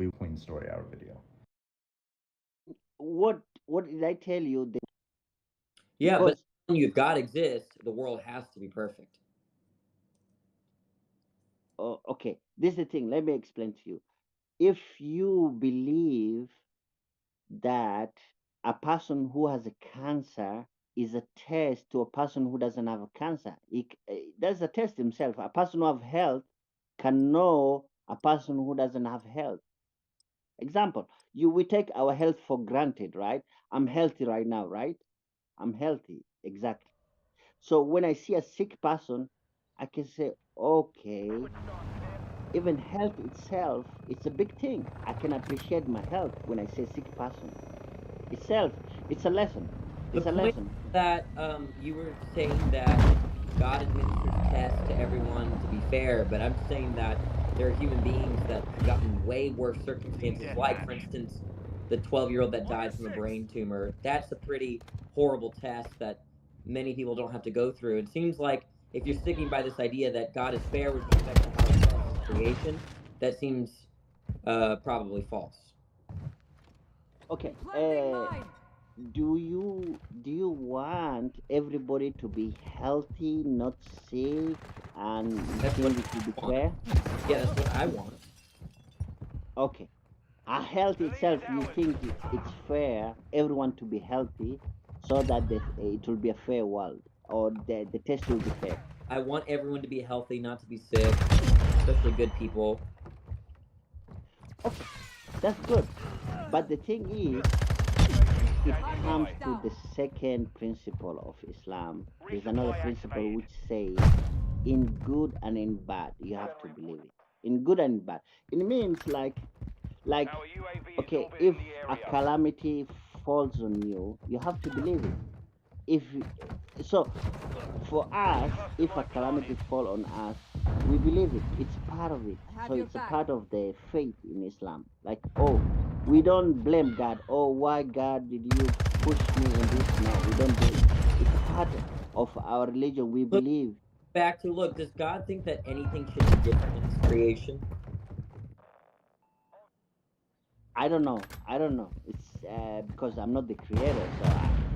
Queen Story Hour video. What did I tell you? Yeah, but Because if God exists, the world has to be perfect. okay, this is the thing. Let me explain to you. If you believe that a person who has a cancer is a test to a person who doesn't have a cancer, that's a test himself. A person who have health can know a person who doesn't have health. Example, we take our health for granted, right? I'm healthy right now, right? I'm healthy, exactly. So when I see a sick person, I can say, okay, even health itself, it's a big thing. I can appreciate my health when I say sick person. Itself, it's a lesson. The It's a point lesson. that you were saying that God administers tests to everyone to be fair, but I'm saying that there are human beings that have gotten way worse circumstances, like, for instance, the 12-year-old that died from a brain tumor. That's a pretty horrible test that many people don't have to go through. It seems like if you're sticking by this idea that God is fair with respect to how he tests his creation, that seems probably false. Okay. Do you want everybody to be healthy, not sick, and you That's what think it will be I want. fair? Yeah, that's what I want. Okay. A health itself, you think it's fair everyone to be healthy, so that it will be a fair world, or the test will be fair. I want everyone to be healthy, not to be sick, especially good people. Okay, that's good. But the thing is, it comes to the second principle of Islam. There's another principle which says, in good and in bad, you have to believe it. In good and bad, it means like okay, if a calamity falls on you, you have to believe it. If so, for us, if a calamity fall on us, we believe it. It's part of it. I have So your it's a back. part of the faith in Islam. Like, oh, we don't blame God. Oh, why God did you push me in this? No, we don't do it. It's a part of our religion. We Look, believe. does God think that anything should be different in his creation? I don't know. I don't know. It's because I'm not the creator. So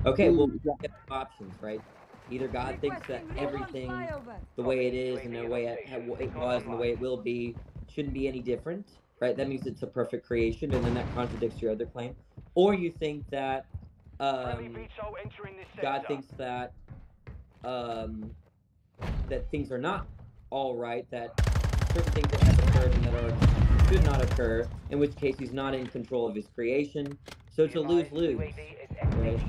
Okay, well, he, we have two options, right? Either God thinks that Requesting recon everything, flyover. the way it is and the way it was and the way it will be, shouldn't be any different, right? That means it's a perfect creation, and then that contradicts your other claim. Or you think that God thinks that um, that things are not all right, that certain things that have occurred and that are should not occur, in which case he's not in control of his creation. So it's a lose lose, right?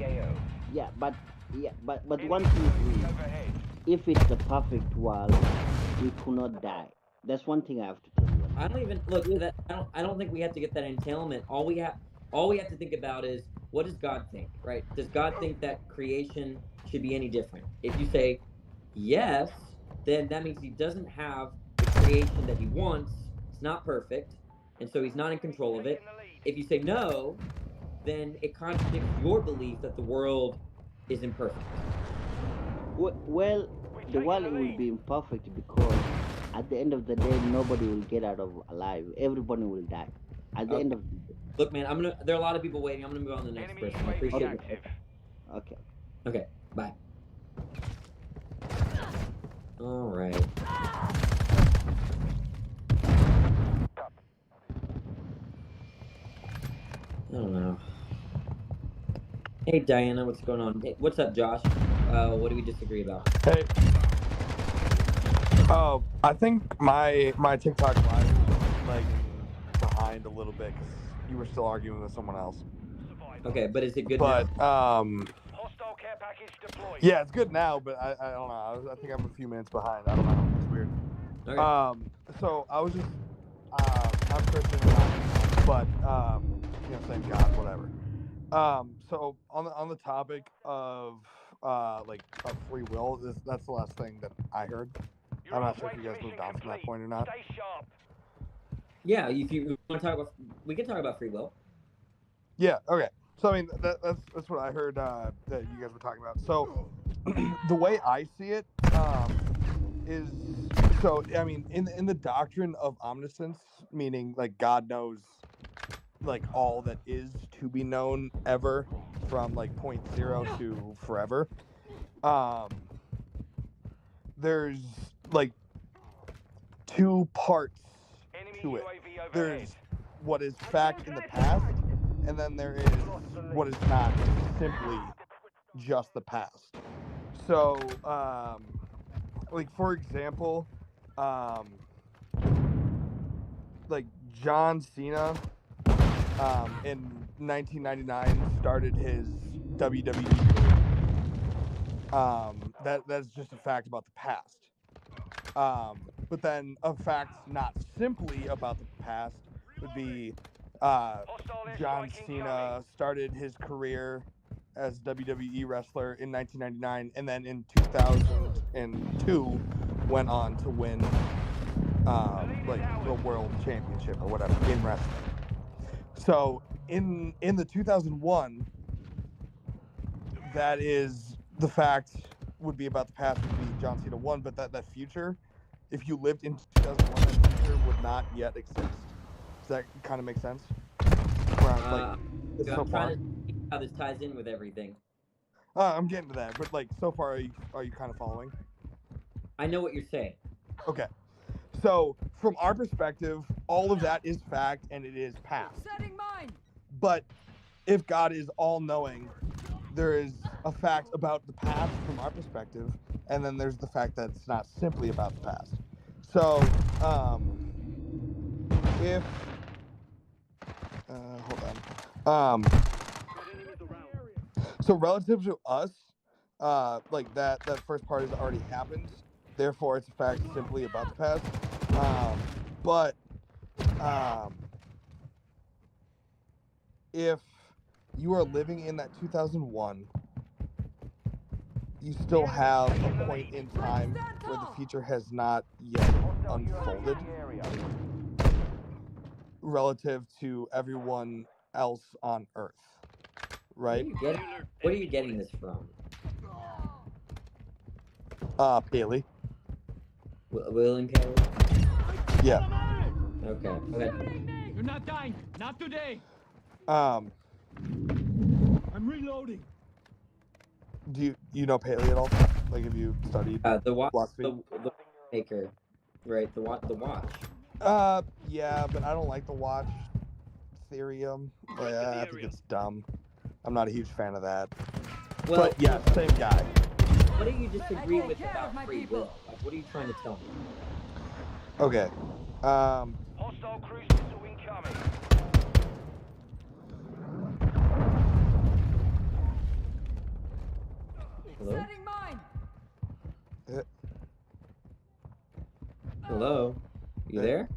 but one thing is, if it's a perfect world, we could not die. That's one thing I have to tell you. I don't even look that I don't think we have to get that entailment. All we have to think about is what does God think, right? Does God think that creation should be any different? If you say yes, then that means he doesn't have the creation that he wants. It's not perfect, and so he's not in control of it. If you say no, then it contradicts your belief that the world is imperfect. Well, the world will be imperfect because at the end of the day, nobody will get out of alive. Everybody will die at the end Okay. of the day. Look, man, there are a lot of people waiting. I'm gonna move on to the next person. I appreciate Okay, you. okay, okay. Okay, bye. All right. I don't know. Hey, Diana, what's going on? Hey, what's up, Josh? What do we disagree about? Hey, oh, I think my TikTok live is lagging behind a little bit because you were still arguing with someone else. Okay, but is it good now? But yeah, it's good now. But I don't know. I think I'm a few minutes behind. I don't know. It's weird. Okay. So I was just I'm Christian, but same God, whatever. So on the topic of of free will, that's the last thing that I heard. I'm not sure if you guys moved on from that point or not. Yeah, if you want to talk about, we can talk about free will. Yeah. Okay. So I mean that's what I heard that you guys were talking about. So the way I see it is so I mean in the doctrine of omniscience, meaning like God knows like all that is to be known ever, from like 0 to forever. There's like two parts to it. There's what is fact in the past, and then there is what is not simply just the past. So, like for example, like John Cena, in 1999 started his WWE. That's just a fact about the past. But then a fact not simply about the past would be John Cena started his career as WWE wrestler in 1999, and then in 2002 went on to win like the world championship or whatever in wrestling. So in the 2001, that is the fact would be about the past would be John Cena won, but that future, if you lived in 2001, that future would not yet exist. Does that kind of make sense? I'm trying to see how this ties in with everything. I'm getting to that, but like so far, are you kind of following? I know what you're saying. Okay. So from our perspective, all of that is fact and it is past. Setting mine. But if God is all-knowing, there is a fact about the past from our perspective, and then there's the fact that it's not simply about the past. So, if hold on. So relative to us, like that first part has already happened. Therefore, it's a fact simply about the past. But if you are living in that 2001, you still have a point in time where the future has not yet unfolded relative to everyone else on Earth, right? What are you getting this from? Paley. William Paley? Yeah. Okay, go ahead. You're not dying. Not today. I'm reloading. Do you know Paley at all? Like, have you studied philosophy? The maker, right? The watch. Yeah, but I don't like the watch theorem. I think it's dumb. I'm not a huge fan of that. Well, but yeah, same guy. What do you disagree with about free will? Like, what are you trying to tell me? Okay. Hostile cruise missile incoming. Hello? Setting mine. Hello? You there?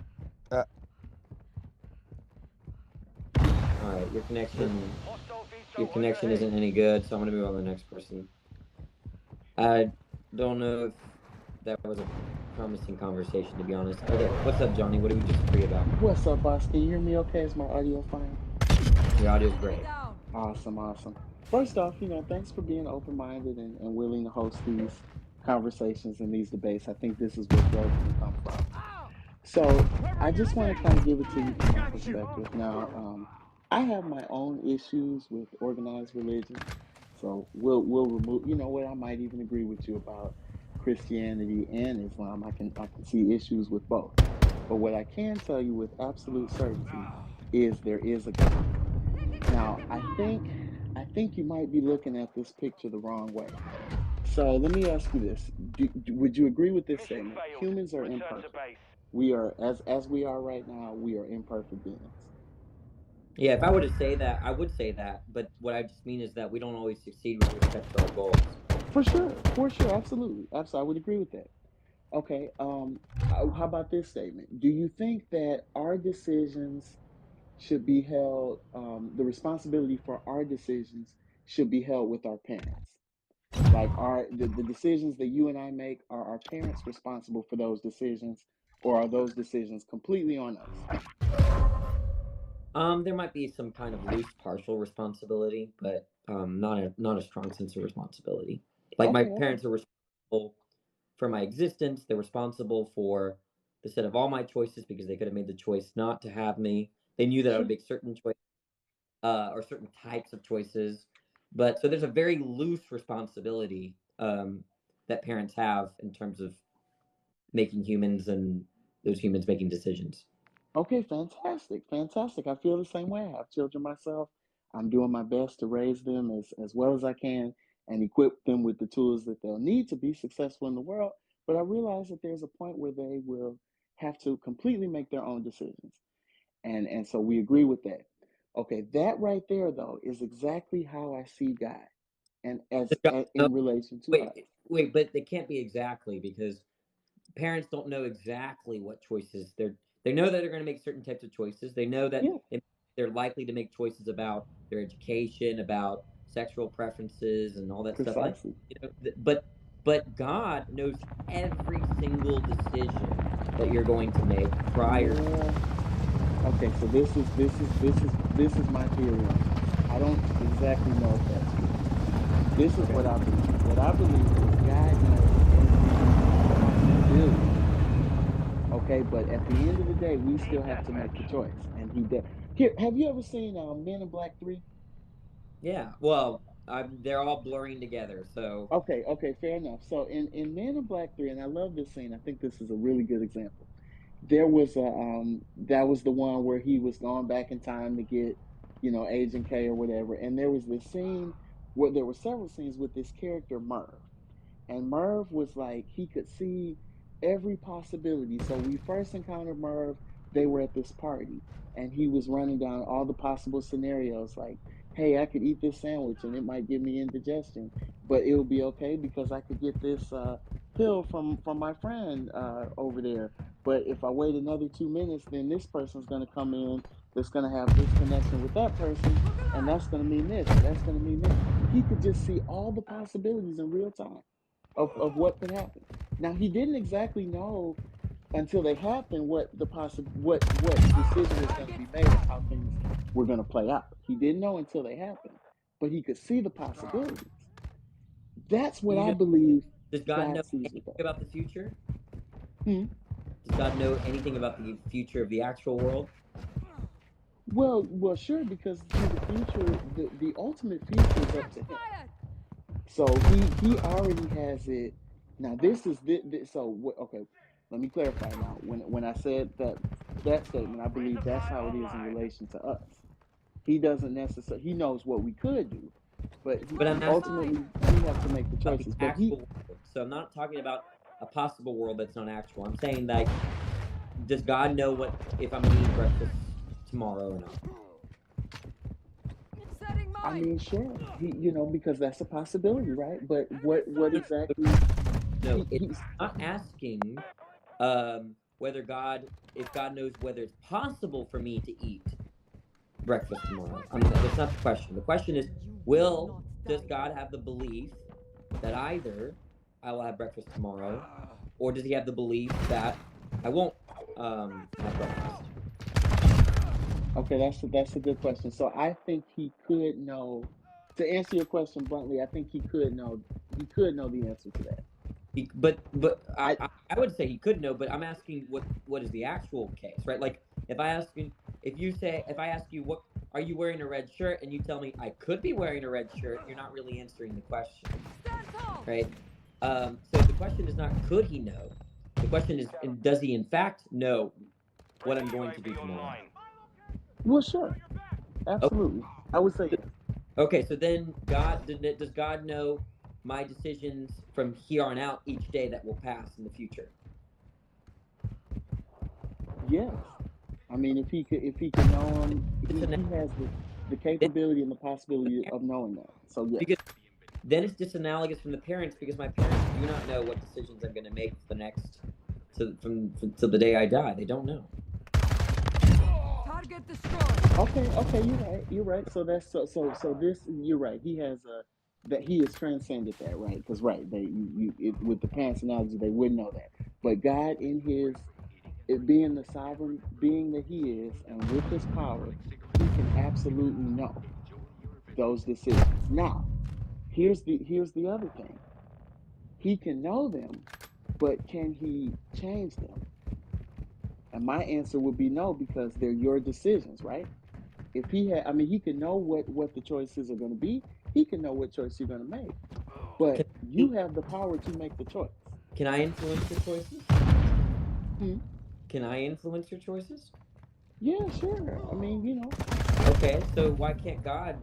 Alright, your connection isn't any good, so I'm gonna move on to the next person. I don't know if that was a promising conversation, to be honest. Okay, what's up, Johnny? What do we disagree about? What's up, boss? Can you hear me okay? Is my audio fine? Your audio's great. Awesome. First off, thanks for being open-minded and willing to host these conversations and these debates. I think this is where growth can come from. So I just want to kind of give it to you from my perspective. Now, I have my own issues with organized religion. So we'll remove, you know what, I might even agree with you about Christianity and Islam. I can see issues with both. But what I can tell you with absolute certainty is there is a God. Now, I think you might be looking at this picture the wrong way. So let me ask you this: would you agree with this statement? Humans are imperfect. We are, as we are right now, we are imperfect beings. Yeah, if I were to say that, I would say that. But what I just mean is that we don't always succeed with respect to our goals. For sure, absolutely. I would agree with that. Okay. How about this statement? Do you think that our decisions should be held, the responsibility for our decisions should be held with our parents? Like, the decisions that you and I make, are our parents responsible for those decisions, or are those decisions completely on us? There might be some kind of loose partial responsibility, but not a strong sense of responsibility. Like, my parents are responsible for my existence. They're responsible for the set of all my choices because they could have made the choice not to have me. They knew that I would Sure. make certain choices or certain types of choices. But so there's a very loose responsibility that parents have in terms of making humans and those humans making decisions. Okay, fantastic, fantastic. I feel the same way. I have children myself. I'm doing my best to raise them as well as I can and equip them with the tools that they'll need to be successful in the world. But I realize that there's a point where they will have to completely make their own decisions. And so we agree with that. Okay, that right there though is exactly how I see God and No, in relation to us. wait, but they can't be exactly because parents don't know exactly what choices they know that they're going to make certain types of choices. They know that Yeah, they're likely to make choices about their education, about sexual preferences, and all that stuff. Like, precisely. but God knows every single decision that you're going to make prior. Yeah. Okay, so this is my theory on this. I don't exactly know if that's true. This is what I believe. What I believe is God knows every possibility. Okay, but at the end of the day, we still have to make the choice, and He does. Here, have you ever seen Men in Black 3? Yeah, well, they're all blurring together. So Okay, okay, fair enough. So in Men in Black 3, and I love this scene. I think this is a really good example. There was a that was the one where he was going back in time to get, Agent K or whatever. And there was this scene where there were several scenes with this character Merv. And Merv was like, he could see every possibility. So we first encountered Merv, they were at this party, and he was running down all the possible scenarios like, hey, I could eat this sandwich and it might give me indigestion, but it will be okay because I could get this pill from my friend over there. But if I wait another 2 minutes, then this person's going to come in that's going to have this connection with that person, and that's going to mean this, and that's going to mean this. He could just see all the possibilities in real time of what could happen. Now he didn't exactly know until they happened what decision was going to be made and how things were going to play out. He didn't know until they happened, but he could see the possibilities. That's what you I know, believe does God know God sees with anything us. about the future? Hmm. Does God know anything about the future of the actual world? Well, sure, because see, the future, the ultimate future is up to him. So he already has it. Now this so okay. Let me clarify now. When I said that statement, I believe that's how it is in relation to us. He doesn't necessarily he knows what we could do, but But I'm he asking ultimately we have to make the about the choices. But he actual world. So I'm not talking about a possible world that's not actual. I'm saying like, does God know what if I'm gonna eat breakfast tomorrow or not? I mean, sure, because that's a possibility, right? But what exactly No, it's he's not asking if God knows whether it's possible for me to eat breakfast tomorrow. That's not the question. The question is, does God have the belief that either I will have breakfast tomorrow, or does he have the belief that I won't have breakfast? Okay, that's a good question. So I think he could know. To answer your question bluntly, I think he could know. He could know the answer to that. But I I would say he could know, but I'm asking what is the actual case, right? Like if I ask you what are you wearing a red shirt and you tell me I could be wearing a red shirt, you're not really answering the question, right? So the question is not could he know, the question is does he in fact know what I'm going to do tomorrow? well, sure, Okay, absolutely. I would say yes. okay, so then does God know my decisions from here on out each day that will pass in the future? Yes. I mean, if he could know him, It's he has the then capability and the possibility of knowing that. So yes. because then it's disanalogous from the parents because my parents do not know what decisions I'm going to make for the next to the day I die. They don't know. Target destroyed. Okay, you're right. You're right. So that's so this you're right. He has a that he has transcended that, right? Because right, with the parents analogy, they wouldn't know that. But God in his it being the sovereign being that he is, and with his power, he can absolutely know those decisions. Now, here's the other thing. He can know them, but can he change them? And my answer would be no, because they're your decisions, right? If he had, I mean, he can know what the choices are going to be. He can know what choice you're going to make, but you have the power to make the choice. Can I influence your choices? Hmm? Can I influence your choices? Yeah, sure. I mean, you know. Okay, so why can't God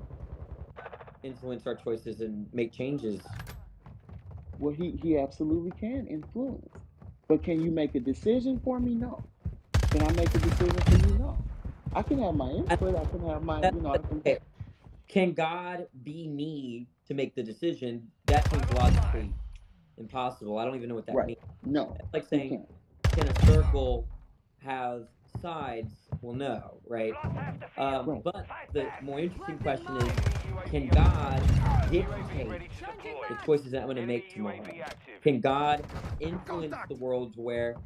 influence our choices and make changes? Well, he absolutely can influence, but can you make a decision for me? No. Can I make a decision for you? No. I can have my I, input. I can have my, you know, I can. okay. Can God be me to make the decision? That seems logically impossible. I don't even know what that Right. means. No, It's like he saying, can't. can a circle have sides? Well, no, right? Right. But the more interesting question is, can God dictate the choices that I'm going to make tomorrow? Can God influence the world to where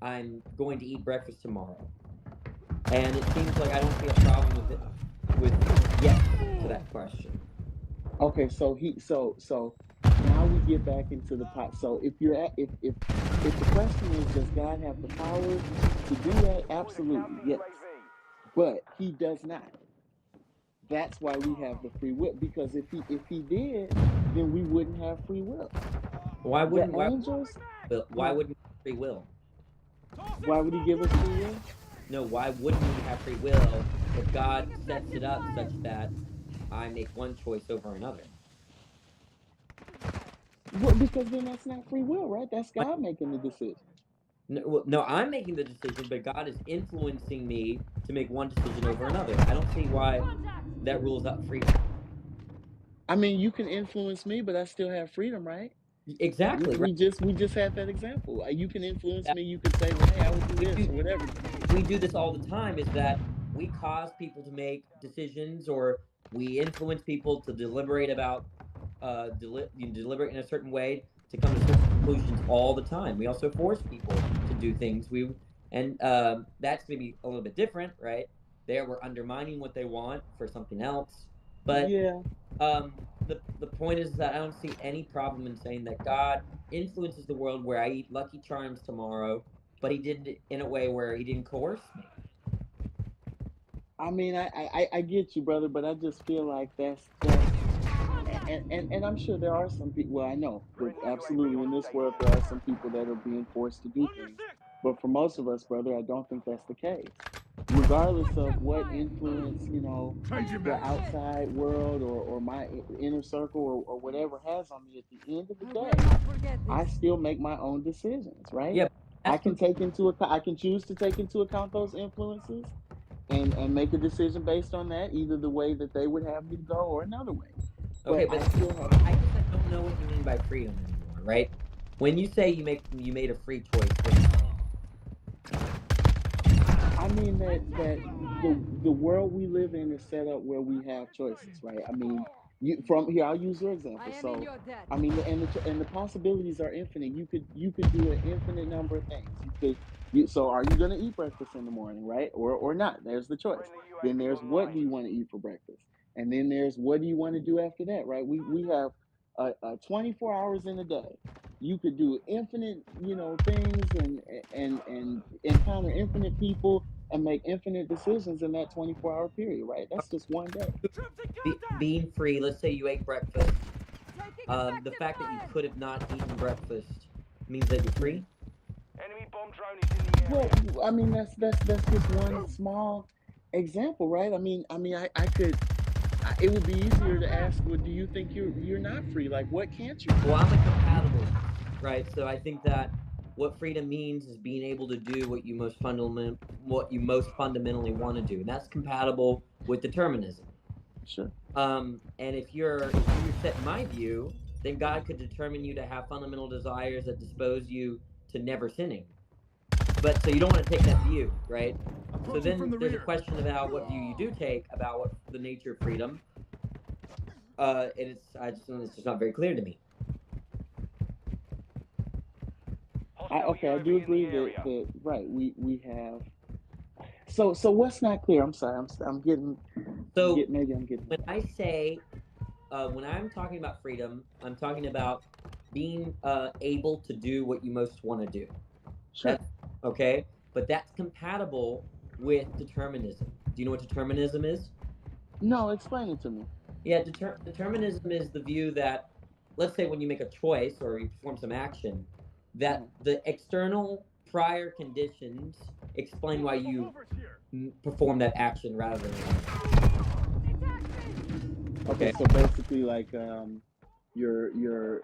I'm going to eat breakfast tomorrow? And it seems like I don't see a problem with yes to that question. Okay. So now we get back into the pot. So if you're at if the question is, does God have the power to do that? Absolutely, yes. But he does not. That's why we have the free will. Because if he did, then we wouldn't have free will. Why The wouldn't angels, why huh? wouldn't free will? Why would he give us free will? No, why wouldn't we have free will if God sets it up such that I make one choice over another? Well, because then that's not free will, right? That's But God making the decision. no, I'm making the decision, but God is influencing me to make one decision over another. I don't see why that rules out freedom. I mean, you can influence me, but I still have freedom, right? We, Exactly, right? we just we just had that example. You can influence That me. You could say, well, hey, I would do we this do or whatever. we do this all the time. Is that we cause people to make decisions, or we influence people to deliberate about deliberate in a certain way to come to certain conclusions all the time. We also force people to do things. That's maybe a little bit different, right? There, we're undermining what they want for something else. But Yeah. the point is that I don't see any problem in saying that God influences the world where I eat Lucky Charms tomorrow, but He did it in a way where He didn't coerce me. I mean, I get you, brother, but I just feel like that's and I'm sure there are some people. Well, I know that absolutely in this world there are some people that are being forced to do things, but for most of us, brother, I don't think that's the case. Regardless of what influence, you know, the outside world or my inner circle or whatever has on me, at the end of the day, I still make my own decisions, right? Yeah, I that's can take into account. I can choose to take into account those influences and make a decision based on that, either the way that they would have me to go or another way. okay, But but I still have. I guess I don't know what you mean by freedom anymore, right? When you say you made a free choice, what do you mean? I mean that the world we live in is set up where we have choices, right? I mean, you from here. I'll use your example. So, I mean, and the possibilities are infinite. You could do an infinite number of things. So are you going to eat breakfast in the morning, right? Or not? There's the choice. Then there's what do you want to eat for breakfast, and then there's what do you want to do after that, right? We have 24 hours in a day. You could do infinite, you know, things and encounter infinite people and make infinite decisions in that 24-hour period, right? That's just one day. Being free, let's say you ate breakfast. The fact that you could have not eaten breakfast means that you're Mhm. free. Enemy bomb drone is in the Well, area. I mean that's just one small example, right? I could. It would be easier to ask, well, do you think you're not free? Like, what can't you Well, do? I'm a compatibilist, right? So I think that what freedom means is being able to do what you most fundamentally want to do, and that's compatible with determinism. Sure. And if you're set in my view, then God could determine you to have fundamental desires that dispose you to never sinning. But so you don't want to take that view, right? So then there's a question about what view you do take about what the nature of freedom. And it's just not very clear to me. Hostile I do UAV in the agree area. that right we have. So what's not clear? I'm sorry. So Maybe I'm getting. when I say when I'm talking about freedom, I'm talking about being able to do what you most want to do. Sure. That's okay. but that's compatible with determinism. Do you know what determinism is? No, explain it to me. Yeah, determinism is the view that, let's say, when you make a choice or you perform some action, that the external prior conditions explain why you perform that action rather than Okay, so basically, like, your,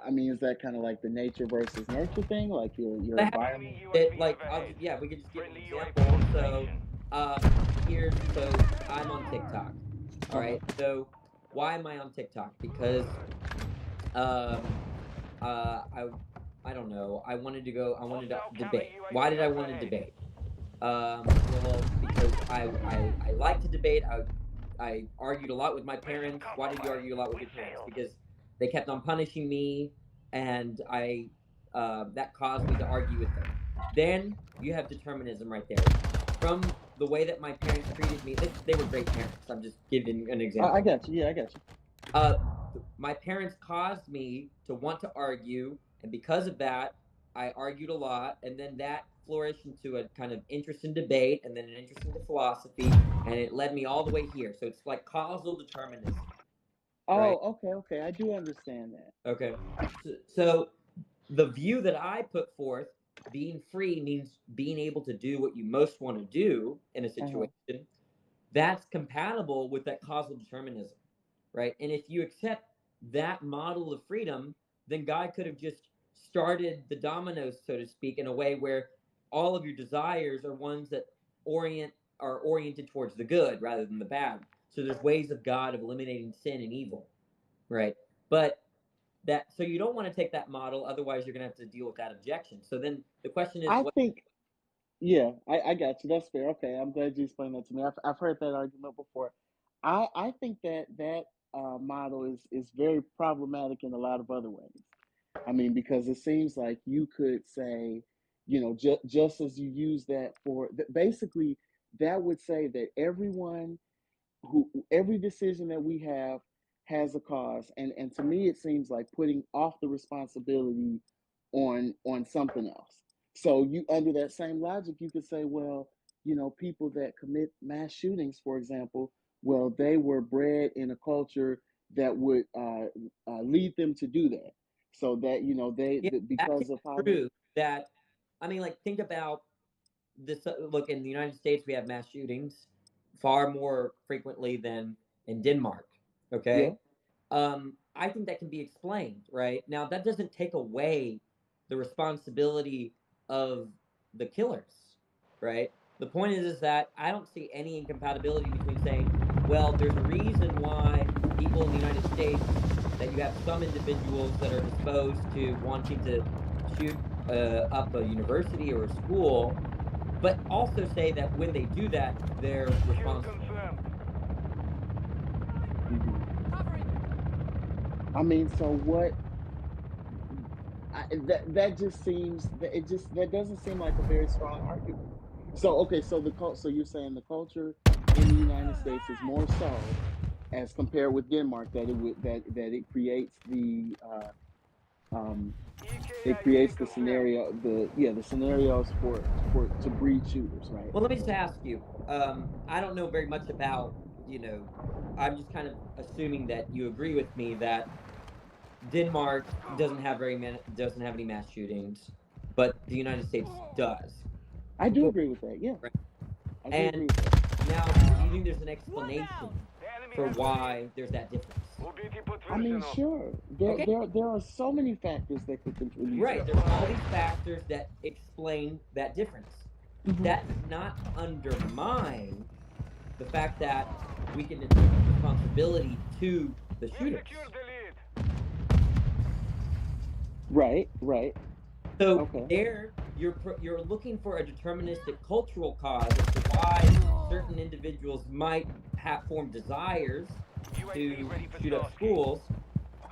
I mean, is that kind of like the nature versus nurture thing, like your That environment? it, like, yeah, we could just give an example. So, so I'm on TikTok. All right. So, why am I on TikTok? Because, um, I don't know. I wanted to debate. Why did I want to debate? Well, because I like to debate. I argued a lot with my parents. Why did you argue a lot with your parents? Because they kept on punishing me, and that caused me to argue with them. Then you have determinism right there. From the way that my parents treated me, they were great parents. I'm just giving an example. I got you. Yeah, I got you. My parents caused me to want to argue, and because of that, I argued a lot, and then that flourished into a kind of interest in debate, and then an interest into philosophy, and it led me all the way here. So it's like causal determinism, right? Oh, okay. I do understand that. Okay. So the view that I put forth, being free means being able to do what you most want to do in a situation. That's compatible with that causal determinism, right? And if you accept that model of freedom, then God could have just started the dominoes, so to speak, in a way where all of your desires are ones that are oriented towards the good rather than the bad. So there's ways of God of eliminating sin and evil, right? But so you don't want to take that model, otherwise you're going to have to deal with that objection. So then the question is, I what? think, yeah, I got you. That's fair. Okay, I'm glad you explained that to me. I've heard that argument before. I think that model is very problematic in a lot of other ways. I mean, because it seems like you could say, just as you use that for basically, that would say that every decision that we have has a cause, and to me, it seems like putting off the responsibility on something else. So you, under that same logic, you could say, well, people that commit mass shootings, for example, well, they were bred in a culture that would lead them to do that. So that Yeah, that because of can how be they. true. That, I mean, like, think about this. Look, in the United States, we have mass shootings far more frequently than in Denmark. Yeah. Okay. I think that can be explained, right? Now, that doesn't take away the responsibility of the killers, right? The point is that I don't see any incompatibility between saying, well, there's a reason why people in the United States, that you have some individuals that are disposed to wanting to shoot up a university or a school, but also say that when they do that, they're responsible. I mean, so what? That just seems that doesn't seem like a very strong argument. So okay, so you're saying the culture in the United States is more so as compared with Denmark, that it creates um the scenario, the scenarios for to breed shooters, right? Well, let me just ask you. I don't know very much about, I'm just kind of assuming that you agree with me that Denmark doesn't have any mass shootings, but the United States does. I do agree with that. Yeah, Right? I do agree And with that. now, do you think there's an explanation for why there's that difference? I mean, sure. Okay. There are so many factors that could contribute to Right. that. There's all these factors that explain that difference. That does not undermine the fact that we can attribute responsibility to the shooters. Right. So Okay. there, you're looking for a deterministic cultural cause as to why certain individuals might have formed desires to shoot up schools.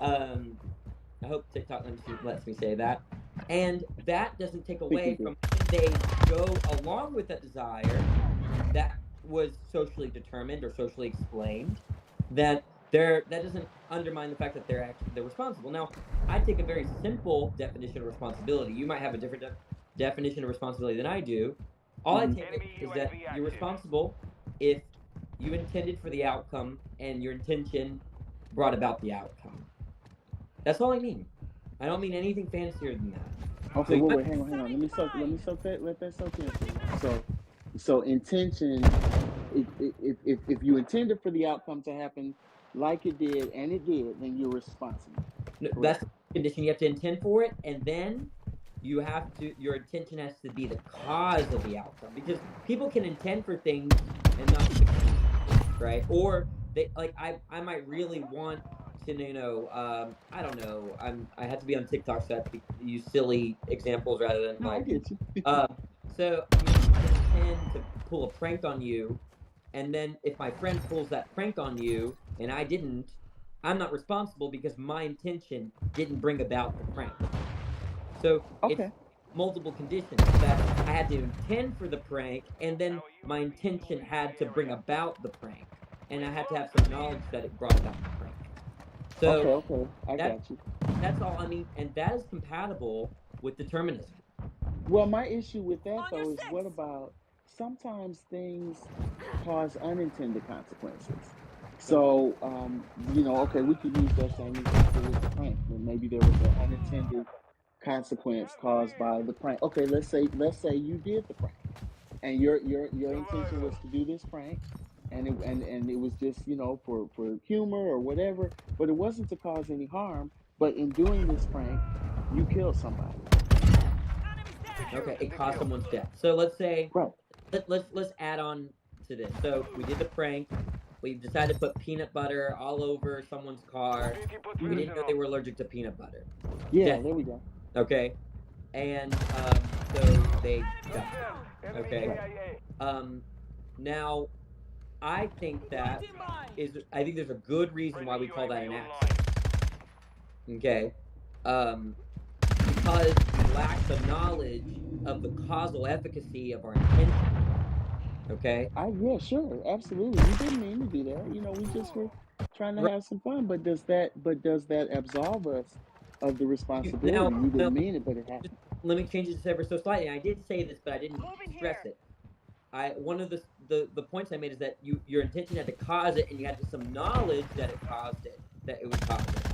I hope TikTok lets me say that, and that doesn't take away from when they go along with that desire that was socially determined or socially explained. That doesn't undermine the fact that they're responsible. Now, I take a very simple definition of responsibility. You might have a different definition of responsibility than I do. All I Mhm. take it Enemy is that UAV you're active. responsible if you intended for the outcome and your intention brought about the outcome. That's all I mean. I don't mean anything fancier than that. Okay, So you wait, hang on. Let me soak that, let that soak in for a minute. So intention, if you intended for the outcome to happen like it did, and it did, then you're responsible. that's Correct. the condition. You have to intend for it, and then your intention has to be the cause of the outcome, because people can intend for things and not succeed, right? Or they, like, I might really want to, I don't know, I have to be on TikTok, so I have to use silly examples rather than No, I like, get you. um, so I intend to pull a prank on you, and then if my friend pulls that prank on you and I didn't, I'm not responsible because my intention didn't bring about the prank. So it's Okay. multiple conditions that I had to intend for the prank, and then my intention had to bring about the prank, and I had to have some knowledge that it brought about the prank. So Okay. I that got you. that's all I mean, and that is compatible with determinism. Well, my issue with that though is what about sometimes things cause unintended consequences. So, okay, we could use that same example with the prank. When maybe there was an unintended consequence caused by the prank. Okay, let's say you did the prank, and your intention was to do this prank, and it was just for humor or whatever, but it wasn't to cause any harm. But in doing this prank, you killed somebody. Okay, it caused someone's death. So let's say Right. let's add on to this. So we did the prank. We decided to put peanut butter all over someone's car. We didn't know they were allergic to peanut butter. Yeah, Death. there we go. Okay, and so they died. Okay. Now I think I think there's a good reason why we call that an accident. Okay, because we lack the knowledge of the causal efficacy of our intention. Okay. Yeah, sure, absolutely. We didn't mean to do that. We just were trying to Right. have some fun. But does that absolve us of the Now, responsibility? We now, didn't mean it, but it just happened. let me change this ever so slightly. I did say this, but I didn't stress it. One of the points I made is that your intention had to cause it, and you had some knowledge that it caused it, that it would cause it,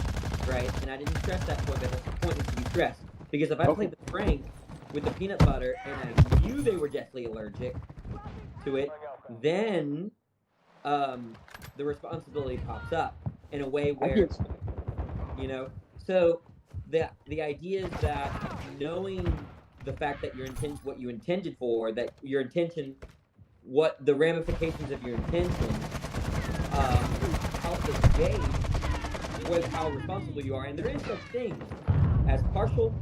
right? And I didn't stress that point, but that's the point needs to be stressed, because if I Okay. played the prank with the peanut butter and I knew they were deathly allergic to it, then the responsibility pops up in a way I where, get you. so the idea is that knowing the fact that what you intended for, that your intention, what the ramifications of your intention, help us gauge with how responsible you are. And there is such thing as partial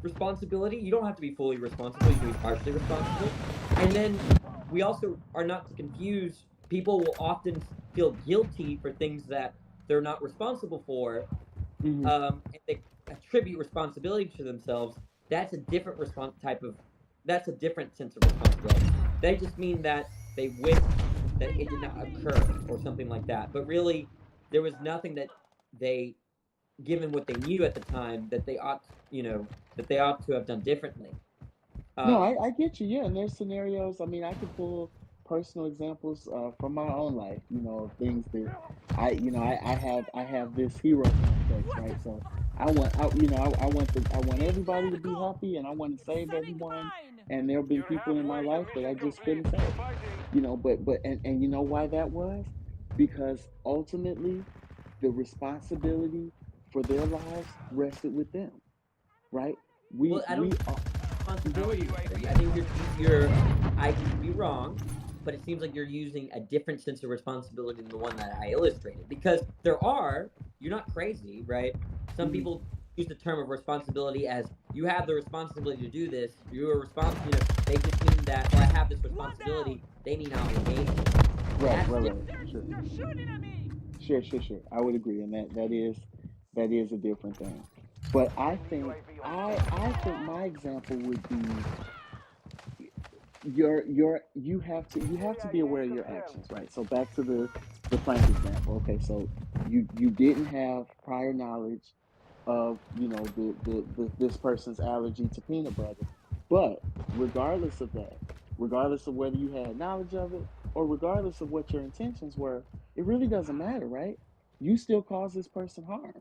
responsibility. You don't have to be fully responsible, you can be partially responsible. And then we also are not to confuse, people will often feel guilty for things that they're not responsible for, Hmm. and they attribute responsibility to themselves. That's a different that's a different sense of responsibility. They just mean that they wish that it did not occur or something like that. But really, there was nothing that they, given what they knew at the time, that they ought to have done differently. No, Um, I get you. Yeah, and there's scenarios. I mean, I could pull personal examples from my own life. Of things that I have this hero complex, right? So I want everybody to be happy, and I want to save everyone. And there have been people in my life that I just couldn't save. But you know why that was? Because ultimately, the responsibility for their lives rested with them, right? well, We I don't we think are. responsibility. I think you're. I could be wrong, but it seems like you're using a different sense of responsibility than the one that I illustrated. Because you're not crazy, right? Some Mhm. people use the term of responsibility as, you have the responsibility to do this. You are responsible. They just mean that, or I have this responsibility. They mean obligation. Right, That's right, different. right. Sure. Sure. I would agree, and that is a different thing. But I think my example would be you have to be aware of your actions, right? So back to the prank example. Okay, so you didn't have prior knowledge of this person's allergy to peanut butter, But regardless of that, regardless of whether you had knowledge of it or regardless of what your intentions were, it really doesn't matter, right? You still cause this person harm.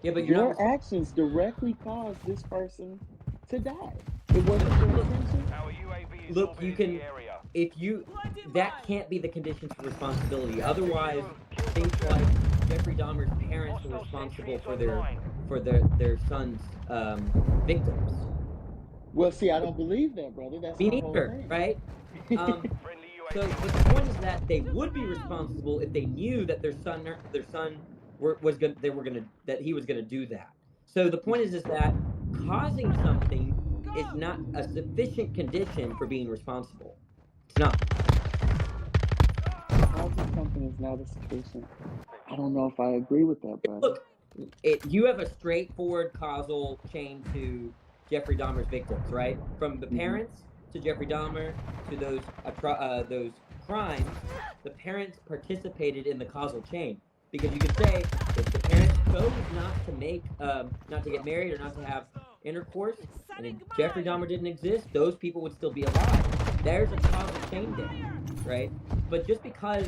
Yeah, but you're not. Your actions directly caused this person to die. It wasn't your intention. Our UAV is Look, orbiting you can. the area. If you, that can't be the conditions for responsibility. Otherwise, things like Jeffrey Dahmer's parents were responsible for their son's victims. Well, see, I don't believe that, brother. That's Me my whole neither, thing. right? Um, Friendly so, UAV. but the point is that they would be responsible if they knew that their son that he was gonna do that. So the point is that causing something is not a sufficient condition for being responsible. It's not. Causing something is not a sufficient. I don't know if I agree with that, brother. Look, you have a straightforward causal chain to Jeffrey Dahmer's victims, right? From the parents to Jeffrey Dahmer to those crimes, the parents participated in the causal chain. Because you could say if the parents chose not to get married or not to have intercourse, and if Jeffrey Dahmer didn't exist, those people would still be alive. There's a causal chain there, right? But just because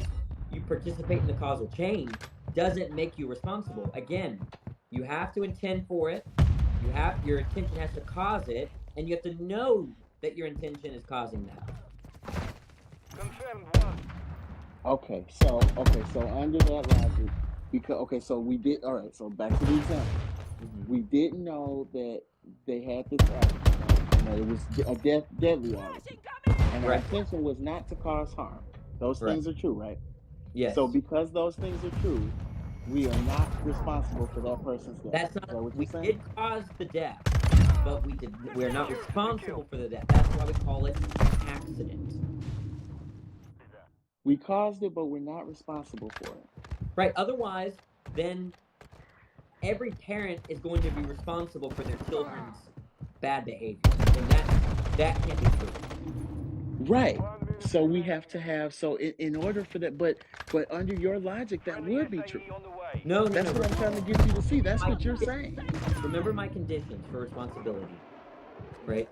you participate in the causal chain doesn't make you responsible. Again, you have to intend for it. Your intention has to cause it, and you have to know that your intention is causing that. Confirmed one. Okay, so under that logic, because so we did all right. So back to the example, we didn't know that they had this accident. Right? It was a deadly accident, and our Right. intention was not to cause harm. Those Right. things are true, right? Yes. So because those things are true, we are not responsible for that person's death. That's Is that not. what We you're saying? did cause the death, but we're not responsible for the death. That's why we call it accident. We caused it, but we're not responsible for it. Right. Otherwise, then every parent is going to be responsible for their children's bad behavior, and that can't be true. Right. So we have to have in order for that, but under your logic, that Friendly would be SAE true. on the way. No. That's what I'm trying to get you to see. That's what you're saying. Remember my conditions for responsibility, right?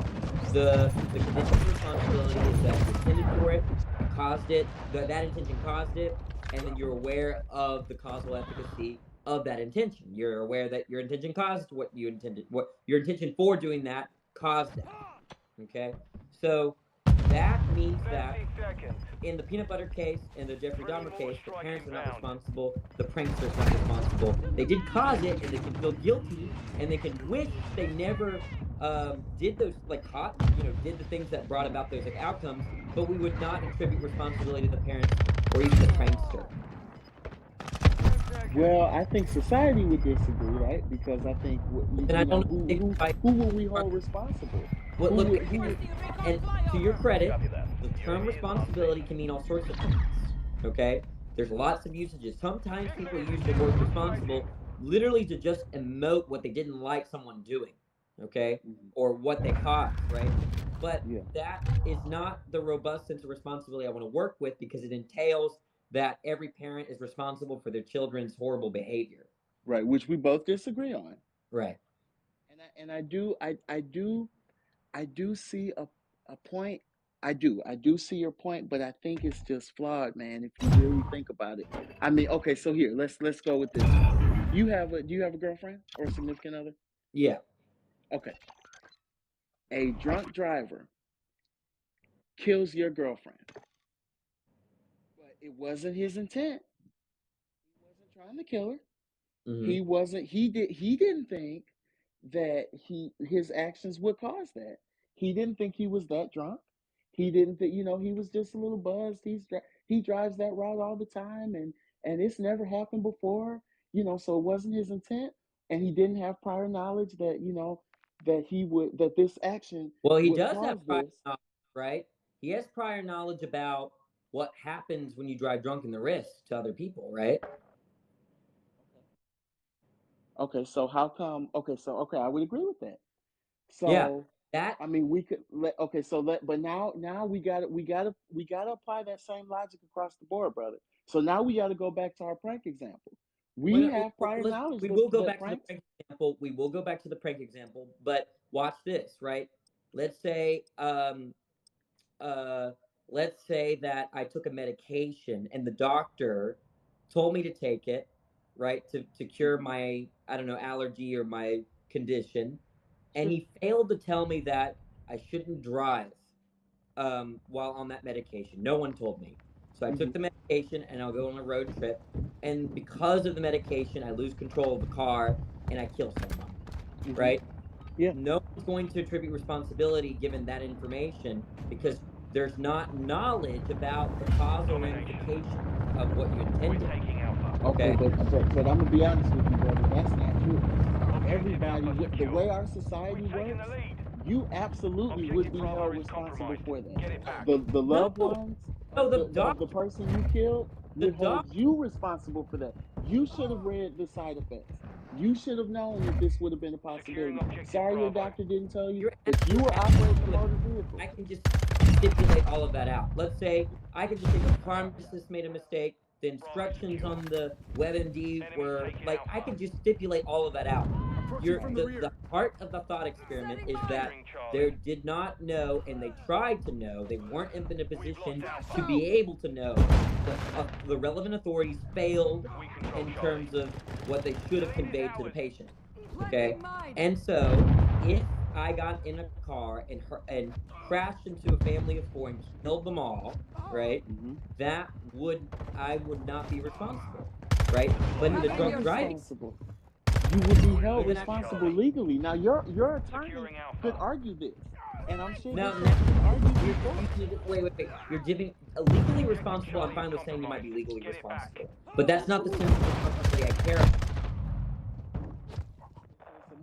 The condition for responsibility is that you intended for it, you caused it, that intention caused it, and then you're aware of the causal efficacy of that intention. You're aware that your intention caused what you intended, what your intention for doing that caused that. Okay? So that means that 30 seconds. in the peanut butter case and the Jeffrey Dahmer case, the parents are not responsible, the prankster's not responsible. They did cause it, and they can feel guilty, and they can wish they never did those, did the things that brought about those outcomes, but we would not attribute responsibility to the parents or even the prankster. Well, I think society would disagree, right? Because I think who will we hold responsible? Well, look, Who would- and to your credit, Copy that. the term responsibility can mean all sorts of things. Okay? There's lots of usages. Sometimes people use the word responsible literally to just emote what they didn't like someone doing. Okay? Or what they caused, right? But Yeah. that is not the robust sense of responsibility I want to work with, because it entails that every parent is responsible for their children's horrible behavior. Right, which we both disagree on. Right. And I do see a point. I do see your point, but I think it's just flawed, man. If you really think about it. I mean, okay, so here let's go with this. Do you have a girlfriend or a significant other? Yeah. Okay. A drunk driver kills your girlfriend, but it wasn't his intent. He wasn't trying to kill her. Mhm. He didn't think that his actions would cause that. He didn't think he was that drunk. He didn't think, he was just a little buzzed. He drives that route all the time, and it's never happened before, so it wasn't his intent, and he didn't have prior knowledge that, that this action Well, he would does cause have prior this. knowledge, right? He has prior knowledge about what happens when you drive drunk and the risk to other people, right? Okay, so how come? Okay, I would agree with that. Yeah. So That I mean, we could but now we got to apply that same logic across the board, brother. So now we got to go back to our prank example. We have prior knowledge we will go that back to the pranks. prank example. We will go back to the prank example, but watch this, right? let's say that I took a medication and the doctor told me to take it, right, to cure my, I don't know, allergy or my condition, and he failed to tell me that I shouldn't drive while on that medication. No one told me. So I took the medication and I'll go on a road trip, and because of the medication, I lose control of the car and I kill someone, right? Yeah. No one's going to attribute responsibility given that information because there's not knowledge about the causal ramifications of what you intended. Taking Alpha. Okay, Okay. but I'm gonna be honest with you, brother. That's not true. Objective Everybody, Alpha the secure. way our society We're taking works, the lead. you absolutely would Objective be Bravo held is responsible compromised. for that. Get it back. The loved No, ones no, of the the doctor, person you killed the would hold doctor. you responsible for that. You should have read the side effects. You should have known that this would have been a Securing possibility. objective Sorry your Bravo. doctor didn't tell you, You're but you were absolutely operating a right. motor vehicle. I can just stipulate all of that out. Let's say I could just say the pharmacist made a mistake. The instructions on the WebMD were like, I could just stipulate all of that out. The heart of the thought experiment is that they did not know, and they tried to know. They weren't in a position to be able to know. The relevant authorities failed in terms of what they should have conveyed to the patient. Okay, and so if I got in a car and crashed into a family of 4 and killed them all, right? I would not be responsible, right? But in the How are you drunk driving, responsible? You would be held Well, then responsible legally. Now your attorney Securing Alpha. could argue this, and I'm sure now, this now person argued before. wait. You're giving legally responsible. I'm fine with saying you might be legally responsible, but that's not the sense of responsibility I care about.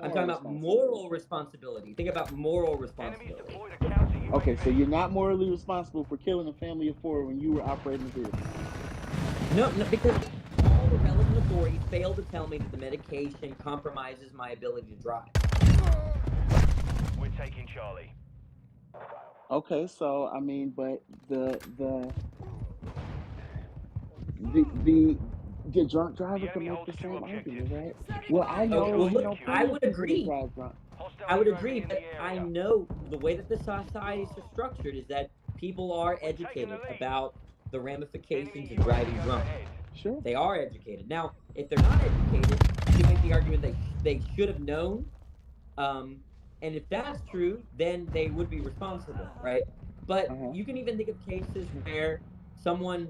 I'm talking about moral responsibility. Think about moral Enemies responsibility. deployed a counter UAV. Okay, so you're not morally responsible for killing a family of 4 when you were operating the vehicle. No, because all the relevant authorities failed to tell me that the medication compromises my ability to drive. We're taking Charlie. Okay, so I mean, but the drunk driver could enemy make holds the two same objectives. argument, right? Well, I know, well, you know, look, I plenty of would people that agree. drive drunk. Hostile I would UAV agree, in but the I area. know the way that the societies are structured is that people are educated lead. about the ramifications Enemy of driving UAV drunk. overhead. Sure. They are educated. Now, if they're not educated, you can make the argument that they should have known. And if that's true, then they would be responsible, right? But you can even think of cases where someone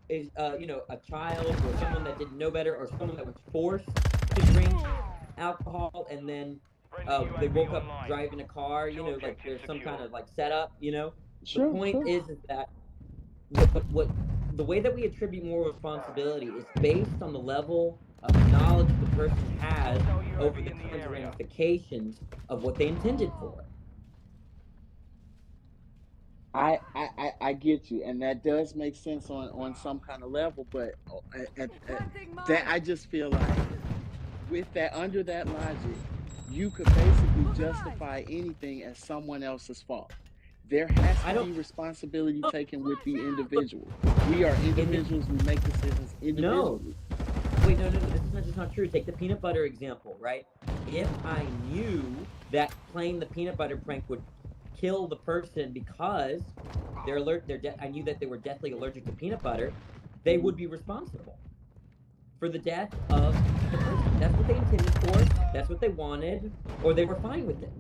is, a child or someone that didn't know better or someone that was forced to drink alcohol and then they woke up driving a car, like there's some kind of like setup, Sure, The point sure. is that what the way that we attribute moral responsibility is based on the level of knowledge the person has over the kinds of ramifications of what they intended for. I get you, and that does make sense on some kind of level, but at that I just feel like with that under that logic, you could basically justify anything as someone else's fault. There has to be responsibility taken with the individual. We are individuals. We make decisions individually. Wait, no, this is just not true. Take the peanut butter example, right? If I knew that playing the peanut butter prank would kill the person because I knew that they were deathly allergic to peanut butter, they would be responsible for the death of the person. That's what they intended for. That's what they wanted, or they were fine with it.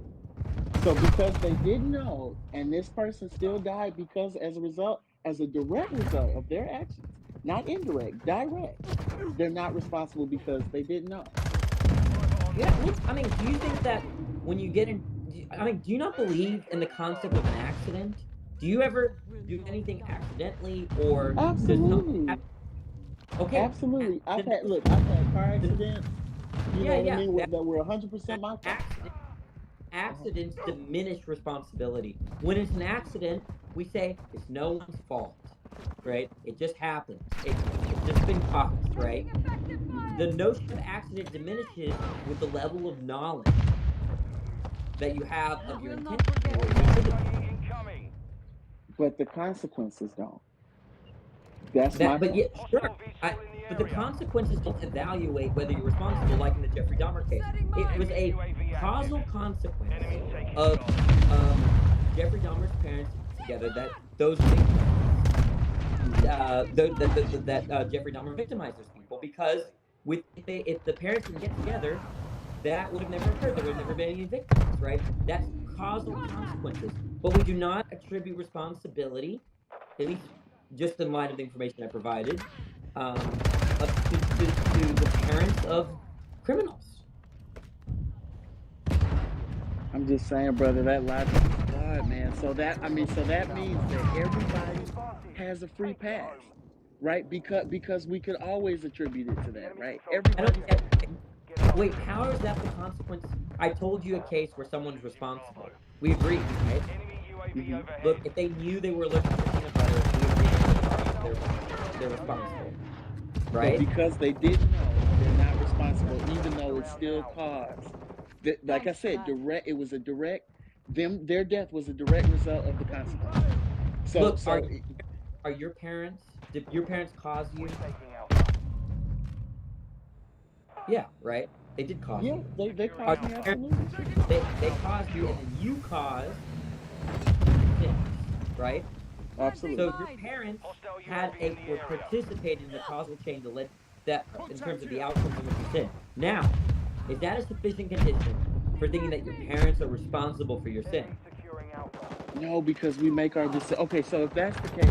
So because they didn't know, and this person still died because as a direct result of their actions, not indirect, direct, they're not responsible because they didn't know. Yeah, look, I mean, do you think that when you get in, do you not believe in the concept of an accident? Do you ever do anything accidentally or Absolutely. Okay. Absolutely. I've had car accidents. You know what I mean? That were 100% my fault. Accidents diminish responsibility. When it's an accident, we say it's no one's fault, right? It just happens. It's just been caused, right? The notion of accident diminishes with the level of knowledge that you have of your intention. But the consequences don't. That's my But yeah, point. sure. But the consequences don't evaluate whether you're responsible, like in the Jeffrey Dahmer case. It was a causal consequence of Jeffrey Dahmer's parents together that those that Jeffrey Dahmer victimized those people because if the parents didn't get together, that would have never occurred. There would have never been any victims, right? That's causal consequences. But we do not attribute responsibility, at least just in light of the information I provided, to the parents of criminals. I'm just saying, brother, that logic is flawed, man. So that means that everybody has a free pass, right? Because we could always attribute it to that, right? I don't Everybody's get. Wait, how is that the consequence? I told you a case where someone's responsible. We agreed, right? Look, if they knew they were allergic to peanut butter, we agreed they're responsible, right? But because they didn't know, they're not responsible, even though it still caused. Like I said, it was a direct. Their death was a direct result of the consequence. So, Look, so are your parents? Did your parents cause you? Yeah, right. They did cause yeah, you. they caused me absolutely. They caused you, and then you caused things, right? Absolutely. So your parents were participating in the causal chain that led that in terms of the outcomes of what you said. Now, is that a sufficient condition for thinking that your parents are responsible for your sin? No, because we make our decision. Okay, so if that's the case,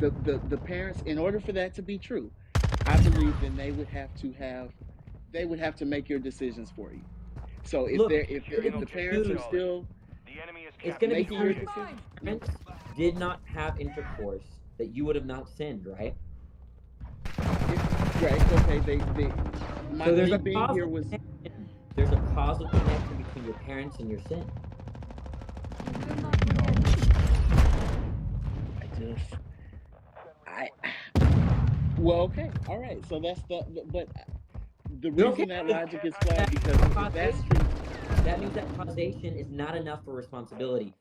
the parents, in order for that to be true, I believe then they would have to make your decisions for you. So if Look, if the parents are still it's going to be making your true. decisions, Parents did not have intercourse, that you would have not sinned, right? right? Okay, my So there's a being here was. There's a causal connection between your parents and your sin. Well, okay, all right. So that's but the reason that logic is flawed because if that's true, that means that causation is not enough for responsibility.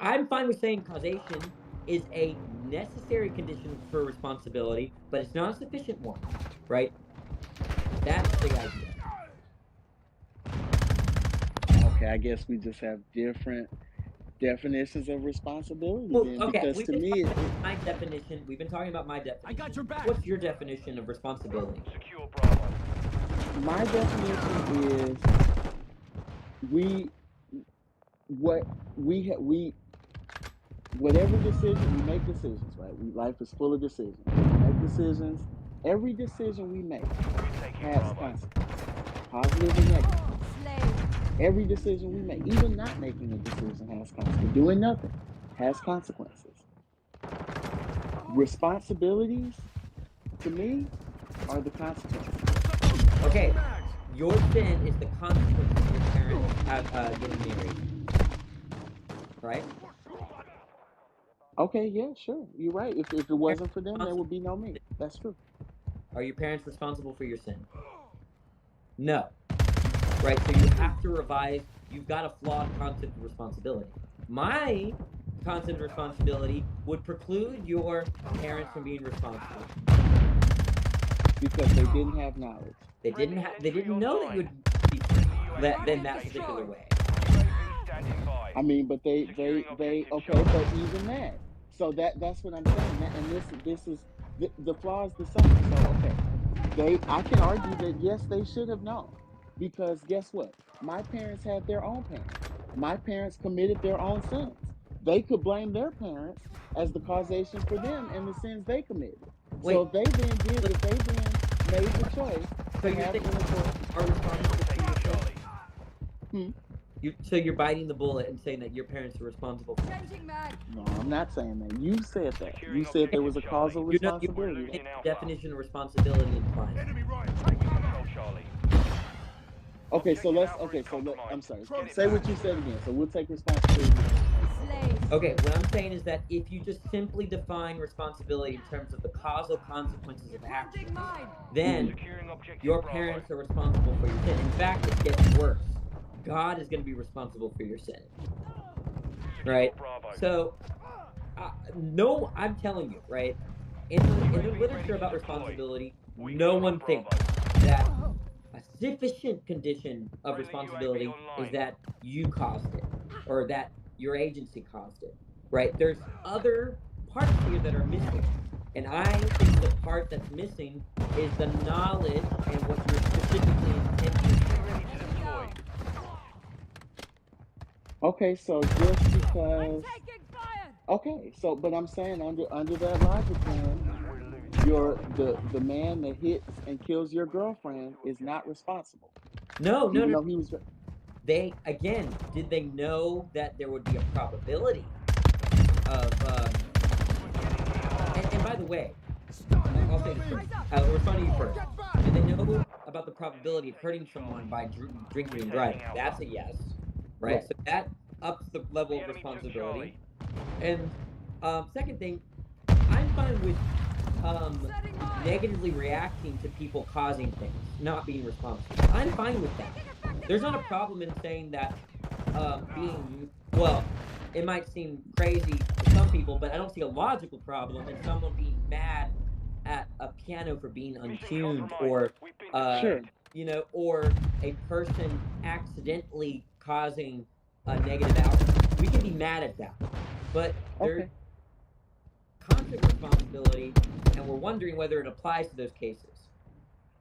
I'm fine with saying causation is a necessary condition for responsibility, but it's not a sufficient one, right? That's the idea. Okay, I guess we just have different definitions of responsibility. Well, then, okay, because to me, my definition. We've been talking about my definition. I got your back. What's your definition of responsibility? Secure Bravo. my definition is whatever decision we make decisions, right? Life is full of decisions. We make decisions. Every decision we make has consequences, positive and negative. Every decision we make, even not making a decision, has consequences. Doing nothing has consequences. Responsibilities, to me, are the consequences. Okay, your sin is the consequence of your parents getting married, right? Okay, yeah, sure. You're right. If it wasn't for them, there would be no me. That's true. Are your parents responsible for your sin? No. Right, so you have to revise. You've got a flawed concept of responsibility. My concept of responsibility would preclude your parents from being responsible. Because they didn't have knowledge. They didn't know that you would be in that particular way. I mean, but they okay, but even that. So that's what I'm saying. And this is the flaw is the same. So okay, I can argue that yes, they should have known. Because guess what? My parents had their own parents. My parents committed their own sins. They could blame their parents as the causation for them and the sins they committed. Wait. So if they then made the choice So to you're have saying intercourse. are responsible for your Hmm? sin? So you're biting the bullet and saying that your parents are responsible for No, I'm not saying that. You said that. You said there was a causal responsibility. Definition of responsibility implies. Okay, so I'm sorry. Say what you said again. So we'll take responsibility. Okay, what I'm saying is that if you just simply define responsibility in terms of the causal consequences of action, then your parents are responsible for your sin. In fact, it gets worse. God is going to be responsible for your sin. Right? So, no, I'm telling you, right? in the literature about responsibility, no one thinks that a sufficient condition of responsibility is that you caused it or that your agency caused it, right? There's other parts here that are missing. And I think the part that's missing is the knowledge and what you're specifically intending. Ready to deploy. Okay, so just because. Okay, so but I'm saying under that logic, then the man that hits and kills your girlfriend is not responsible, No, even though he was. They, again, did they know that there would be a probability of, and by the way, I'll say this first. We're funny first. Did they know about the probability of hurting someone by drinking and driving? That's a yes, right? So that ups the level of responsibility. And second thing, I'm fine with negatively reacting to people causing things, not being responsible. I'm fine with that. There's not a problem in saying that it might seem crazy to some people, but I don't see a logical problem in someone being mad at a piano for being untuned or, Sure. or a person accidentally causing a negative outcome. We can be mad at that, but there's constant responsibility, and we're wondering whether it applies to those cases.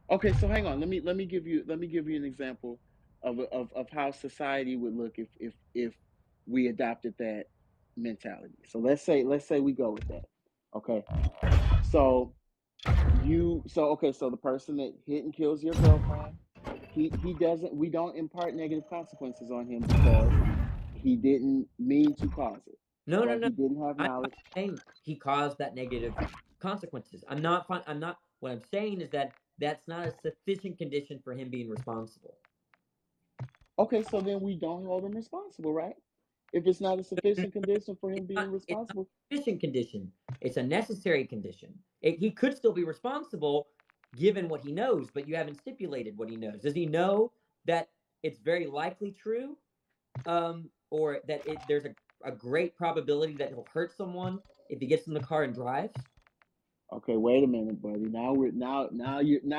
Okay, so hang on. Let me give you an example of how society would look if we adopted that mentality. So let's say we go with that. Okay. So so the person that hit and kills your girlfriend, we don't impart negative consequences on him because he didn't mean to cause it. No. He didn't have knowledge. I'm saying he caused that negative consequences. What I'm saying is that that's not a sufficient condition for him being responsible. Okay, so then we don't hold him responsible, right? If it's not a sufficient condition for him being responsible. It's not a sufficient condition. It's a necessary condition. He could still be responsible given what he knows, but you haven't stipulated what he knows. Does he know that it's very likely true, or that there's a great probability that he'll hurt someone if he gets in the car and drives? Okay, wait a minute, buddy. Now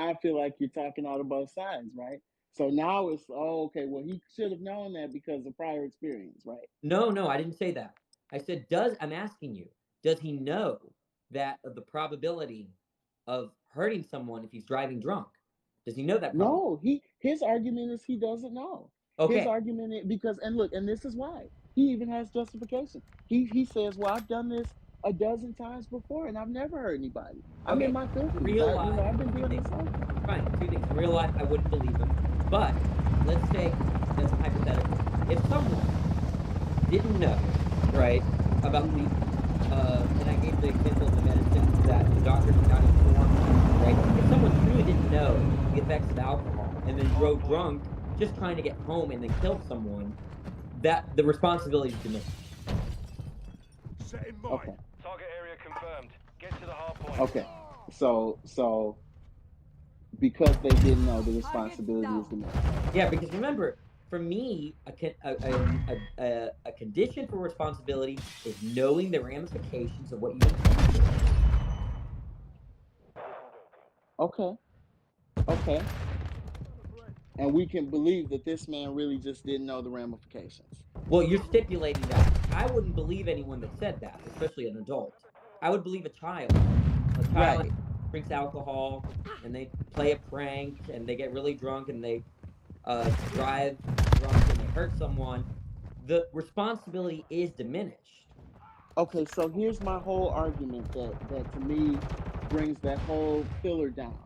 I feel like you're talking out of both sides, right? So now it's well, he should have known that because of prior experience, right? No, I didn't say that. I said, I'm asking you, does he know that the probability of hurting someone if he's driving drunk? Does he know that? No, his argument is he doesn't know. Okay. His argument is because, and look, and this is why he even has justification. He says, well, I've done this a dozen times before and I've never hurt anybody. I'm in my 50s. Real life, I've been doing this all time. Fine, two things. In real life, I wouldn't believe him. But let's say that's hypothetical. If someone didn't know, right, about the, and I gave the example of the medicine that the doctor did not inform, right? If someone truly didn't know the effects of alcohol and then drove drunk, just trying to get home and then killed someone, that the responsibility is diminished. Okay. Target area confirmed. Get to the hard point. Okay. So because they didn't know, the responsibility is diminished. Yeah, because remember, for me, a condition for responsibility is knowing the ramifications of what you intend to do. Okay. And we can believe that this man really just didn't know the ramifications. Well, you're stipulating that. I wouldn't believe anyone that said that, especially an adult. I would believe a child. A child drinks alcohol, and they play a prank, and they get really drunk, and they drive drunk, and they hurt someone. The responsibility is diminished. Okay, so here's my whole argument that to me brings that whole pillar down.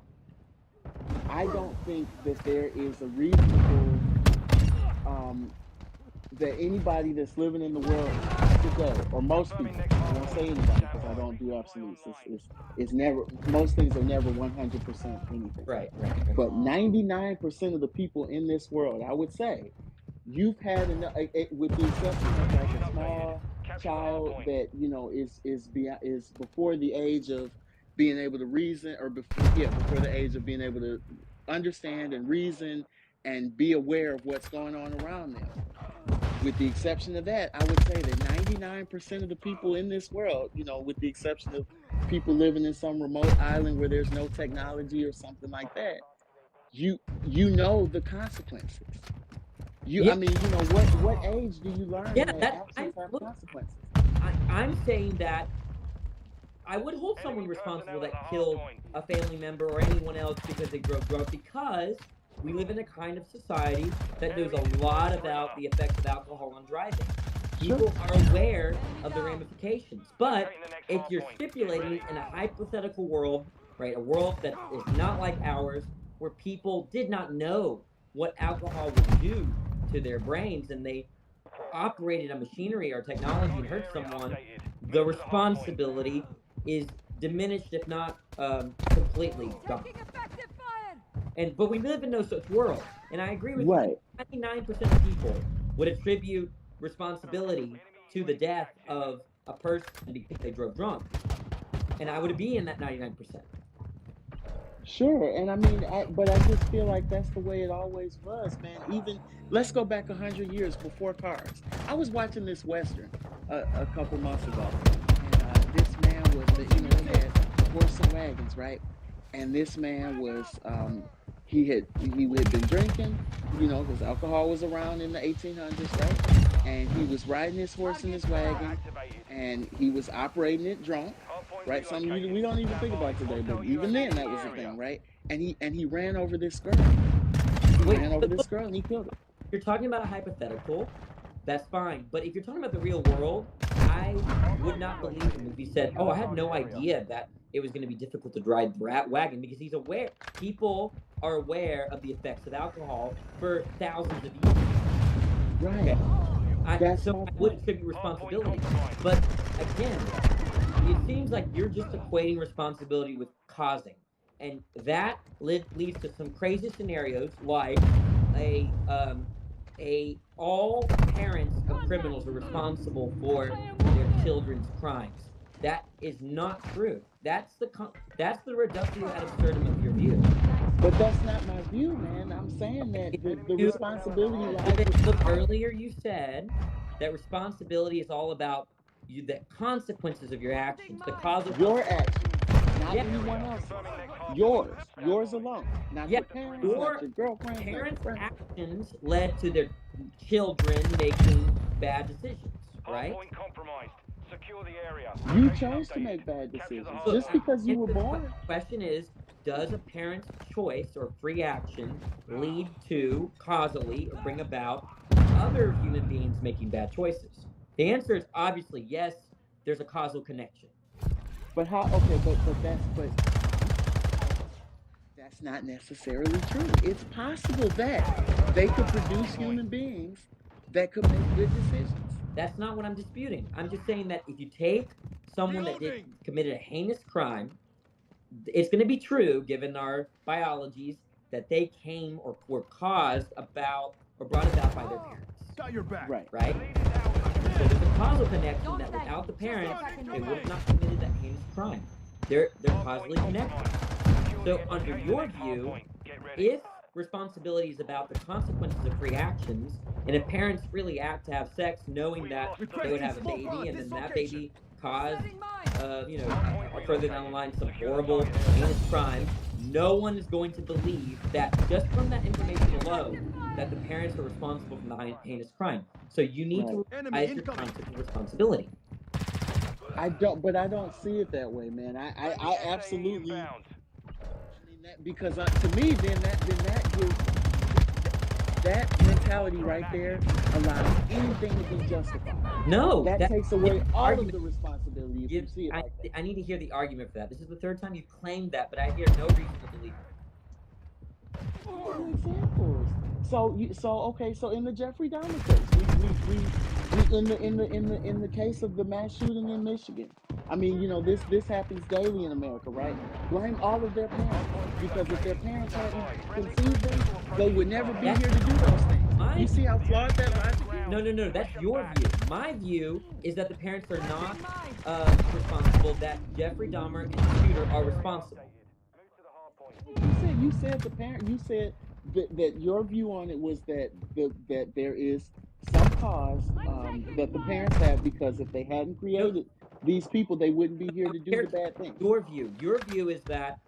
I don't think that there is a reasonable that anybody that's living in the world today, or most people, I won't say anybody because I don't do absolutes. It's never, most things are never 100% anything. Right. But 99% of the people in this world, I would say, you've had enough, with the exception of like a small child that is before the age of being able to reason, or before the age of being able to understand and reason and be aware of what's going on around them. With the exception of that, I would say that 99% of the people in this world, with the exception of people living in some remote island where there's no technology or something like that, you know the consequences. Yeah. I mean, what age do you learn Yeah, that actions have look, consequences? I'm saying that I would hold someone Enemy responsible personnel that at the hard killed point. a family member or anyone else because they drove drunk, because we live in a kind of society that knows a lot about the effects of alcohol on driving. People are aware of the ramifications. But Locating the next if hard you're point. Get stipulating ready. in a hypothetical world, right, a world that is not like ours, where people did not know what alcohol would do to their brains and they operated a machinery or technology and hurt someone, the responsibility is diminished, if not completely gone. But we live in no such world, and I agree with you. Right. 99% of people would attribute responsibility to the death of a person because they drove drunk, and I would be in that 99%. Sure, and I mean, but I just feel like that's the way it always was, man. Even let's go back 100 years before cars. I was watching this western a couple months ago, and this man was, they had horse and wagons, right? And this man was, he had been drinking, because alcohol was around in the 1800s, right? And he was riding his horse and his wagon, and he was operating it drunk. Right, something we don't even think about today, but even then that was a thing, right? And he ran over this girl. Ran over this girl and he killed her. You're talking about a hypothetical, that's fine. But if you're talking about the real world, I would not believe him if he said, "Oh, I had no idea that it was going to be difficult to drive the wagon," because he's aware. People are aware of the effects of alcohol for thousands of years. Right. So I would attribute responsibility, but again, it seems like you're just equating responsibility with causing, and that leads to some crazy scenarios like all parents of criminals are responsible for their children's crimes. That is not true. That's the reductio ad absurdum of your view. But that's not my view, man. I'm saying that the responsibility lies. Look, earlier you said that responsibility is all about the consequences of your actions, the causal. Your actions, not anyone else. Yours alone, not your parents, not your girlfriend. Parents' actions led to their children making bad decisions, right? Secure the area. You chose to make bad decisions just because you were born. The question is, does a parent's choice or free action lead to causally or bring about other human beings making bad choices? The answer is obviously yes. There's a causal connection. But how? Okay, but that's not necessarily true. It's possible that they could produce human beings that could make good decisions. That's not what I'm disputing. I'm just saying that if you take someone that committed a heinous crime, it's going to be true, given our biologies, that they came or were caused about or brought about by their parents. Got your back. Right. So there's a causal connection that without the parents, they would have not committed that heinous crime. They're causally connected. So under your view, if responsibility is about the consequences of free actions, and if parents really act to have sex knowing that they would have a baby, and then that baby caused, further down the line, some horrible, heinous crime, no one is going to believe that just from that information alone, that the parents are responsible for the heinous crime. So you need to realize your concept of responsibility. I don't see it that way, man. I absolutely. I mean that because to me, then that gives that mentality right there allows anything to be justified. No, that takes away all of the responsibility. If you see it like that. I need to hear the argument for that. This is the third time you've claimed that, but I hear no reason to believe it. Examples. So in the Jeffrey Dahmer case, in the case of the mass shooting in Michigan, I mean, this happens daily in America, right? Blame all of their parents, because if their parents hadn't conceived them, they would never be here to do those things. You see how flawed that logic is? No, that's your view. My view is that the parents are not responsible, that Jeffrey Dahmer and the shooter are responsible. You said the parent. You said that your view on it was that there is some cause that the parents have, because if they hadn't created these people, they wouldn't be here to do the Here's bad things. your view. Your view is that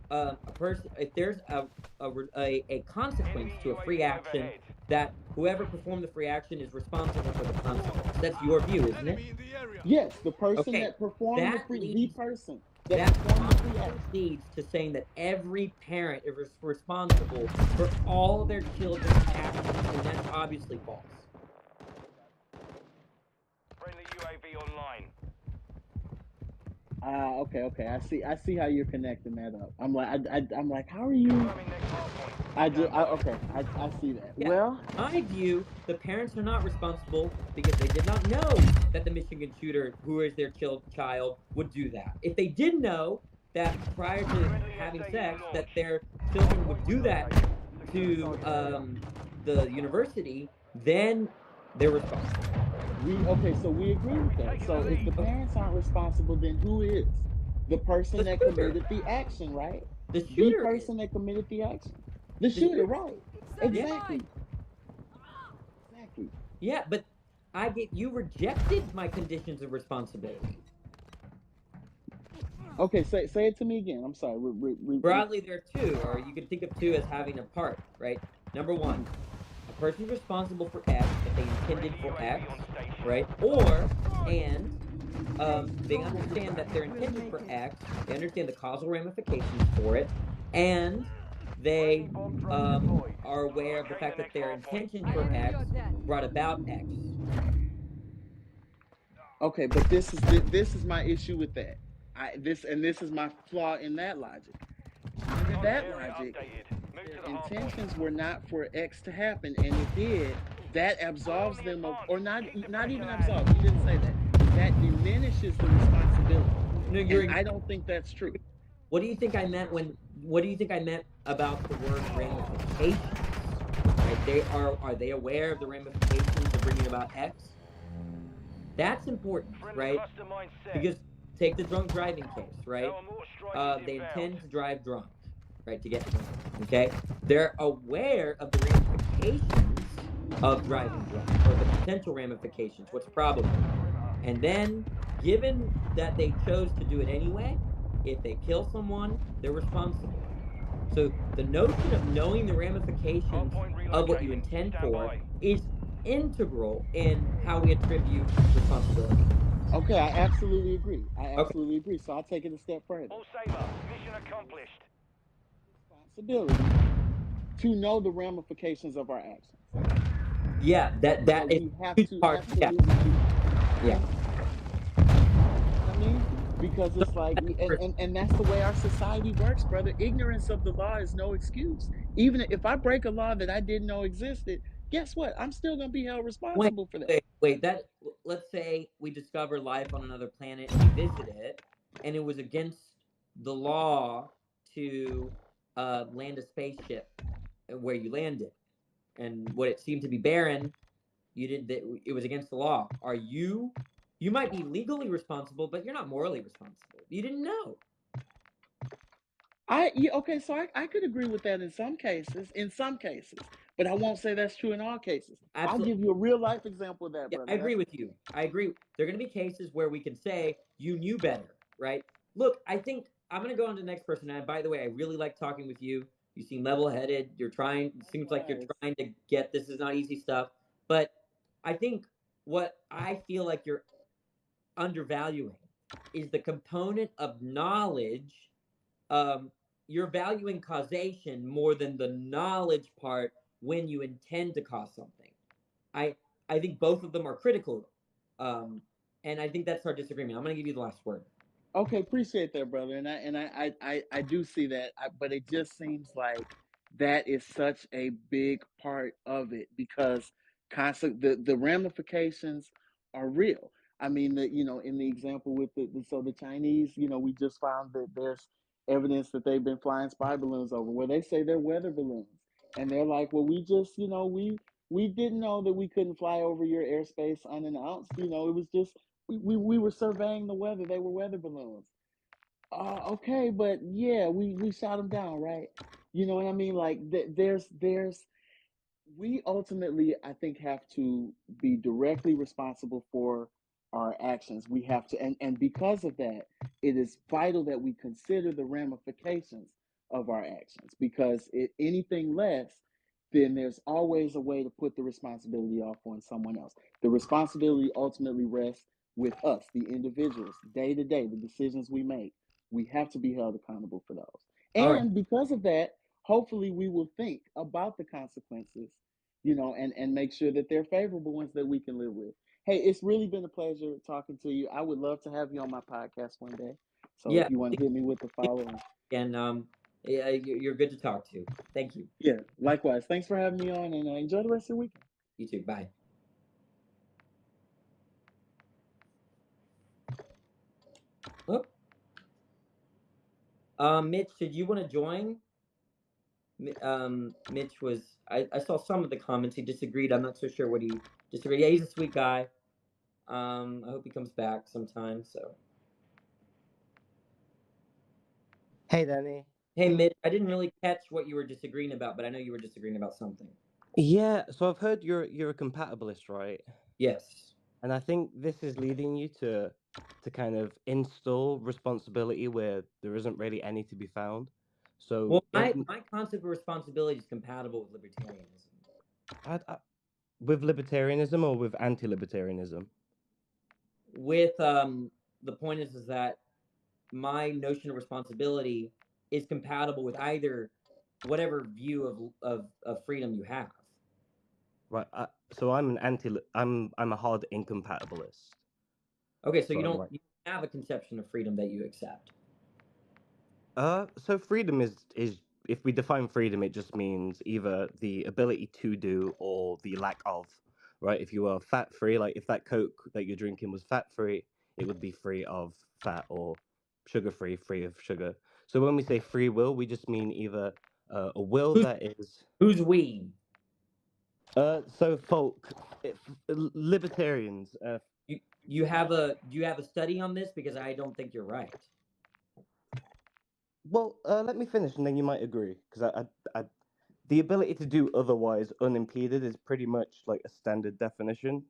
a person, if there's a consequence to a free action, that whoever performed the free action is responsible for the consequence. That's your view, isn't it? Yes, the person Okay, that performed the that free, the leads person that that performed the free action. leads to saying that every parent is responsible for all their children's actions, and that's obviously false. Friendly UAV online. Okay. I see how you're connecting that up. I'm like, how are you? Confirming next hardpoint. I see that. Yeah. Well, In my view, the parents are not responsible because they did not know that the Michigan shooter, who is their child, would do that. If they did know that prior to having sex, that their children would do that to the university, then they're responsible. so we agree with that. So if the parents aren't responsible, then who is? The person The that shooter. committed the action, right? The The shooter is. person that committed the action. The shooter. shooter, right? Exactly. Exactly. Yeah, but you rejected my conditions of responsibility. Okay, say it to me again. I'm sorry. Broadly, there are two, or you can think of two as having a part, right? Number one, a person's responsible for X if they intended for X, right? Or, and they understand that they're intended for X, they understand the causal ramifications for it, and they are aware of the fact that their intention for X brought about X. Okay, but this is my issue with that. This is my flaw in that logic. Under that logic, their intentions were not for X to happen, and it did. That absolves them of, or not even absolves. You didn't say that. That diminishes the responsibility. No, and I don't think that's true. What do you think I meant what do you think I meant about the word ramifications? Right? Are they aware of the ramifications of bringing about X? That's important, right? Because take the drunk driving case, right? They intend to drive drunk, right? To get drunk, okay? They're aware of the ramifications of driving drunk, or the potential ramifications, what's probable. And then, given that they chose to do it anyway, if they kill someone, they're responsible. So the notion of knowing the ramifications of what you intend for is integral in how we attribute responsibility. Okay, I absolutely agree. agree. So I'll take it a step further. All saber. Mission accomplished. Responsibility to know the ramifications of our actions. Yeah, that So is we have huge to part. Yeah. absolutely do. Yeah. I mean, because it's like, and that's the way our society works, brother. Ignorance of the law is no excuse. Even if I break a law that I didn't know existed, guess what? I'm still gonna be held responsible for that. Wait, let's say we discover life on another planet and we visit it, and it was against the law to land a spaceship where you landed, and what it seemed to be barren, it was against the law. You might be legally responsible, but you're not morally responsible. You didn't know. Okay, so I could agree with that in some cases, but I won't say that's true in all cases. Absolutely. I'll give you a real life example of that, Yeah, brother. I agree with you. I agree. There are going to be cases where we can say you knew better, right? Look, I think I'm going to go on to the next person. And by the way, I really like talking with you. You seem level-headed. Seems like you're trying to get, this is not easy stuff. But I think what I feel like you're undervaluing is the component of knowledge. You're valuing causation more than the knowledge part when you intend to cause something. I think both of them are critical, and I think that's our disagreement. I'm going to give you the last word. Okay, appreciate that, brother, and I do see that, but it just seems like that is such a big part of it because the ramifications are real. I mean, in the example with the Chinese, we just found that there's evidence that they've been flying spy balloons over where they say they're weather balloons, and they're like, well, we just, we didn't know that we couldn't fly over your airspace unannounced. It was just we were surveying the weather. They were weather balloons. Okay, but yeah, we shot them down, right? You know what I mean? Like we ultimately, I think, have to be directly responsible for our actions. We have to, and because of that, it is vital that we consider the ramifications of our actions, because anything less, then there's always a way to put the responsibility off on someone else. The responsibility ultimately rests with us, the individuals, day to day, the decisions we make. We have to be held accountable for those. All right. And because of that, hopefully we will think about the consequences, and make sure that they're favorable ones that we can live with. Hey, it's really been a pleasure talking to you. I would love to have you on my podcast one day. So Yeah. if you want to hit me with the follow, And yeah, you're good to talk to. Thank you. yeah, likewise. Thanks for having me on, and enjoy the rest of your weekend. You too. Bye. Oh. Mitch, did you want to join? Mitch was. I saw some of the comments. He disagreed. I'm not so sure what he disagreed. Yeah, he's a sweet guy. I hope he comes back sometime. So. Hey, Danny. Hey, Mitch. I didn't really catch what you were disagreeing about, but I know you were disagreeing about something. Yeah, so I've heard you're a compatibilist, right? Yes. And I think this is leading you to kind of install responsibility where there isn't really any to be found. So Well, my concept of responsibility is compatible with libertarianism. With libertarianism or with anti-libertarianism? With the point is that my notion of responsibility is compatible with either whatever view of freedom you have. Right. So I'm I'm a hard incompatibilist. Okay, so you don't have a conception of freedom that you accept. So freedom is if we define freedom, it just means either the ability to do or the lack of, right? If you are fat free, like if that Coke that you're drinking was fat free, it would be free of fat, or sugar free, free of sugar. So when we say free will, we just mean either a will that is. Who's we? So folk, libertarians. Do you have a study on this? Because I don't think you're right. Well, let me finish, and then you might agree, because the ability to do otherwise unimpeded is pretty much like a standard definition.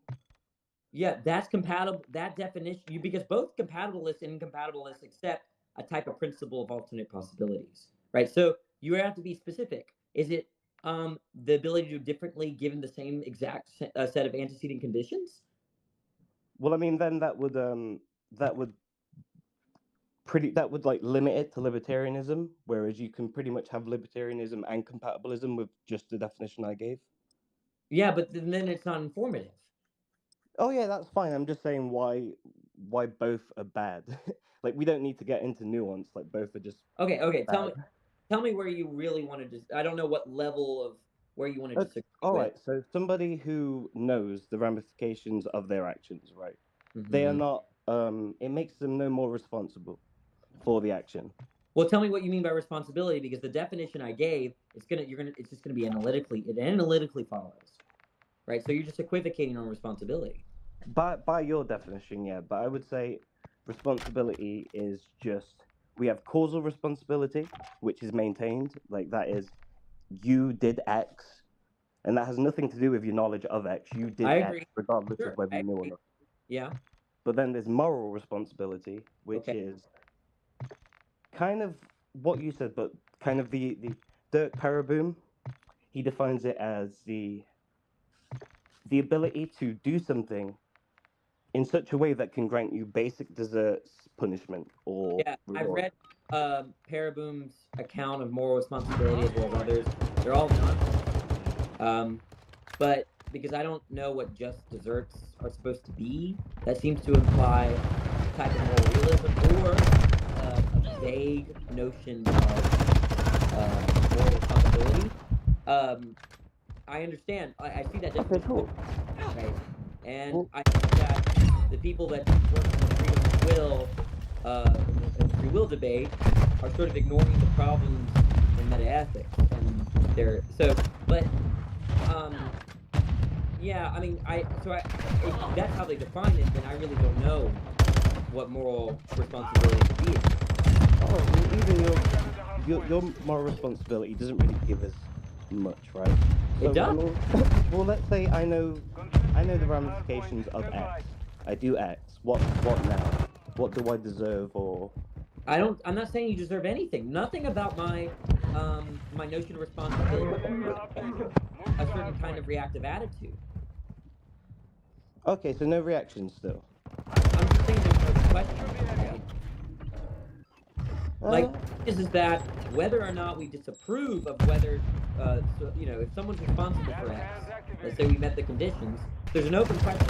Yeah, that's compatible. That definition, because both compatibilists and incompatibilists accept a type of principle of alternate possibilities, right? So you have to be specific. Is it the ability to do differently given the same exact set of antecedent conditions? Well, I mean, then that would like limit it to libertarianism, whereas you can pretty much have libertarianism and compatibilism with just the definition I gave. Yeah, but then it's not informative. Oh yeah, that's fine. I'm just saying why both are bad. Like, we don't need to get into nuance. Like, both are just okay. bad. Tell me where you really want to. I don't know what level of where you want to disagree. All right. So somebody who knows the ramifications of their actions, right? Mm-hmm. They are not. It makes them no more responsible for the action. Well, tell me what you mean by responsibility, because the definition I gave it's just gonna be it analytically follows, right? So you're just equivocating on responsibility. By your definition, yeah. But I would say responsibility is just, we have causal responsibility, which is maintained, like that is you did X, and that has nothing to do with your knowledge of X. You did X regardless of whether you knew or not. Yeah. But then there's moral responsibility, which is kind of what you said, but kind of the Dirk Pereboom, he defines it as the ability to do something in such a way that can grant you basic desserts, punishment, or reward. I read Pereboom's account of moral responsibility as well as others. They're all nonsense. But because I don't know what just desserts are supposed to be, that seems to imply a type of moral realism or a vague notion of moral responsibility. I understand. I see that difference. Okay, cool. Right? And I think that the people that work in the freedom of will, in the free will debate, are sort of ignoring the problems in metaethics, and yeah, I mean, if that's how they define it, then I really don't know what moral responsibility would be. Oh, well, even your moral responsibility doesn't really give us much, right? So, it does. Well, let's say I know the ramifications of X, I do X. What now? What do I deserve? Or I'm not saying you deserve anything. Nothing about my my notion of responsibility. A certain kind of reactive attitude. okay, so no reaction still. I'm just saying there's no question. Right? Like, is that whether or not we disapprove of whether, if someone's responsible for X, let's say we met the conditions, there's an open question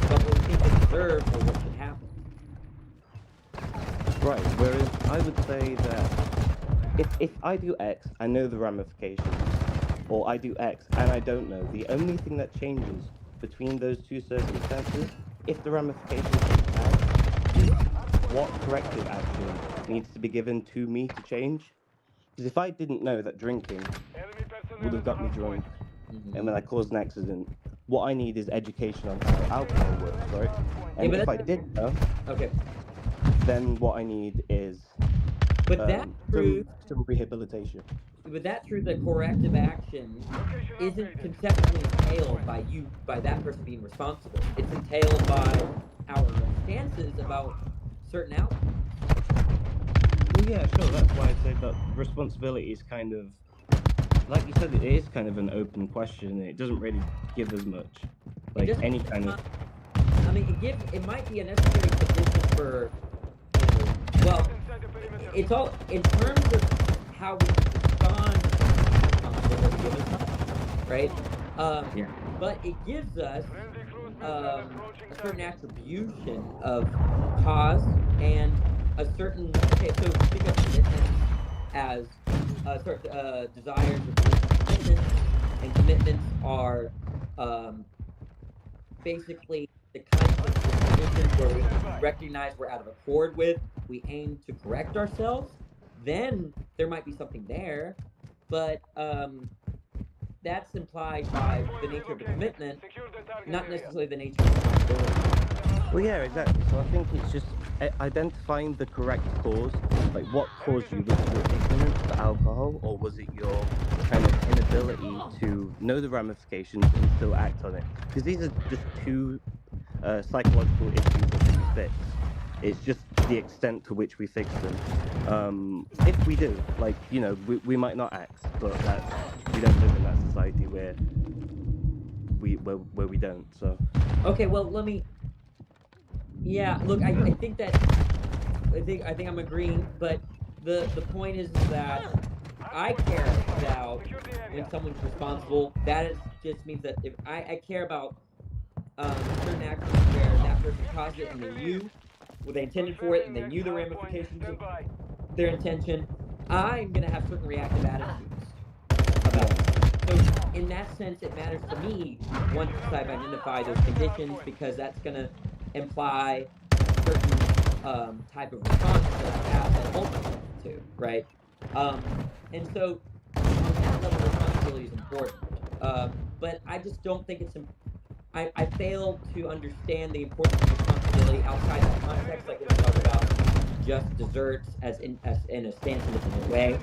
about what we think they deserve or what should happen. Right. Whereas I would say that if I do X, I know the ramifications, or I do X and I don't know. The only thing that changes between those two circumstances, if the ramifications are bad, is what corrective action needs to be given to me to change. Because if I didn't know that drinking would have got me drunk, and when I caused an accident, what I need is education on how alcohol works, right? And but if I did know, Okay, then what I need is but that proves some rehabilitation. But that true that corrective action isn't conceptually entailed by that person being responsible. It's entailed by our stances about certain outcomes. Well, yeah, sure. That's why I say that responsibility is kind of, like you said, it is kind of an open question. And it doesn't really give us much, like any kind of. I mean, it might be a necessary condition for, well, it's all in terms of how we respond to what was given to us, right? But it gives us a certain attribution of cause and a certain. Okay, so think of commitments as desires or commitments, and commitments are basically the kinds of conditions where we recognize we're out of accord with, we aim to correct ourselves, then there might be something there, but that's implied by the nature of the commitment, not necessarily the nature of the responsibility. Well, yeah, exactly. So I think it's just identifying the correct cause. Like, what caused you? Was it your ignorance to alcohol, or was it your kind of inability to know the ramifications and still act on it? Because these are just two psychological issues that can be fixed. It's just the extent to which we fix them. If we do, like, we might not act, but we don't live in that society where we don't. So. Okay, well, let me. Yeah, look, I think I'm agreeing, but the point is that I care about when someone's responsible. That just means that if I care about certain actions where that person caused it and they knew what they intended for it and they knew the ramifications of their intention, I'm gonna have certain reactive attitudes about it. So in that sense, it matters to me once I've identified those conditions, because that's gonna imply a certain type of response that I have that hold myself to, right? And so on that level, responsibility is important. But I just don't think it's. I fail to understand the importance of responsibility outside that context, like when we talk about just desserts as in a stance in a different way.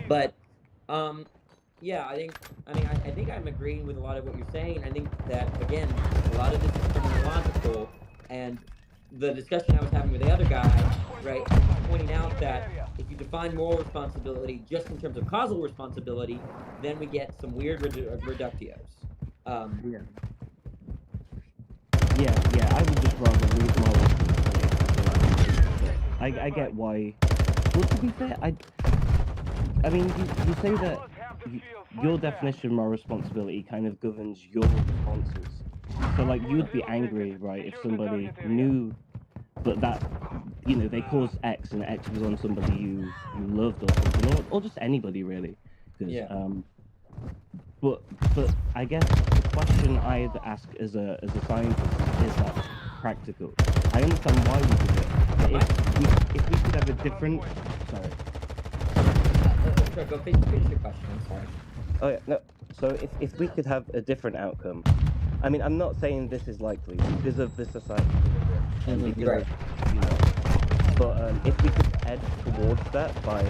But yeah, I think I'm agreeing with a lot of what you're saying. I think that, again, a lot of this is phenomenological, and the discussion I was having with the other guy, right, pointing out that if you define moral responsibility just in terms of causal responsibility, then we get some weird reductios. Yeah, I would just rather leave moral responsibility. I get why. Well, to be fair, I mean, you say that your definition of moral responsibility kind of governs your responses. So, like, you would be angry, right, if somebody knew, but that, they caused X and X was on somebody you loved or something, or just anybody, really. Yeah. But I guess the question I'd ask as a scientist is that practical. I understand why we do it, but if we could have a different. Sorry. Sure, go finish your question. I'm sorry. Oh yeah, no. So if we could have a different outcome, I mean, I'm not saying this is likely because of the society, and because of, but if we could head towards that by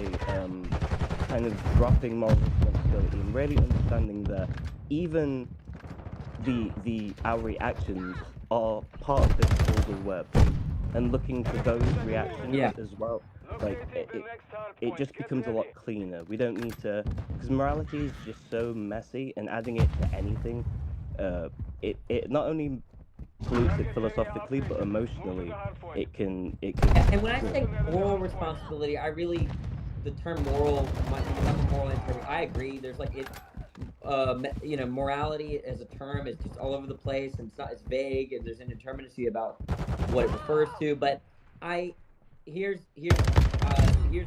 kind of dropping moral responsibility and really understanding that even our reactions are part of this causal web, and looking for those reactions Yeah. as well. Like Located the next hard it point. just Get becomes a ready. lot cleaner. We don't need to, because morality is just so messy, and adding it to anything, it not only pollutes it philosophically, but emotionally, it can And when I you know, say moral responsibility, I really, the term moral, because I'm a moral interpreter, I agree. There's like it, you know, morality as a term is just all over the place, and it's vague, and there's indeterminacy about what it refers to. But I, here's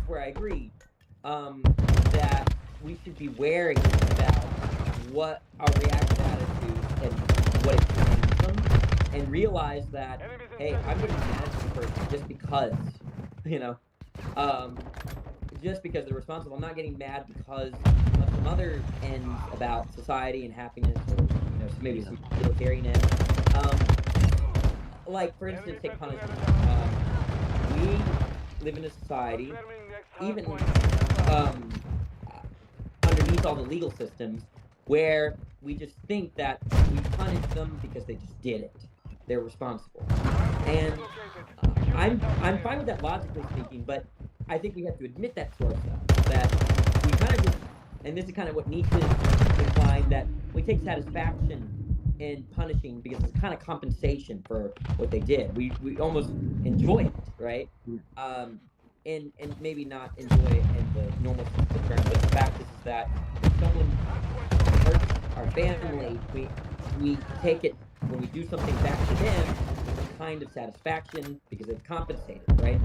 where I agree, that we should be wary about what our reactive attitudes and what it brings them, and realize that, hey, I'm going to be mad at this person just because, you know, just because they're responsible. I'm not getting mad because of some other ends about society and happiness, or you know, maybe some utilitarian ends. Like for instance, take punishment. We live in a society, even underneath all the legal systems, where we just think that we punish them because they just did it. They're responsible, and I'm fine with that logically speaking, but I think we have to admit that to ourselves, that we kind of just, and this is kind of what Nietzsche is implying, that we take satisfaction in punishing because it's kind of compensation for what they did. We almost enjoy it, right? And maybe not enjoy it in the normal sense of the term, but the fact is that if someone hurts our family, we take it when we do something back to them, it's a kind of satisfaction because they've compensated, right?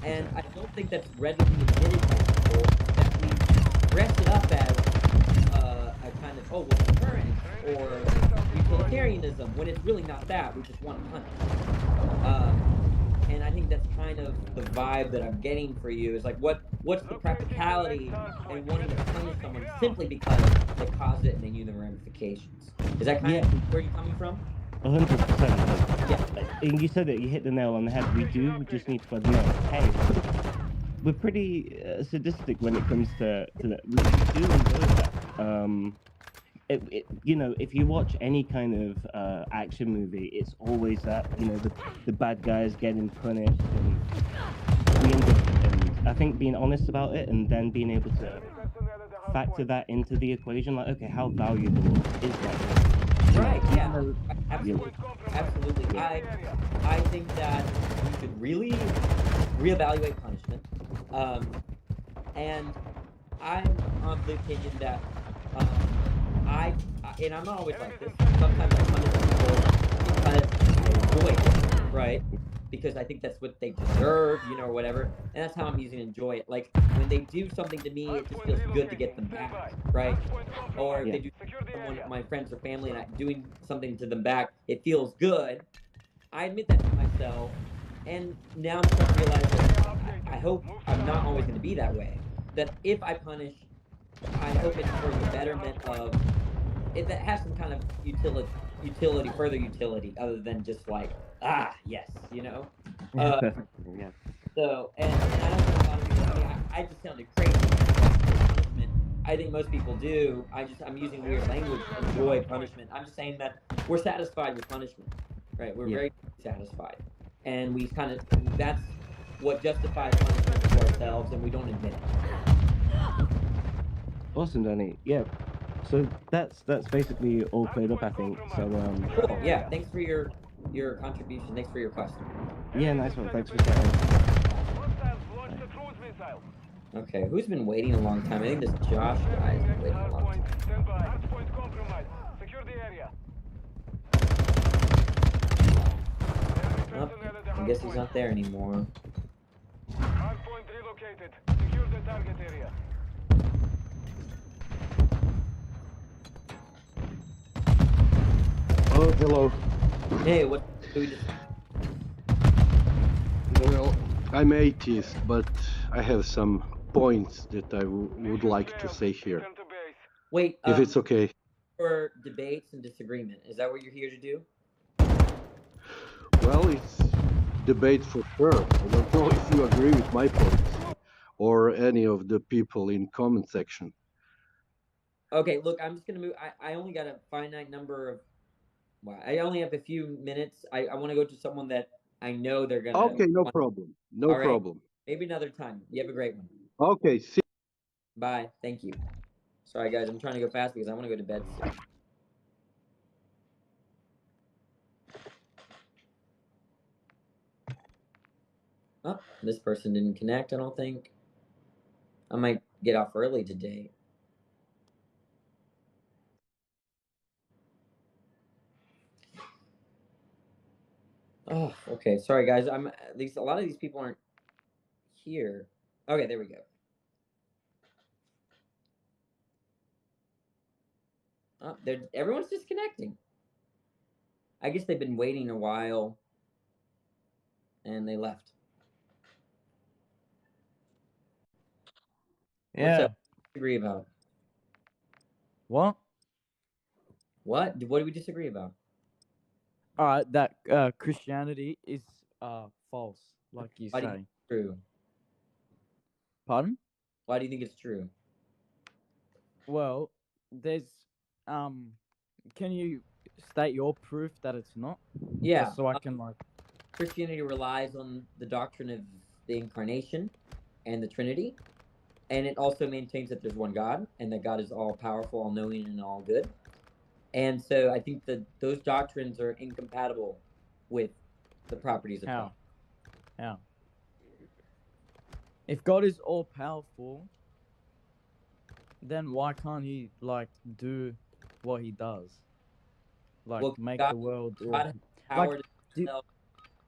And I don't think that's readily admitted by people, that we dress it up as a kind of, oh, well, deterrence or utilitarianism, when it's really not that. We just want to punish. And I think that's kind of the vibe that I'm getting for you, is like, what's the practicality in wanting to punish someone simply because they caused it and they knew the ramifications? Is that kind of where you're coming from? 100%. Yeah. And you said it. You hit the nail on the head. We just need to admit, hey, we're pretty sadistic when it comes to that. We do enjoy that. You know, if you watch any kind of action movie, it's always that, you know, the bad guys getting punished, and we end up, and I think being honest about it, and then being able to factor that into the equation, like, okay, how valuable is that? Right, Even yeah. though- Absolutely. Absolutely. I think that we should really reevaluate punishment. And I'm of the opinion that and I'm not always like this. Sometimes I punish people because I enjoy it, right? Because I think that's what they deserve, you know, or whatever. And that's how I'm using enjoy it. Like when they do something to me, it just feels good to get them back, right? Or if they do someone, my friends or family, and I'm doing something to them back, it feels good. I admit that to myself, and now I'm starting to realize that I hope I'm not always going to be that way. That if I punish, I hope it's for the betterment of it, that has some kind of further utility, other than just like, yes, you know. Perfect. Yeah. So, and I don't think a lot of people. I mean, I just sounded crazy when I said punishment. I think most people do. I'm using weird language. Enjoy punishment. I'm just saying that we're satisfied with punishment, right? We're very satisfied, and we kind of, that's what justifies punishment to ourselves, and we don't admit it. Awesome, Danny. Yeah. So that's basically all cleared up, I think. So Cool. Yeah. Thanks for your contribution. Thanks for your question. yeah, nice one. Thanks for sharing. Okay, who's been waiting a long time? I think this Josh guy has been waiting a long time. Stand by. Hardpoint compromised. Secure the area. Oh, I guess he's not there anymore. Hardpoint relocated. Secure the target area. Oh, hello. Hey, what do we just... Well, I'm atheist, but I have some points that I would like to say here, Return to base. Wait, if it's okay. for debates and disagreement, is that what you're here to do? Well, it's debate for sure. I don't know if you agree with my points or any of the people in comment section. Okay, look, I'm just gonna move. I only got a finite number of Wow, I only have a few minutes. I want to go to someone that I know they're gonna. Okay, no problem. No All right. problem. Maybe another time. You have a great one. Okay, see. Bye. Thank you. Sorry, guys. I'm trying to go fast because I want to go to bed soon. Oh, this person didn't connect, I don't think. I might get off early today. Oh, okay. Sorry, guys. A lot of these people aren't here. Okay, there we go. Oh, everyone's disconnecting. I guess they've been waiting a while, and they left. What's Yeah. up? Disagree about? What? What? What do we disagree about? All right, that Christianity is false, like you Why do you say. think it's true? Pardon? Why do you think it's true? Well, there's can you state your proof that it's not? Yeah. Just so I can like. Christianity relies on the doctrine of the incarnation and the Trinity, and it also maintains that there's one God and that God is all powerful, all knowing, and all good. And so I think that those doctrines are incompatible with the properties of God. How? If God is all powerful, then why can't he like do what he does? Like Well, make God- the world God has power to do- himself.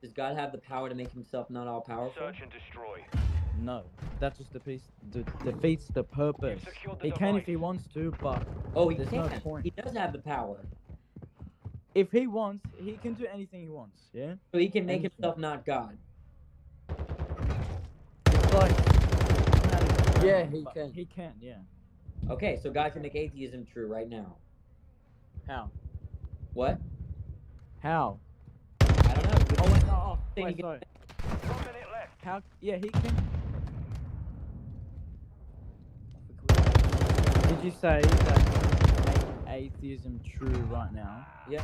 Does God have the power to make himself not all powerful? Search and destroy. No, that just defeats the purpose. secured the He can if device. he wants to, but Oh, he there's can. no point. He does have the power. If he wants, he can do anything he wants. Yeah. So he can make Anything. himself not God. It's like Yeah, he but can. He can. Yeah. Okay, so God can make atheism true right now. How? What? How? I don't know. Oh wait, no. Think Wait, he sorry. 1 minute left. How? Yeah, he can. Did you say that make atheism true right now? Yeah.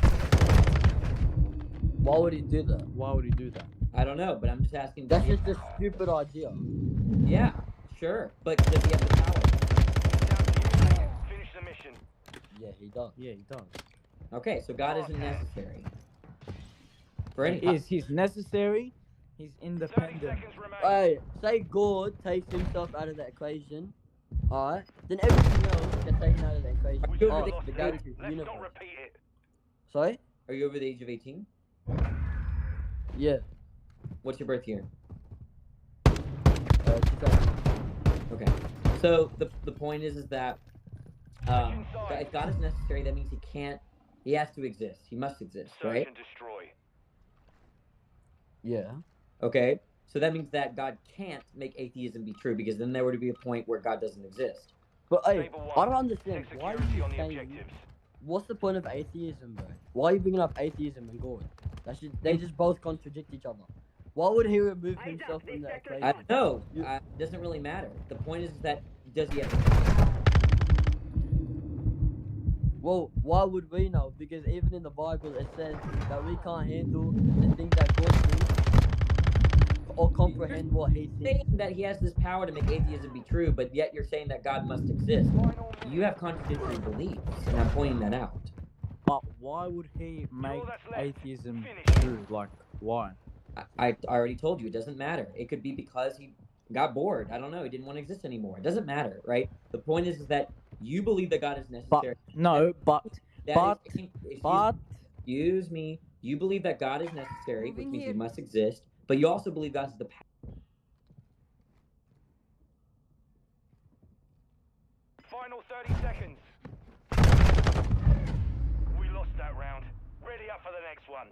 Why would he do that? Why would he do that? I don't know, but I'm just asking. That's does he just have a the power? stupid idea. Yeah, sure. But does he have the power? Down to you. Finish the mission. Yeah, he does. Yeah, he does. Okay, so God isn't necessary. For any He's necessary. He's 30 independent. seconds remain. Hey, say God takes himself out of the equation, alright? Then everything else gets taken out of the equation. Are you over Alright, the- the Let's galaxy, the not universe. repeat it. Sorry? Are you over the age of 18? Yeah. What's your birth year? 2000. Okay. So the point is that if God is necessary, that means he has to exist. He must exist, Search right? and destroy. Yeah. Okay. So that means that God can't make atheism be true because then there would be a point where God doesn't exist. But hey, Saber I 1. don't understand. Take Why are security you on the saying, objectives. what's the point of atheism, bro? Why are you bringing up atheism and God? They just both contradict each other. Why would he remove himself from the equation? I don't know. You- It doesn't really matter. The point is that does he have? Well, why would we know? Because even in the Bible it says that we can't handle the things that God thinks or comprehend what he thinks. Saying that he has this power to make atheism be true, but yet you're saying that God must exist. You have contradictory beliefs, and I'm pointing that out. But why would he make that's left. atheism Finish. true? Like, why? I already told you it doesn't matter. It could be because he got bored. I don't know. He didn't want to exist anymore. It doesn't matter, right? The point is that you believe that God is But necessary. no, but Excuse me. You believe that God is necessary, which Moving means he here. must exist. But you also believe God has the power. Final 30 seconds. We lost that round. Ready up for the next one.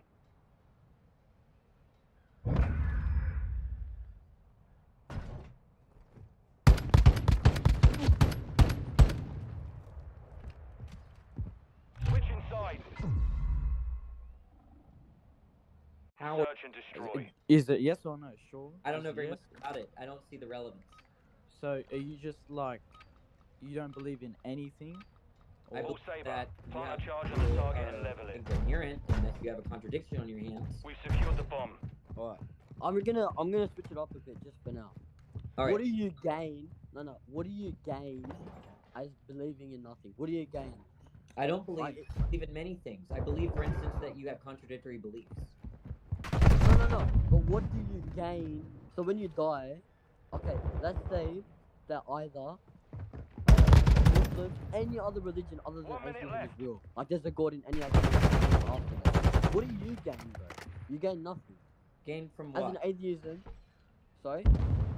Switching sides. Power. Search and destroy. is it yes or no? Sure. I don't Is know it very yes? much about it. I don't see the relevance. So are you just like, you don't believe in anything? I All believe Saber, that you find have a charge on the people target and are level it. incoherent and that you have a contradiction on your hands. We've secured the bomb. Alright. I'm gonna switch it up a bit just for now. All right. What do you gain? No. What do you gain as believing in nothing? What do you gain? I don't believe, Like, in many things. I believe, for instance, that you have contradictory beliefs. no. But what do you gain? So when you die, okay, let's say that either Muslim, any other religion other than 1 minute atheism left. is real. Like there's a God in any other religion after that. What do you gain, bro? You gain nothing. Gain from As what? an atheism, sorry.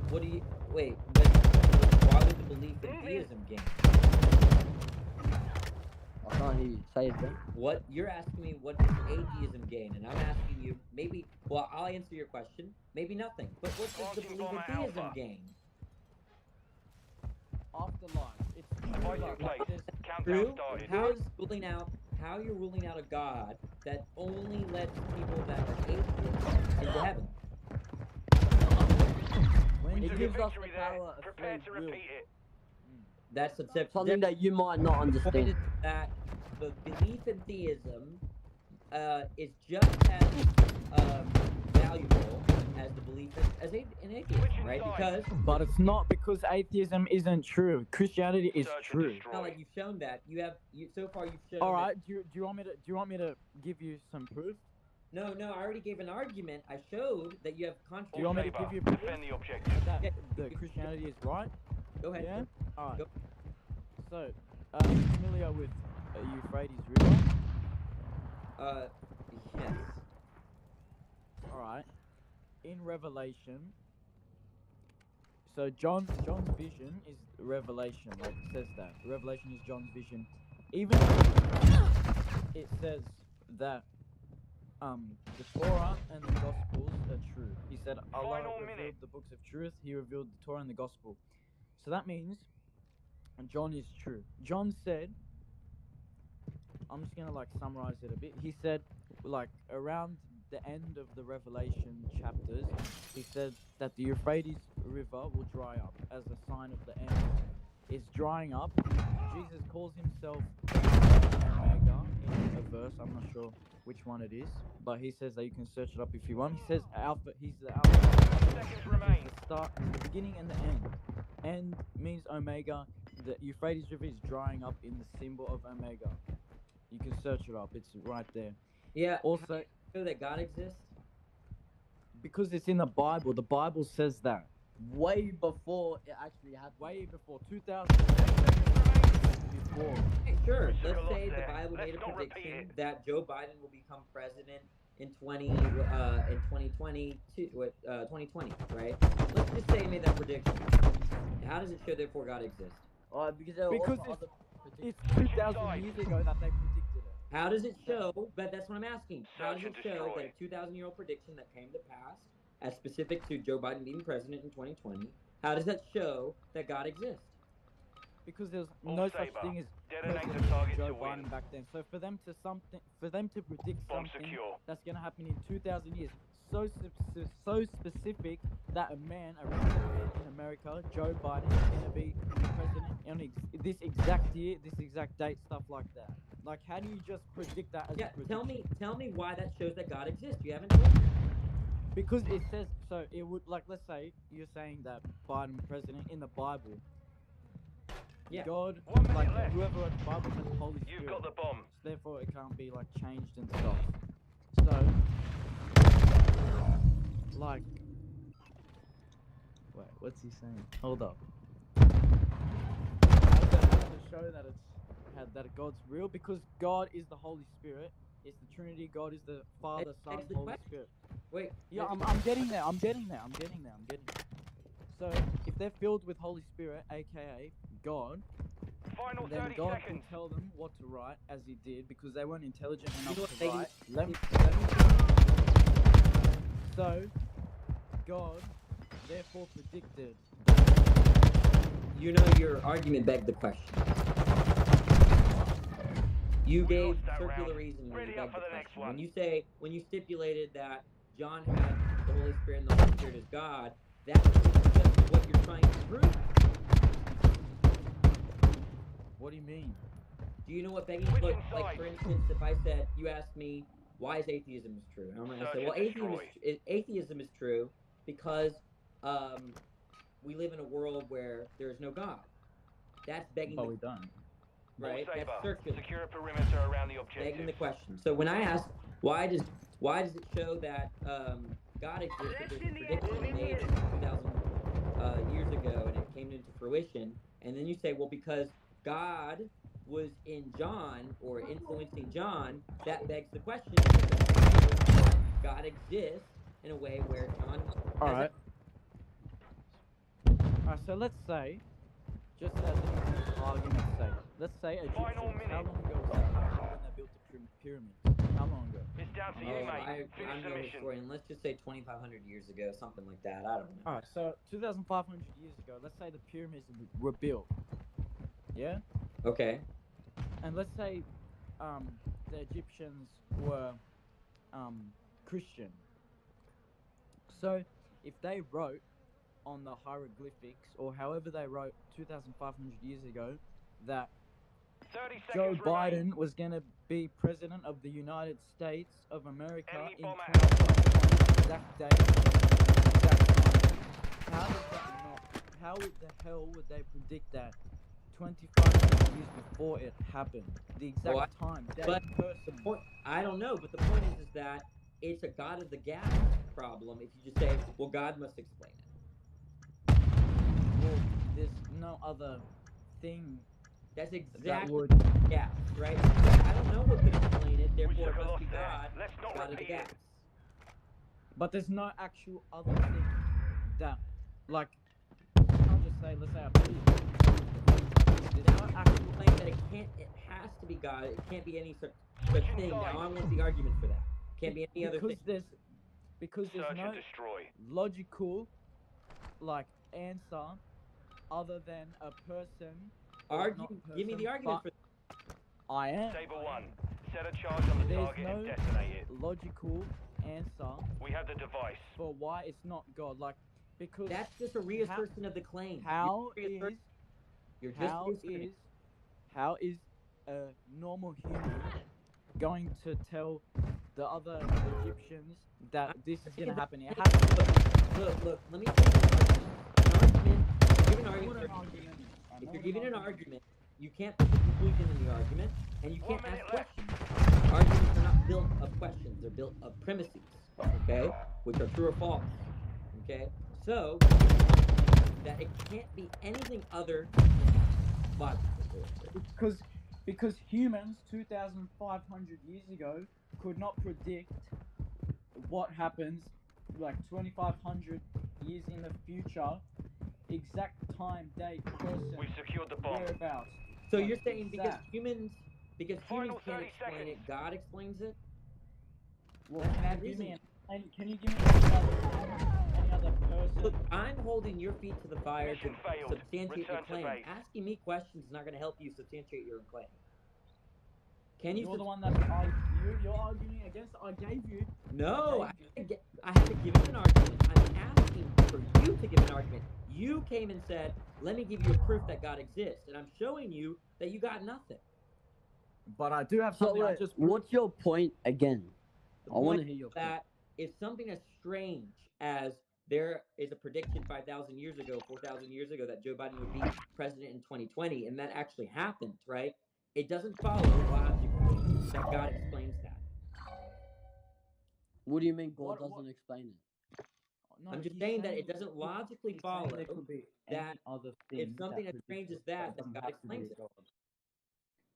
What do you wait? But why would the belief in theism gain? I can't hear you. Say it again. What you're asking me? What does atheism gain? And I'm asking you, maybe. Well, I'll answer your question. Maybe nothing. But what does the Launching belief in bomber theism Alpha. gain? Afterlife. It's Device like in place. there's Countdown True. started. How you're ruling out a God that only lets people that are atheists into heaven? when It Took a gives us victory the there. power of Prepare free to will. repeat it. That's Something that you might not understand. Pointed that the belief in theism is just as valuable as the belief in atheism, right? Because But it's not, because atheism isn't true. Christianity is Search and true. destroy. not like you've shown that. So far you've shown. All that- right. Do you want me to give you some proof? No, I already gave an argument. I showed that you have contradiction. Do you want me to Saber, give you proof defend the objective. that Yeah. the Christianity is right? Go ahead. Yeah. All right. Go. So, are you familiar with Euphrates River? Yes. All right. In Revelation, so John's vision is revelation, like it says that. Revelation is John's vision. Even it says that the Torah and the Gospels are true. He said Allah Final revealed minute. the books of truth. He revealed the Torah and the Gospel. So that means John is true. John said, I'm just gonna like summarize it a bit. He said, like around the end of the Revelation chapters, he said that the Euphrates River will dry up as a sign of the end. It's drying up. Jesus calls himself Omega in a verse. I'm not sure which one it is, but he says that you can search it up if you want. He says Alpha. He's the Alpha. Seconds remain. The start, the beginning, and the end. End means Omega. The Euphrates River is drying up in the symbol of Omega. You can search it up. It's right there. Yeah. Also, Know that God exists. because it's in the Bible says that. Way before it actually happened. Way before 2000 before. Hey, sure. We took Let's a loss say the there. Bible Let's made a not repeat prediction it. that Joe Biden will become president in 2020, right? Let's just say he made that prediction. How does it show therefore God exists? Because there were Because also other It's predictions. 2000 years ago that they predicted it. How does it show? But that's what I'm asking. How does Search it and show destroy. that a 2,000-year-old prediction that came to pass, as specific to Joe Biden being president in 2020, how does that show that God exists? Because there's All no such Saber. thing as Detonate the President target Joe to win. Biden back then. So for them to predict Bomb something secure. that's gonna happen in 2,000 years, so specific that a random man in America, Joe Biden, is gonna be president on this exact year, this exact date, stuff like that. Like, how do you just predict that as Yeah, a prediction? tell me why that shows that God exists. You haven't told me. Because it says so. It would, like, let's say you're saying that Biden president in the Bible. Yeah. God, 1 minute like left. whoever wrote the Bible has the Holy Spirit. You've got the bomb. So therefore, it can't be like changed and stuff. So, like, wait, what's he saying? Hold up. To show that that God's real, because God is the Holy Spirit. It's the Trinity. God is the Father, Son, That's the Holy question. Spirit. Wait. Yeah, I'm getting there. I'm getting there. So if they're filled with Holy Spirit, aka God, Final then 30 God seconds. will tell them what to write, as He did, because they weren't intelligent enough know what to they- write. Let me So God therefore predicted. You know your argument begged the question. You We gave lost that circular round. reasoning Ready to up beg for the the next question. one. When you stipulated that John had the Holy Spirit and the Holy Spirit is God, that's just what you're trying to prove. What do you mean? Do you know what begging? Switch Look, inside. like for instance, if I said you asked me why is atheism is true, and I'm gonna Search say, well, and destroy. atheism is true because we live in a world where there is no God. That's begging But the we don't. right. All That's saber. circular. Secure a perimeter around the Begging the objective. question. So when I ask why does it show that God exists if there's a prediction made 2,000 years ago and it came into fruition, and then you say, well, because God was in John or influencing John, that begs the question because God exists in a way where John All has right. All right. So let's say, just as an argument's sake, let's say Egyptians. How long ago was that when they built the pyramids? How long ago? It's down to Oh, you, mate. Finish I'm the no mission. historian. Let's just say 2,500 years ago, something like that. I don't know. All right. So 2,500 years ago, let's say the pyramids were built. Yeah. Okay. And let's say the Egyptians were Christian. So if they wrote on the hieroglyphics or however they wrote 2,500 years ago that 30 Joe seconds remain. Biden was going to be president of the United States of America Enemy in bomber 2021 exact date, exact time, how does that not? How the hell would they predict that 2,500 years before it happened? The exact time, date, But person. I don't know. But the point is that it's a God of the gaps problem. If you just say, well, God must explain it. Well, there's no other thing That's that exactly would. gaps, right? I don't know what could explain it. We Therefore, took it a must loss be there. God. Let's not God of the repeat it. gaps. But there's no actual other thing that, like, you can't just say, let's say a pigeon. There's no actual Claim that it has to be God. It can't be any such thing. Now I want the argument for that. Can't be any other thing. Because there's Search no and destroy. logical, like, answer other than a person. or Argue. not Give me person, the argument for but I am. Saber 1. Set a charge on the There's target no and detonate it. logical answer We have the device. for why it's not God. Like, because that's just a reassertion of the claim. how You're just reasserting. how is a normal human going to tell the other Egyptians that this is gonna happen? It has to. Look. Let me take an argument. Give an argument. If you're giving an argument, you can't put the conclusion in the argument, and you can't ask questions. Arguments are not built of questions; they're built of premises. Okay, which are true or false. Okay, so that it can't be anything other than logical. Because humans 2,500 years ago could not predict what happens like 2,500 years in the future, exact time, date, person, We secured the bomb. whereabouts. So like, you're saying because exact. humans Final can't 30 explain it, seconds. God explains it? Well, That's bad can you give me reasoning. can you give me any other person? Look, I'm holding your feet to the fire Mission to failed. substantiate your Return to claim. base. Asking me questions is not going to help you substantiate your claim. Can you? You're the one that's you're arguing against. I gave you. No, I had to give you an argument. I'm asking for you to give an argument. You came and said, "Let me give you a proof that God exists," and I'm showing you that you got nothing. But I do have So something. wait, what's your point again? The I want point to hear your is that if something as strange as there is a prediction 5,000 years ago, 4,000 years ago that Joe Biden would be president in 2020, and that actually happened, right? It doesn't follow logically that God explains that. What do you mean God What- doesn't explain it? No, I'm just he's saying that it doesn't logically he's saying follow there could be that any other if thing something that as strange as predicts that doesn't God have to be explains it. God.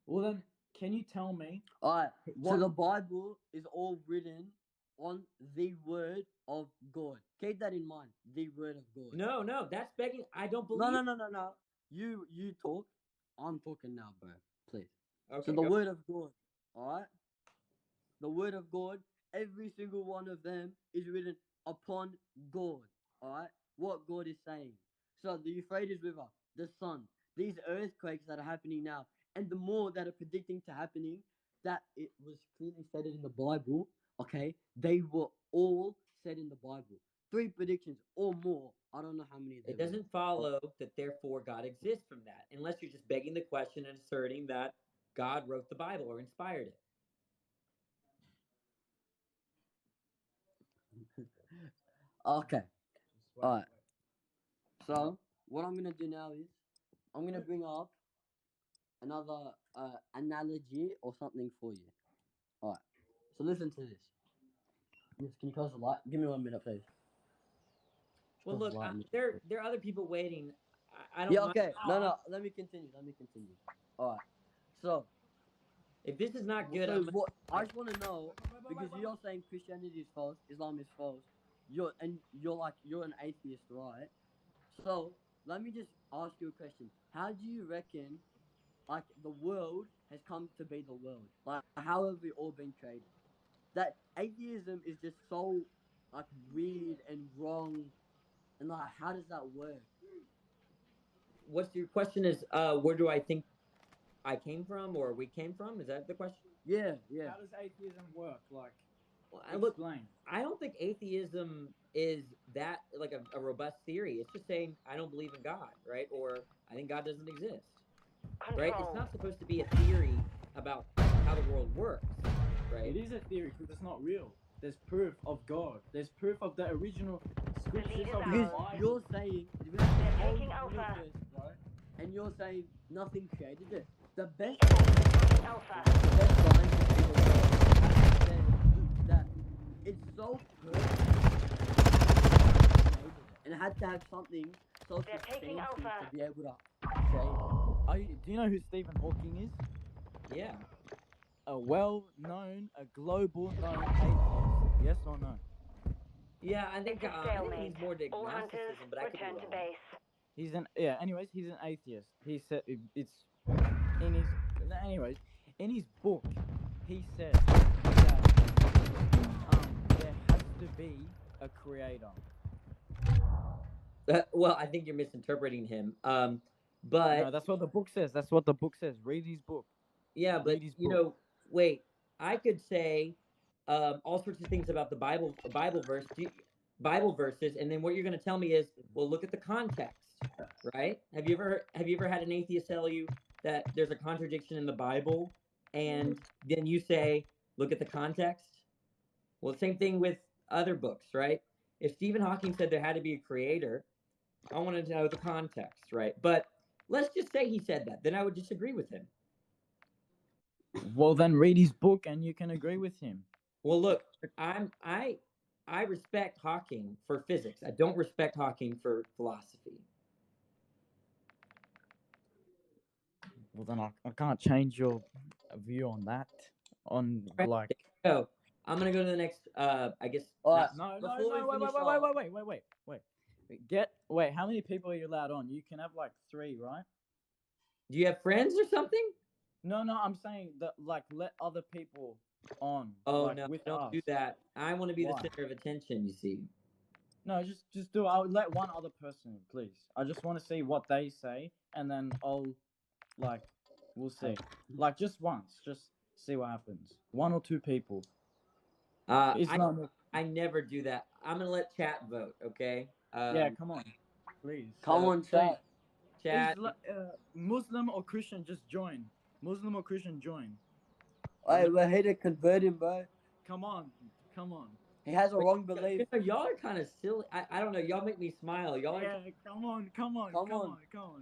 Well then, can you tell me? Alright, so What- the Bible is all written on the word of God. Keep that in mind. The word of God. No, that's begging. I don't believe. No. You talk. I'm talking now, bro. Please. Okay, So the go. word of God, alright? The word of God, every single one of them is written upon God, alright? What God is saying. So the Euphrates River, the sun, these earthquakes that are happening now, and the more that are predicting to happening, that it was clearly stated in the Bible, okay? They were all said in the Bible. 3 predictions or more. I don't know how many there It doesn't follow that therefore God exists from that, unless you're just begging the question and asserting that God wrote the Bible or inspired it. Okay. All right. So what I'm gonna do now is I'm gonna bring up another analogy or something for you. All right. So listen to this. Yes, can you close the light? Give me 1 minute, please. Well, Close look, the light. there are other people waiting. I don't. Yeah. mind- Okay. No. Let me continue. All right. So If this is not good, So I'm. what I just want to know, because you're saying Christianity is false, Islam is false. You're an atheist, right? So let me just ask you a question. How do you reckon like the world has come to be the world? Like how have we all been created? That atheism is just so like weird and wrong, and like how does that work? What's your question? Is where do I think I came from or we came from? Is that the question? Yeah. How does atheism work? Like, Well, look, explain. I don't think atheism is that like a robust theory. It's just saying I don't believe in God, right? Or I think God doesn't exist, right? It's not supposed to be a theory about how the world works, right? It is a theory because it's not real. There's proof of God. There's proof of the original scriptures of the Because Bible. you're saying taking Alpha. right? And you're saying nothing created it. The best Alpha. the best scientists in the world have said that it's so perfect and it had to have something so They're taking substantial Alpha. to be able to create it. Do you know who Stephen Hawking is? Yeah. A well-known, a global-known atheist. Yes or no? Yeah, I think It's a I think stalemate. he's more to All hunters, agnosticism, but I could be return to wrong. base. He's an Anyways, he's an atheist. He said it's in his. Anyways, in his book, he said that there has to be a creator. Well, I think you're misinterpreting him. But No, that's what the book says. That's what the book says. Read his book. yeah, but read his you book. know, wait. I could say all sorts of things about the Bible verses, and then what you're going to tell me is, well, look at the context, right? Have you ever had an atheist tell you that there's a contradiction in the Bible, and then you say, look at the context? Well, same thing with other books, right? If Stephen Hawking said there had to be a creator, I wanted to know the context, right? But let's just say he said that, then I would disagree with him. Well, then read his book, and you can agree with him. Well, look, I respect Hawking for physics. I don't respect Hawking for philosophy. Well, then I can't change your view on that. On Right. like. So I'm gonna go to the next. I guess. Alright, No, before we wait, finish off- wait. How many people are you allowed on? You can have like 3, right? Do you have friends or something? No, I'm saying that like let other people on. Oh like, no, with don't us. do that. I want to be Why? the center of attention. You see. No, just do it. I'll let one other person, please. I just want to see what they say, and then we'll see. Like just once, just see what happens. 1 or 2 people. I never do that. I'm gonna let chat vote. Okay. Yeah, come on, please. Come on, chat. Chat. Muslim or Christian, just join. Muslim or Christian, join. Hey, we're here to convert him, bro. Come on. He has a wrong belief. You know, y'all are kind of silly. I don't know. Y'all make me smile. Y'all are. Yeah, come on.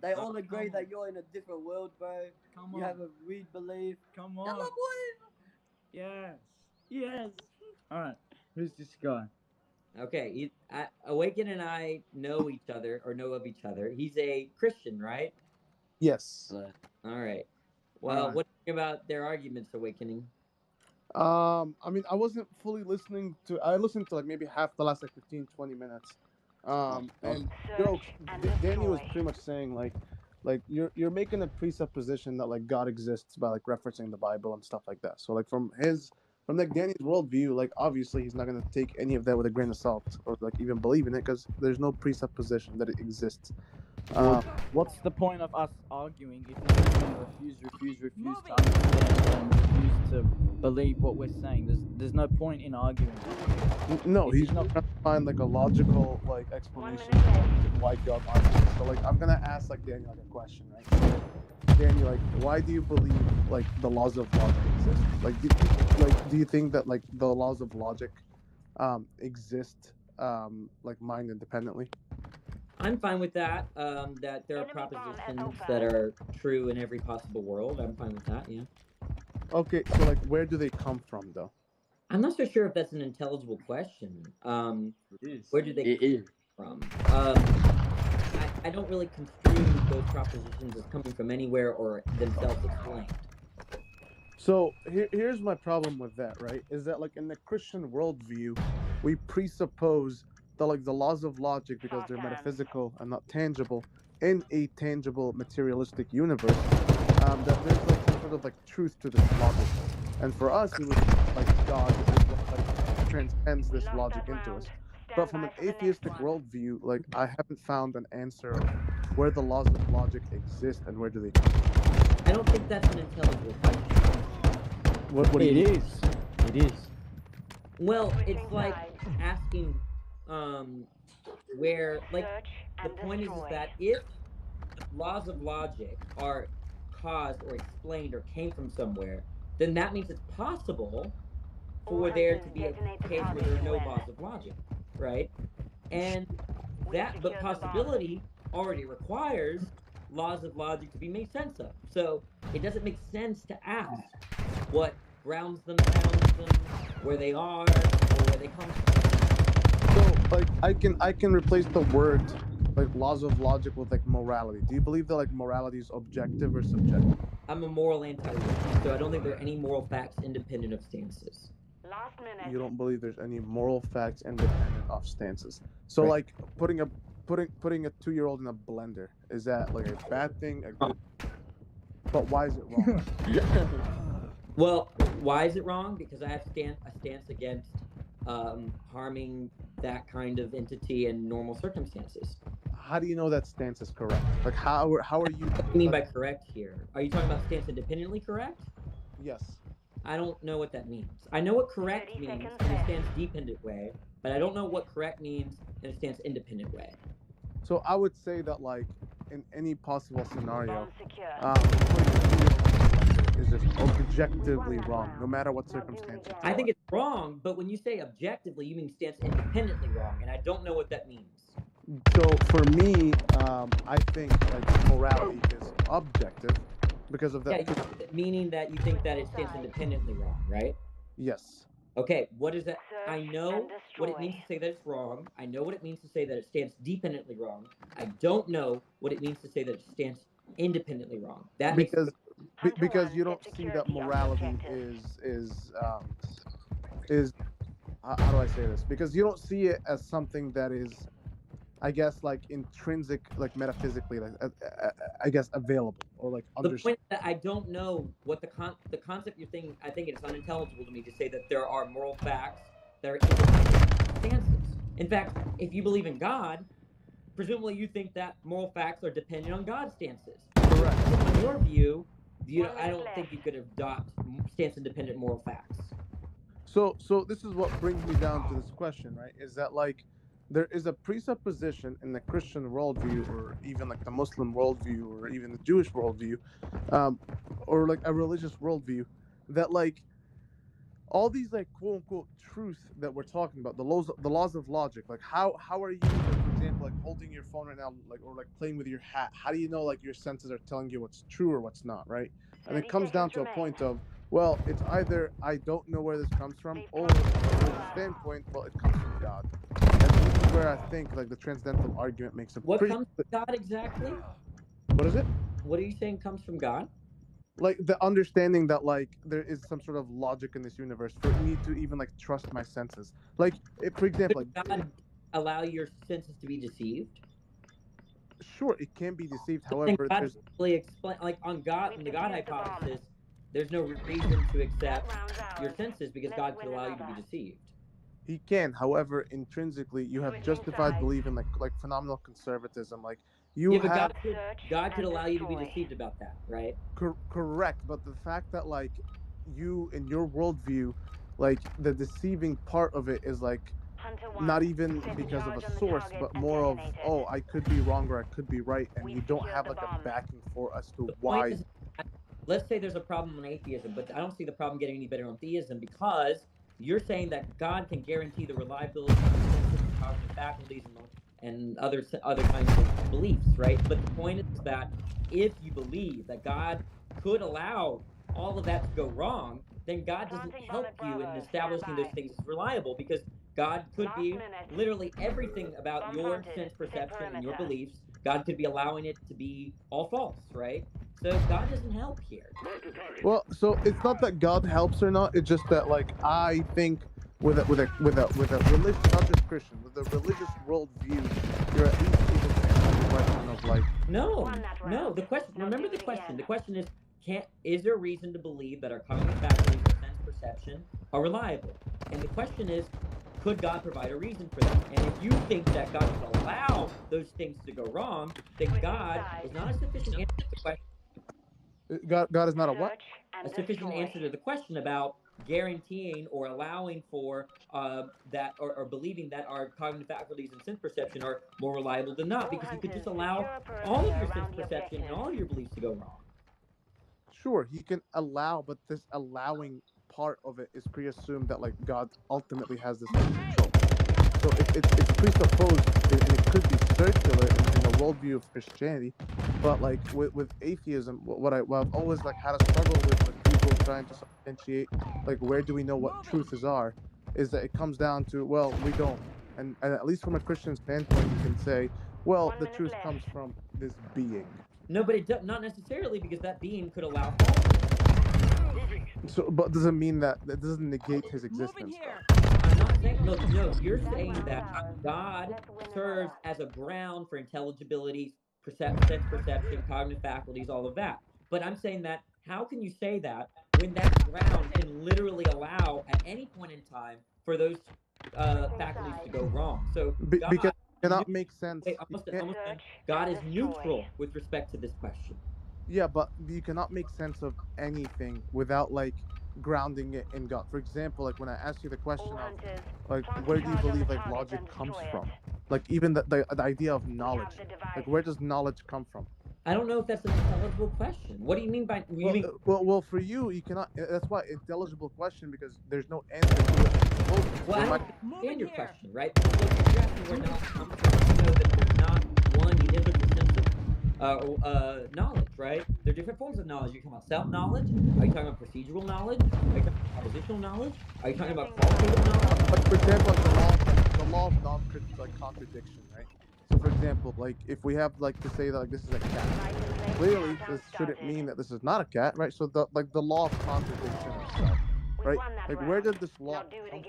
They all agree that you're in a different world, bro. Come You on. have a weird belief. Come Yeah, on. my boy. Yes. All right. Who's this guy? Okay. Awaken and I know each other or know of each other. He's a Christian, right? Yes. All right. Well, Alright. what do you think about their arguments, Awakening? I mean, I wasn't fully listening to. I listened to like maybe half the last like 15, 20 minutes. And Search and Danny was destroy. pretty much saying like you're making a presupposition that like God exists by like referencing the Bible and stuff like that. So like from like Danny's worldview, like obviously he's not gonna take any of that with a grain of salt or like even believe in it because there's no presupposition that it exists. What's the point of us arguing if you're just going to refuse to understand and refuse to believe what we're saying? There's no point in arguing. No, If he's you not trying to find like a logical like 1 explanation minute left. of why God exists. So like I'm gonna ask like Daniel like a question, right? Danny, like, why do you believe like the laws of logic exist? Like, do you think that like the laws of logic exist like mind independently? I'm fine with that. That there are propositions that are true in every possible world. I'm fine with that. Yeah. Okay, so like, where do they come from, though? I'm not so sure if that's an intelligible question. It is. Where do they It is. come from? I don't really construe those propositions as coming from anywhere or themselves explained. So here's my problem with that, right? Is that like in the Christian worldview, we presuppose that like the laws of logic, because they're metaphysical and not tangible, in a tangible materialistic universe, that there's like some sort of like truth to this logic. And for us, we would like God is what like transcends this logic into us. But from an atheistic worldview, like I haven't found an answer of where the laws of logic exist and where do they come from. I don't think that's an intelligible question. What do you It mean? is. It is. Well, it's like asking where, like, the point is that if laws of logic are caused or explained or came from somewhere, then that means it's possible for there to be a case where there are no laws of logic, right? And that, but possibility already requires laws of logic to be made sense of. So it doesn't make sense to ask what grounds them, bounds them, where they are, or where they come from. So like I can replace the word like laws of logic with like morality. Do you believe that like morality is objective or subjective? I'm a moral anti-realist, so I don't think there are any moral facts independent of stances. You don't believe there's any moral facts independent of stances. So Right. like putting a 2-year-old in a blender, is that like a bad thing? A good... But why is it wrong? Well, why is it wrong? Because I have a stance against harming that kind of entity in normal circumstances. How do you know that stance is correct? Like how are you? What do you mean by correct here? Are you talking about stance independently correct? Yes. I don't know what that means. I know what correct means in a stance dependent way, but I don't know what correct means in a stance independent way. So I would say that like in any possible scenario, is just objectively wrong, no matter what circumstance. I think it's wrong, but when you say objectively, you mean stance independently wrong, and I don't know what that means. So for me, I think like morality is objective because of that. Yeah, meaning that you think that it stands independently wrong, right? Yes. Okay, what is that? I know what it means to say that it's wrong. I know what it means to say that it stands dependently wrong. I don't know what it means to say that it stands independently wrong. That makes Because you don't see that morality is how do I say this? Because you don't see it as something that is, I guess, like intrinsic, like metaphysically, like I guess available or like the point that I don't know what the concept you're thinking. I think it's unintelligible to me to say that there are moral facts that are independent stances. In fact, if you believe in God, presumably you think that moral facts are dependent on God's stances. Correct. In your view, I don't think you could adopt stance-independent moral facts. So this is what brings me down to this question, right? Is that like there is a presupposition in the Christian worldview, or even like the Muslim worldview, or even the Jewish worldview, or like a religious worldview, that like all these like quote unquote truth that we're talking about, the laws of logic, like how are you, like, for example, like holding your phone right now, like, or like playing with your hat, how do you know like your senses are telling you what's true or what's not, right? And it comes down to a point of, well, it's either I don't know where this comes from, or from a standpoint, well, it comes from God. And this is where I think like the transcendental argument makes a What pretty... comes from God exactly? What is it? What are you saying comes from God? Like the understanding that like there is some sort of logic in this universe for me to even like trust my senses. Like for example, Could God allow your senses to be deceived? Sure, it can be deceived. Then However, God there's really explain, like on God, in the God hypothesis, there's no reason to accept your senses because God could allow you to be deceived. He can. However, intrinsically, you have justified belief in like phenomenal conservatism. Like you Yeah, but have God could allow you to be deceived about that, right? correct, but the fact that like you in your worldview, like the deceiving part of it is like not even because of a source, but more of, oh, I could be wrong or I could be right, and you don't have like a backing for as to The point why. is, let's say there's a problem on atheism, but I don't see the problem getting any better on theism because you're saying that God can guarantee the reliability of cognitive faculties and other kinds of beliefs, right? But the point is that if you believe that God could allow all of that to go wrong, then God doesn't help you in establishing those things as reliable because God could be literally everything about your sense perception and your beliefs. God could be allowing it to be all false, right? So God doesn't help here. Well, so it's not that God helps or not. It's just that like I think with a religious, not just Christian, with a religious worldview, you're at least able to answer the question of like, No. The question. Remember the question. The question is, is there reason to believe that our cognitive faculties or sense perception are reliable? And the question is, could God provide a reason for that? And if you think that God would allow those things to go wrong, then God is not a sufficient answer to the question. God is not a what? A sufficient answer to the question about guaranteeing or allowing for that or believing that our cognitive faculties and sense perception are more reliable than not, because you could just allow all of your sense perception and all of your beliefs to go wrong. Sure, he can allow, but this allowing part of it is pre-assumed that like God ultimately has this under control. So it's presupposed, and it could be circular in the worldview of Christianity, but like with atheism, what I've always like had a struggle with people trying to substantiate like where do we know what truths are, is that it comes down to, well, we don't, and at least from a Christian standpoint, you can say, well, the truth comes from this being. No, but it not necessarily, because that being could allow falsehood. So, but doesn't mean that doesn't negate his existence. I'm not saying no. You're saying that God serves as a ground for intelligibility, sense perception, cognitive faculties, all of that. But I'm saying that how can you say that when that ground can literally allow at any point in time for those faculties to go wrong? So Because it cannot make sense. Wait, God is neutral with respect to this question. Yeah, but you cannot make sense of anything without like grounding it in God. For example, like when I ask you the question of like where do you believe like logic comes from? Like even the idea of knowledge. Like where does knowledge come from? I don't know if that's an intelligible question. What do you mean by well, for you cannot. That's why intelligible question, because there's no answer to it. Well, I don't understand your question, right? So if you're asking where knowledge comes from, you know that there's not one univocal sense of knowledge, right? There are different forms of knowledge. You're talking about self-knowledge? Are you talking about procedural knowledge? Are you talking about propositional knowledge? Are you talking about qualitative knowledge? Like for example, the law of non-contradiction, right? So for example, like if we have like to say that like this is a cat, clearly this shouldn't mean that this is not a cat, right? So the law of contradiction itself, right? Like where did this law come from?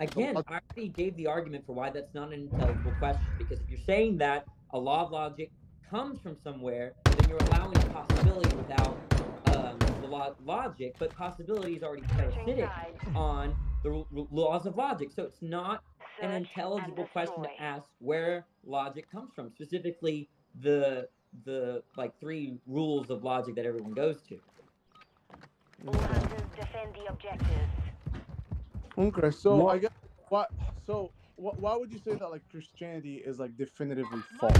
Again, I already gave the argument for why that's not an intelligible question, because if you're saying that a law of logic comes from somewhere, then you're allowing a possibility without the law of logic, but possibility is already parasitic on the laws of logic. So it's not an intelligible question to ask where logic comes from, specifically the like 3 rules of logic that everyone goes to. Defend the objectives. Okay, so I guess why would you say that like Christianity is like definitively false?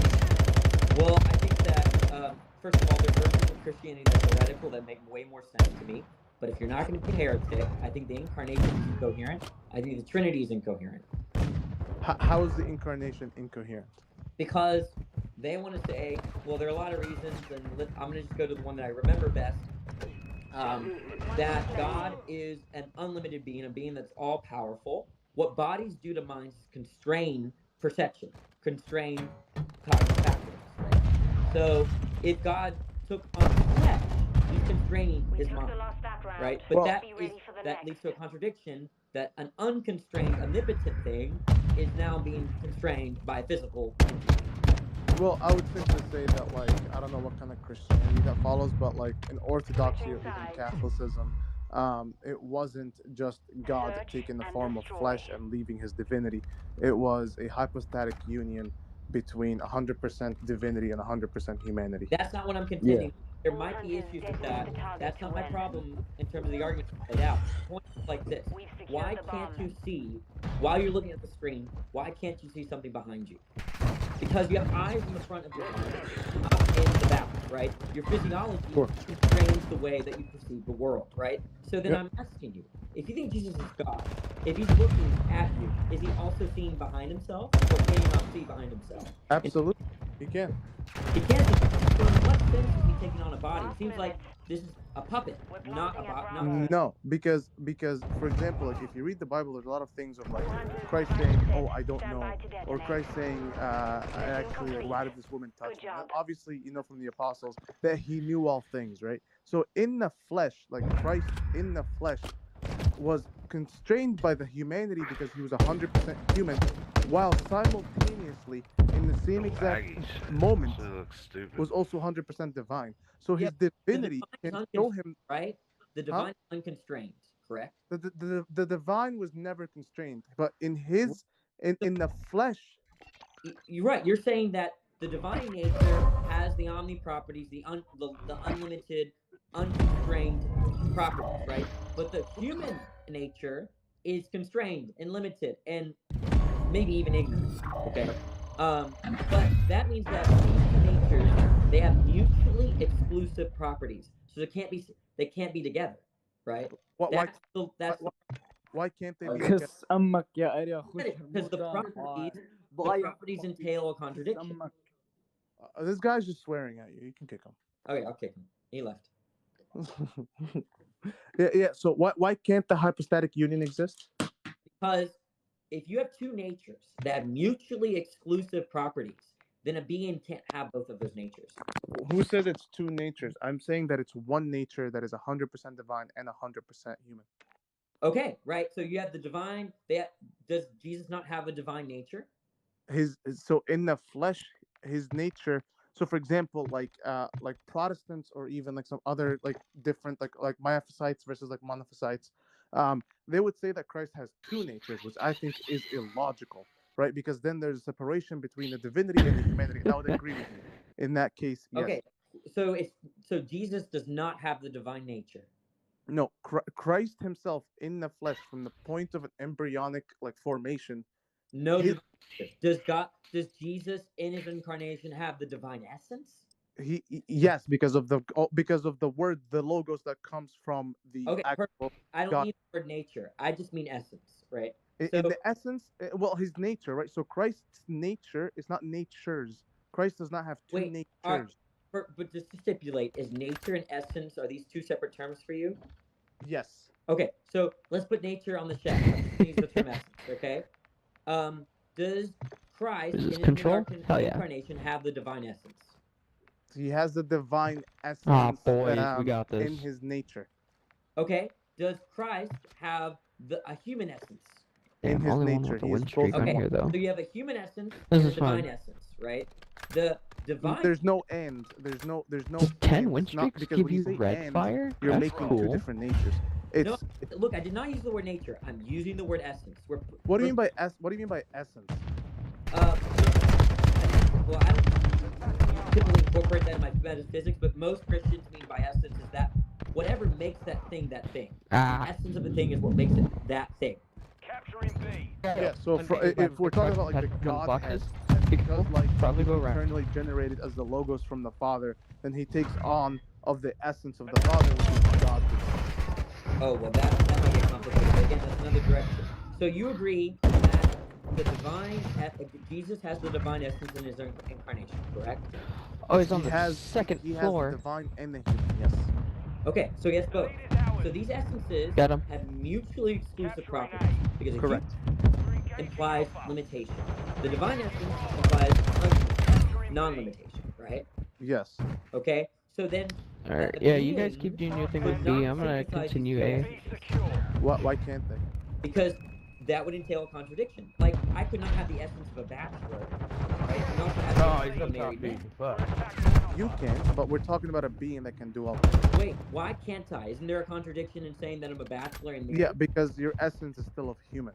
Well, I think that first of all, there are versions of Christianity that are heretical that make way more sense to me. But if you're not going to be a heretic, I think the incarnation is incoherent. I think the Trinity is incoherent. How is the incarnation incoherent? Because they want to say, well, there are a lot of reasons, and I'm going to just go to the one that I remember best. That God is an unlimited being, a being that's all powerful. What bodies do to minds is constrain perception, constrain cognitive faculties. Right? So if God took on flesh, he's constraining his mind, right? But that leads to a contradiction, that an unconstrained, omnipotent thing is now being constrained by physical. Well, I would simply say that, like, I don't know what kind of Christianity that follows, but like in Orthodoxy or even Catholicism, it wasn't just God taking the form of flesh and leaving his divinity. It was a hypostatic union between 100% divinity and 100% humanity. That's not what I'm contending. there might be issues with that. That's not my problem in terms of the argument laid out. The point is like this: why can't you see while you're looking at the screen? Why can't you see something behind you? Because you have eyes in the front of your head, not in the back, right? Your physiology constrains the way that you perceive the world, right? So then I'm asking you, if you think Jesus is God, if he's looking at you, is he also seeing behind himself, or can he not see behind himself? Absolutely, he can. He can't see. So in what sense is he taking on a body? It seems like this is a puppet, not a body. No, because for example, like if you read the Bible, there's a lot of things of like Christ saying, "Oh, I don't know," or Christ saying, "Actually, like, why did this woman touch me?" And obviously, you know from the apostles that he knew all things, right? So in the flesh, like Christ in the flesh was constrained by the humanity because he was 100% human, while simultaneously in the same exact moment was also 100% divine. So his divinity can show him, right? The divine is unconstrained, correct? The divine was never constrained, but in his in the flesh. You're right. You're saying that the divine nature has the omni properties, the unlimited, unconstrained properties, right? But the human nature is constrained and limited and maybe even ignorant. Okay. But that means that these natures, they have mutually exclusive properties, so they can't be together, right? Why can't they be together? Because Because the properties entail a contradiction. This guy's just swearing at you. You can kick him. Okay, I'll kick him. He left. Yeah. So why can't the hypostatic union exist? Because if you have two natures that have mutually exclusive properties, then a being can't have both of those natures. Who says it's two natures? I'm saying that it's one nature that is 100% divine and 100% human. Okay, right. So you have the divine. Does Jesus not have a divine nature? So in the flesh, his nature. So for example, like Protestants or even like some other like different like Miaphysites versus like Monophysites, they would say that Christ has two natures, which I think is illogical, right? Because then there's a separation between the divinity and the humanity. And I would agree with you in that case. Yes. Okay, so Jesus does not have the divine nature. No, Christ himself in the flesh, from the point of an embryonic like formation. No, does Jesus in his incarnation have the divine essence? Yes, because of the word, the logos that comes from the actual I don't God. mean the word nature. I just mean essence, right? In the essence, well, his nature, right? So Christ's nature is not natures. Christ does not have two natures. But just to stipulate, is nature and essence, are these two separate terms for you? Yes. Okay, so let's put nature on the shelf. Let's use the term essence, okay? Does Christ in his incarnation have the divine essence? He has the divine essence we got this. in his nature. Okay, does Christ have a human essence? In his nature, he is both. Okay, so you have a human essence and a divine essence, right? The divine. There's no end. There's no. 10 win streaks give you red end, fire? You're That's making cool. two different natures. No, look, I did not use the word nature. I'm using the word essence. What do you mean by essence? Well, I don't typically incorporate that in my metaphysics, but most Christians mean by essence is that whatever makes that thing that thing. The essence of the thing is what makes it that thing. Capturing B. Yeah. So if we're talking about like the Godhead, because like probably go around. Eternally generated as the logos from the Father, then he takes on of the essence of the Father, which is God. Oh well, that might get complicated. Again, that's another direction. So you agree that the divine Jesus has the divine essence in his incarnation, correct? Oh, he's on the second floor. He has the divine and the human. Yes. Okay, so he has both. So these essences have mutually exclusive properties because correct implies limitation. The divine essence implies non-limitation, right? Yes. Okay, so then. Alright, yeah, you guys keep doing your thing with B. I'm gonna continue A. Why can't they? Because that would entail a contradiction. Like, I could not have the essence of a bachelor, right? And also have the essence of a married man. You can, but we're talking about a being that can do all. Wait, why can't I? Isn't there a contradiction in saying that I'm a bachelor and married? Yeah, because your essence is still of human.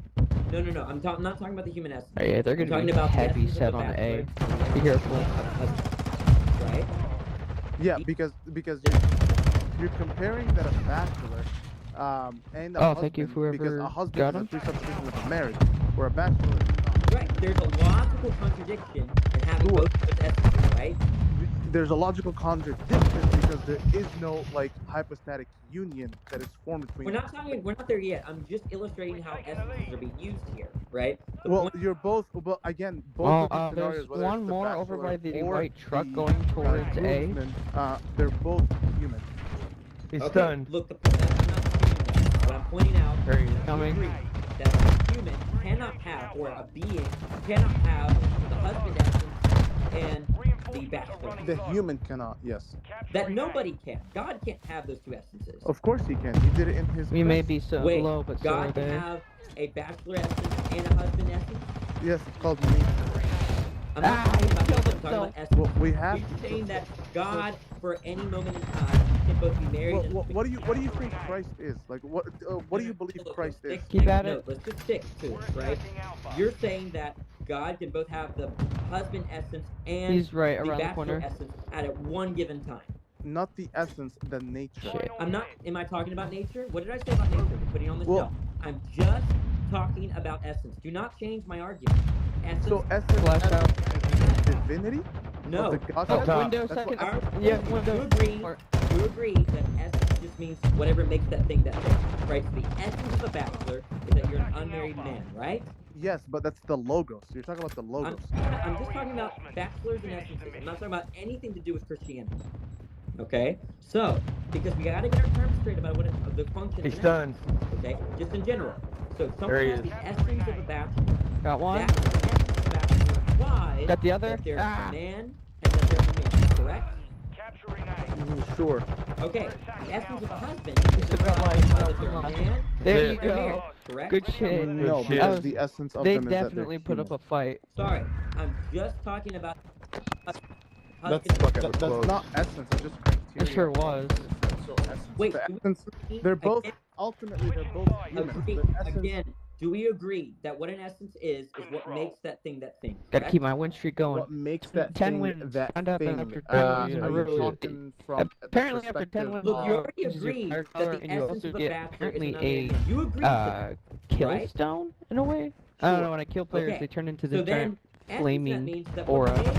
No. I'm not talking about the human essence. Oh, yeah, they're gonna be about heavy set on A. Be careful. Right? Yeah, because you're comparing that a bachelor and a Oh, husband, thank you for because whoever a husband got is a him. presupposition of a marriage, where a bachelor is not. Right. There's a logical contradiction in having both of those essences, right? There's a logical contradiction because there is no like hypostatic union that is formed between. We're not there yet. I'm just illustrating how essences are being used here, right? The Well, point, you're both. Well, again, both Well, of these scenarios, there's whether one it's the more over by bachelor the or white truck the, going towards A. groomsman, they're both human. He's okay, stunned. look, I'm not disputing that. What I'm pointing out There is he's that we coming. agree that a human cannot have, or a being cannot have the husband essence and the bachelor. The human cannot. Yes. That nobody can. God can't have those two essences. Of course he can. He did it in his. We may best. be so Wait, low, but so are God can they. have a bachelor essence and a husband essence? Yes, it's called nature. I'm not talking about nature, I'm talking about essence. Well, we have. You're saying that God, for any moment in time, can both be married and... What do you think Christ is? Like what do you believe Christ is? Keep at No, it. let's just stick to it, right? You're saying that God can both have the husband essence and He's right the around the bachelor corner. essence at one given time. Not the essence, the nature. Shit. I'm not... Am I talking about nature? What did I say about nature? We're putting on the Well- shelf. I'm just talking about essence. Do not change my argument. Essence... So essence, Flash out. is divinity? No. Of the Oh, Godhead? Windows That's what- second. Yeah, You window. agree, Or- you agree that essence just means whatever makes that thing, right? So the essence of a bachelor is that you're an unmarried man, right? Yes, but that's the logos. You're talking about the logos. I'm just talking about bachelors and essences. I'm not talking about anything to do with Christianity. Okay? So, because we gotta get our terms straight about what the function He's of an stunned. essence, okay? Just in general. So if There someone he has is. the essence of a bachelor, Got one. that essence of a bachelor implies Got the other. that they're Ah. a man and that they're a man, correct? Sure. Okay, the essence of a husband is Just about implies like, that they're a man There and you they're married, go. correct? Good shit. No, shit. because was- the essence of They them is that they're definitely put up human. a fight. Sorry, I'm just talking about That's husband. that's not essence. It's just criteria. It sure was. So essence. Wait, The do we essence, agree they're both again? ultimately they're both human. Agree. The essence, Again, do we agree that what an essence is what makes that thing that thing? Gotta correct? keep my win streak going. what makes that 10 thing wins. that Found out that thing? after 10 wins in a are you row, talking from apparently the after 10 wins, perspective Look, you of- already Use your agreed fire that color, the and you essence also of a get bachelor is apparently an a unmarried man. You agreed to kill right? stone in a way. I don't Sure. know, when I kill players, Okay. they turn into So the then, giant essence, that flaming means that aura. what makes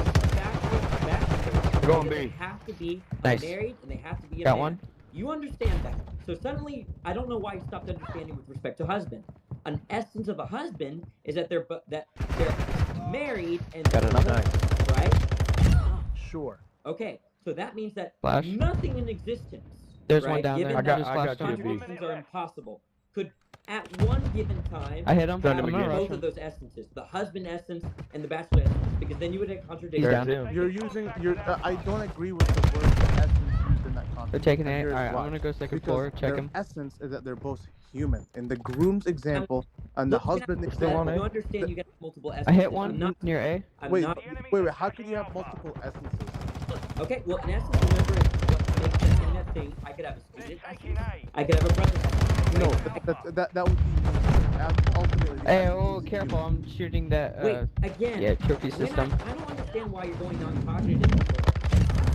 a bachelor Go on, is that B. they have to be Nice. married and they have to be a Got man. one. You understand that. So suddenly, I don't know why you stopped understanding with respect to husband. An essence of a husband is that they're married and Got another. divorced, right? Sure. Okay, so that means that Flash. nothing in existence. There's right, one down given there. that Just I flashed got you, him. B. contradictions are impossible, could at one given time I hit him. Done I'm him gonna again. rush both of him. those essences, the husband essence and the bachelor essence, because then you would have contradiction. He's down. There's him. You're using I don't agree with the word essence used in that context. They're taking and it. here's Alright, why. I'm gonna go second Because floor. Check their him. essence is that they're both human. In the groom's example and the Look, husband you example. you understand you got multiple essences. I hit I'm one not, near A. I'm Wait, not, wait. How can you have multiple essences? okay, well, in essence, remember, what makes that thing that thing. I could have a student essence. I could have a brother essence. No, right? that would be ultimately. the Hey, essence oh, is careful! human. I'm shooting that. Wait, again, Yeah, trophy when system. I don't understand why you're going non-cognitive.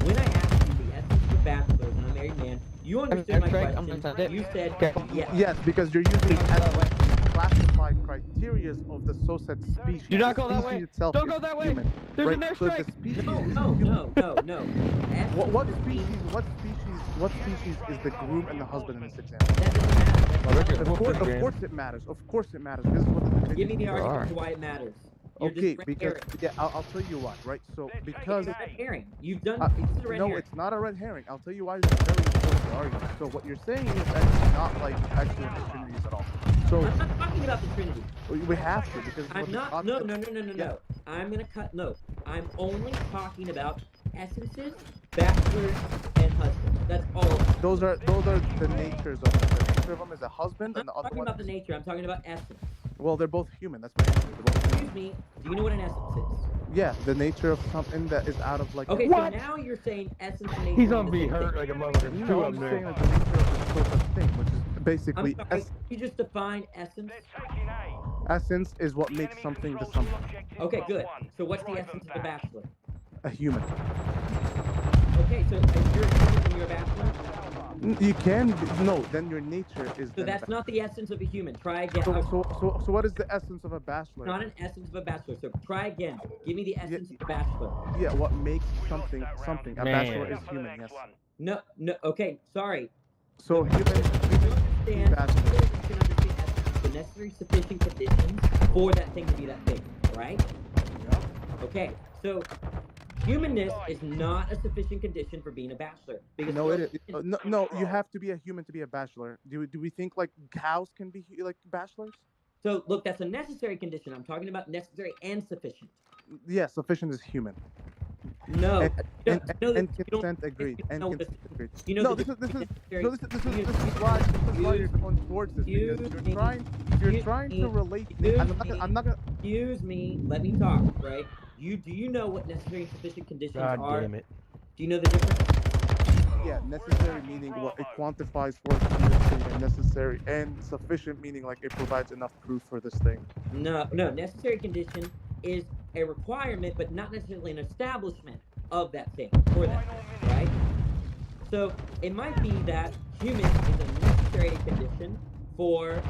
When I asked you the essence of a bachelor and a married man, you understood my Craig, I'm question. gonna send it. You said Okay. yes. Yes, because you're using essence to classify criteria of the so said species. Do not go The that species way. itself Don't is go that way. human, There's right? an So if airstrike. the species No, is no, human, no, no, no. What species is the groom and the husband in this example? That doesn't matter. Of course it matters. Of course it matters. This is what the Give me the divinity is. argument to why it matters. You're just Okay, red because herring. yeah, I'll tell you why, right? So because It's a red herring. You've done. Uh, It's a red no, herring. it's not a red herring. I'll tell you why this is very important argument. So what you're saying is actually not like actually the Trinities at all. So I'm not talking about the Trinity. we have to because I'm what the not. No, concept- no, no, no, no, Yeah. no. I'm gonna cut. No, I'm only talking about essences, bachelors, and husbands. That's all. Those are the natures of them. The nature of them is a husband, I'm and the not other talking one. about the nature. I'm talking about essence. Well, they're both human. That's my answer. They're both human. Excuse me. Do you know what an essence is? Yeah, the nature of something that is out of like. Okay, What? so now you're saying essence and nature. He's are gonna the be same hurt thing. like a motherfucker. No, Two I'm of just them saying there. that the nature of the sort of thing, which is I'm basically sorry. You just define essence. essence is what makes something the something. Okay, good. So what's the essence of the bachelor? A human. Okay, so if you're a human and you're a bachelor, You can no. Then your nature is. so then that's not the essence of a human. Try again. So what is the essence of a bachelor? Not an essence of a bachelor. So try again. Give me the Yeah, essence of a bachelor. yeah. What makes something something? A bachelor is human. Yes. No. Okay. Sorry. So You human. can understand. bachelor. You can understand essence, the necessary sufficient conditions for that thing to be that thing, right? Okay. So humanness is not a sufficient condition for being a bachelor. Because No, it is. No. You have to be a human to be a bachelor. Do we think like cows can be like bachelors? So look, that's a necessary condition. I'm talking about necessary and sufficient. Yeah, sufficient is human. No. And, You and, don't- you know and that- you don't- consent agreed. you And know consent the- agreed. you know No, the this is difference so between this is necessary- why you're going towards this because you're trying to relate. I'm not gonna. Excuse me. Let me talk. Right? Do you know what necessary and sufficient conditions God are? damn it. Do you know the difference? Yeah, necessary meaning what it quantifies for this thing, and necessary and sufficient meaning like it provides enough proof for this thing. No. Necessary condition is a requirement, but not necessarily an establishment of that thing for that thing, right? So it might be that human is a necessary condition for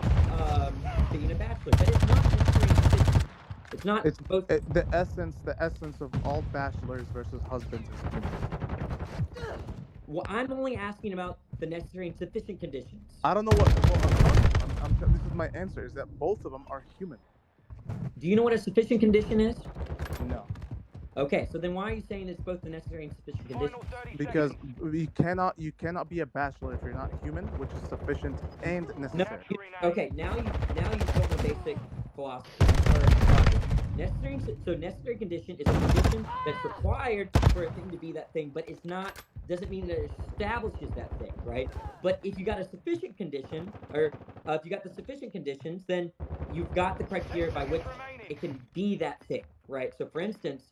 being a bachelor, but it's not necessary and sufficient. It's not It's both. the essence of all bachelors versus husbands is human. Well, I'm only asking about the necessary and sufficient conditions. I don't know what this is my answer is that both of them are human. Do you know what a sufficient condition is? No. Okay, so then why are you saying it's both the necessary and sufficient conditions? Because you cannot be a bachelor if you're not human, which is sufficient and No. necessary. Okay, now you told me basic philosophy or logic. Necessary condition is a condition that's required for a thing to be that thing, but it's not. Doesn't mean that it establishes that thing, right? But if you got a sufficient condition, or if you got the sufficient conditions, then you've got the criteria by which it can be that thing, right? So, for instance,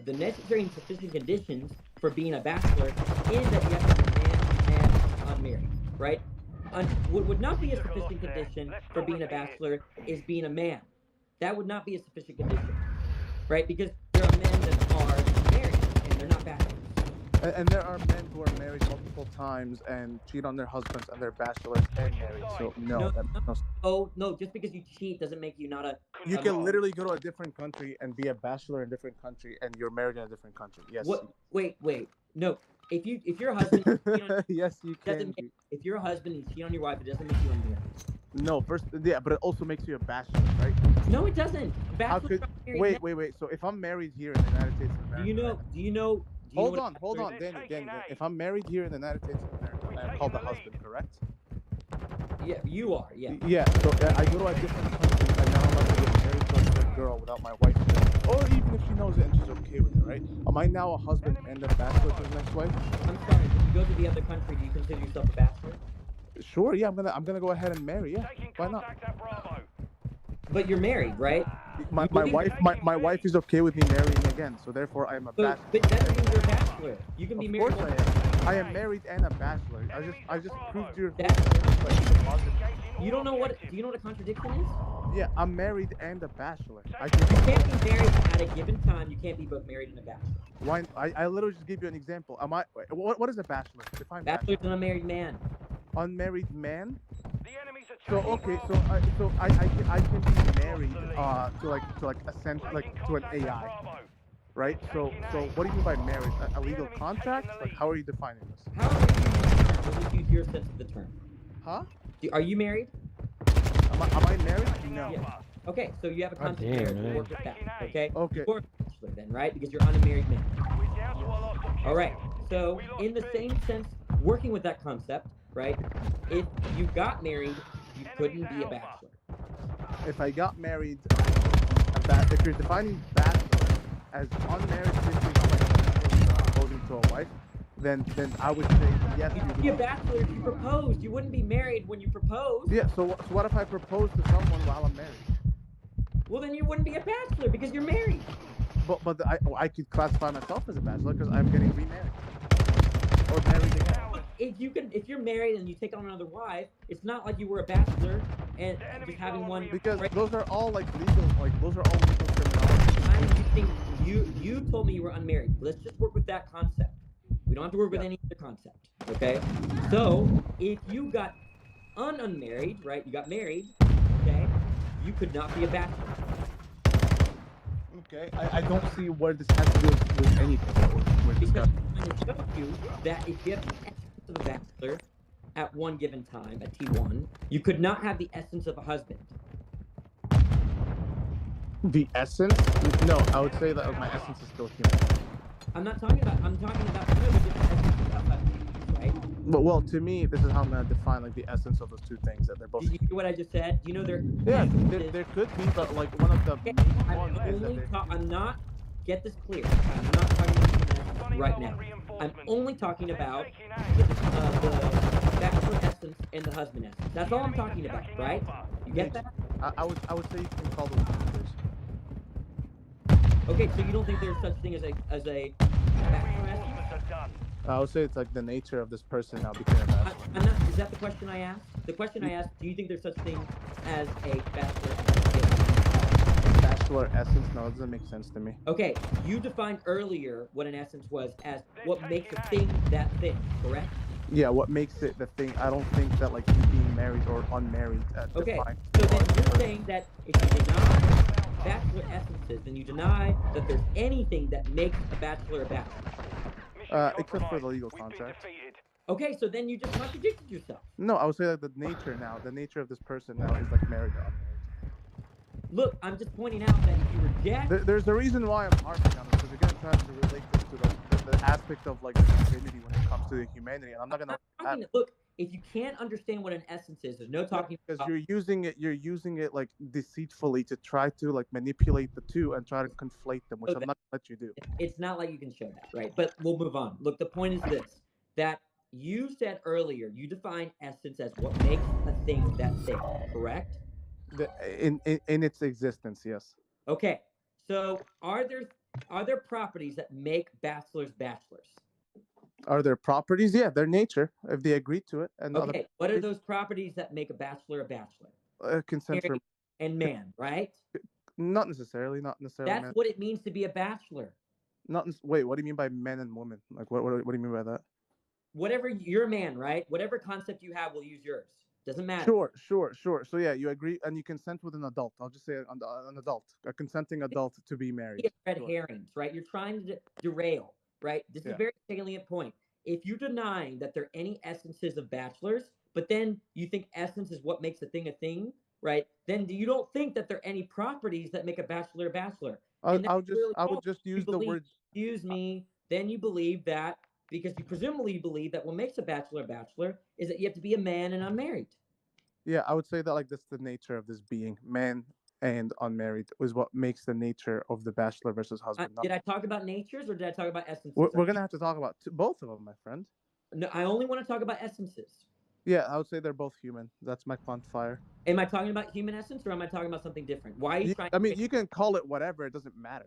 the necessary and sufficient conditions for being a bachelor is that you have to be a man and unmarried, right? What would not be a sufficient condition for being a bachelor is being a man. That would not be a sufficient condition, right? Because there are men that are married and they're not bachelors. And there are men who are married multiple times and cheat on their husbands and they're bachelors and married. So no. Oh no! Just because you cheat doesn't make you not a. You can literally go to a different country and be a bachelor in a different country and you're married in a different country. Yes. What? Wait. No. If you're a husband, yes, you can. If you're a husband and you cheat on your wife, it doesn't make you unmarried. No, first, yeah, but it also makes you a bachelor, right? No, it doesn't. How could? Wait. So if I'm married here in the United States of America, Do you know? Hold on, Danny. If I'm married here in the United States of America, I'm called the husband, correct? Yeah, you are. Yeah. Yeah. So I go to a different country and now I'm about to get married to a different girl without my wife knowing, or even if she knows it and she's okay with it, right? Am I now a husband and a bachelor to the next wife? I'm sorry. When you go to the other country, do you consider yourself a bachelor? Sure. Yeah, I'm gonna go ahead and marry. Yeah. Why not? But you're married, right? My wife is okay with me marrying again, so therefore I am a bachelor. But that doesn't mean you're a bachelor. You can be Of married. course I am. I am married and a bachelor. I just proved your You don't know what? Do you know what a contradiction is? Yeah, I'm married and a bachelor. You can't be married at a given time. You can't be both married and a bachelor. Why? I literally just gave you an example. What is a bachelor? Define Bachelor is an unmarried man. Unmarried man. So okay, so I can be married to an AI, right? So what do you mean by marriage? A legal contract? Like how are you defining this? How are you? Let me use your sense of the term. Huh? Are you married? Am I married? No. Yeah. Okay, so you have a God contract. damn, marriage, man. work with that, okay? Okay. You're a bachelor then, right? Because you're an unmarried man. All right. So in the same sense, working with that concept, right? If you got married, you couldn't be a bachelor. If I got married, if you're defining bachelor as unmarried proposing to a wife, then I would say yes. You could be a bachelor if you proposed. You wouldn't be married when you proposed. Yeah. So what if I propose to someone while I'm married? Well, then you wouldn't be a bachelor because you're married. But I could classify myself as a bachelor because I'm getting remarried or married again. If you're married and you take on another wife, it's not like you were a bachelor and just having one. Because those are all those are all legal terminology. You told me you were unmarried. Let's just work with that concept. We don't have to work with any other concept. Okay? So if you got unmarried, right? You got married, okay? You could not be a bachelor. Okay, I don't see where this has to do with anything that we're Because discussing. I'm going to show you that if you have the essence of a bachelor at one given time, at T1, you could not have the essence of a husband. The essence? No, I would say that my essence is still human. I'm talking about you know, the different essences of husbands, right? But well, to me, this is how I'm gonna define like the essence of those two things, that they're both. Did you hear what I just said? Do you know there? Yeah, there could be, but like one of the main ones is that I'm not. Get this clear. I'm not talking about human essence right now. I'm only talking about the bachelor essence and the husband essence. That's all I'm talking about, right? You get that? I would say you can call those natures. Okay, so you don't think there's such thing as a bachelor essence? I would say it's like the nature of this person now becoming a bachelor. I'm not. Is that the question I asked? The question I asked: do you think there's such thing as a bachelor essence? Bachelor essence? No, it doesn't make sense to me. Okay, you defined earlier what an essence was as what makes a thing that thing, correct? Yeah, what makes it the thing? I don't think that like you being married or unmarried. Okay, defines so then the you're person. saying that if you deny bachelor essences, then you deny that there's anything that makes a bachelor a bachelor. Except for the legal contract. Okay, so then you just contradicted yourself. No, I would say that the nature of this person now is like married or unmarried. Look, I'm just pointing out that if you reject... There's a reason why I'm harping on this, because you're gonna try to relate this to the aspect of like the divinity when it comes to the humanity, and I'm not gonna. Look, if you can't understand what an essence is, there's no talking because about... you're using it like deceitfully to try to like manipulate the two and try to conflate them, which I'm not gonna let you do. It's not like you can show that, right? But we'll move on. Look, the point is this, that you said earlier, you define essence as what makes a thing that thing, correct? In its existence, yes. Okay, so are there properties that make bachelors bachelors? Are there properties? Yeah, their nature, if they agree to it. And Okay, what are those properties that make a bachelor a bachelor? Consent for and man, right? Not necessarily. That's man. what it means to be a bachelor. Wait, what do you mean by men and women? Like, what do you mean by that? Whatever you're a man, right? Whatever concept you have, we'll use yours. Doesn't matter. Sure. So yeah, you agree and you consent with an adult. I'll just say an adult, a consenting adult to be married. Red herrings, right? You're trying to derail, right? This is a very salient point. If you're denying that there are any essences of bachelors, but then you think essence is what makes a thing, right? Then you don't think that there are any properties that make a bachelor a bachelor. I would just use the word. Excuse me. Then you believe that because you presumably believe that what makes a bachelor is that you have to be a man and unmarried. Yeah, I would say that like that's the nature of this being, man and unmarried, is what makes the nature of the bachelor versus husband. Did I talk about natures or did I talk about essences? We're gonna have to talk about both of them, my friend. No, I only want to talk about essences. Yeah, I would say they're both human. That's my quantifier. Am I talking about human essence or am I talking about something different? Why are you trying? I mean, you can call it whatever. It doesn't matter.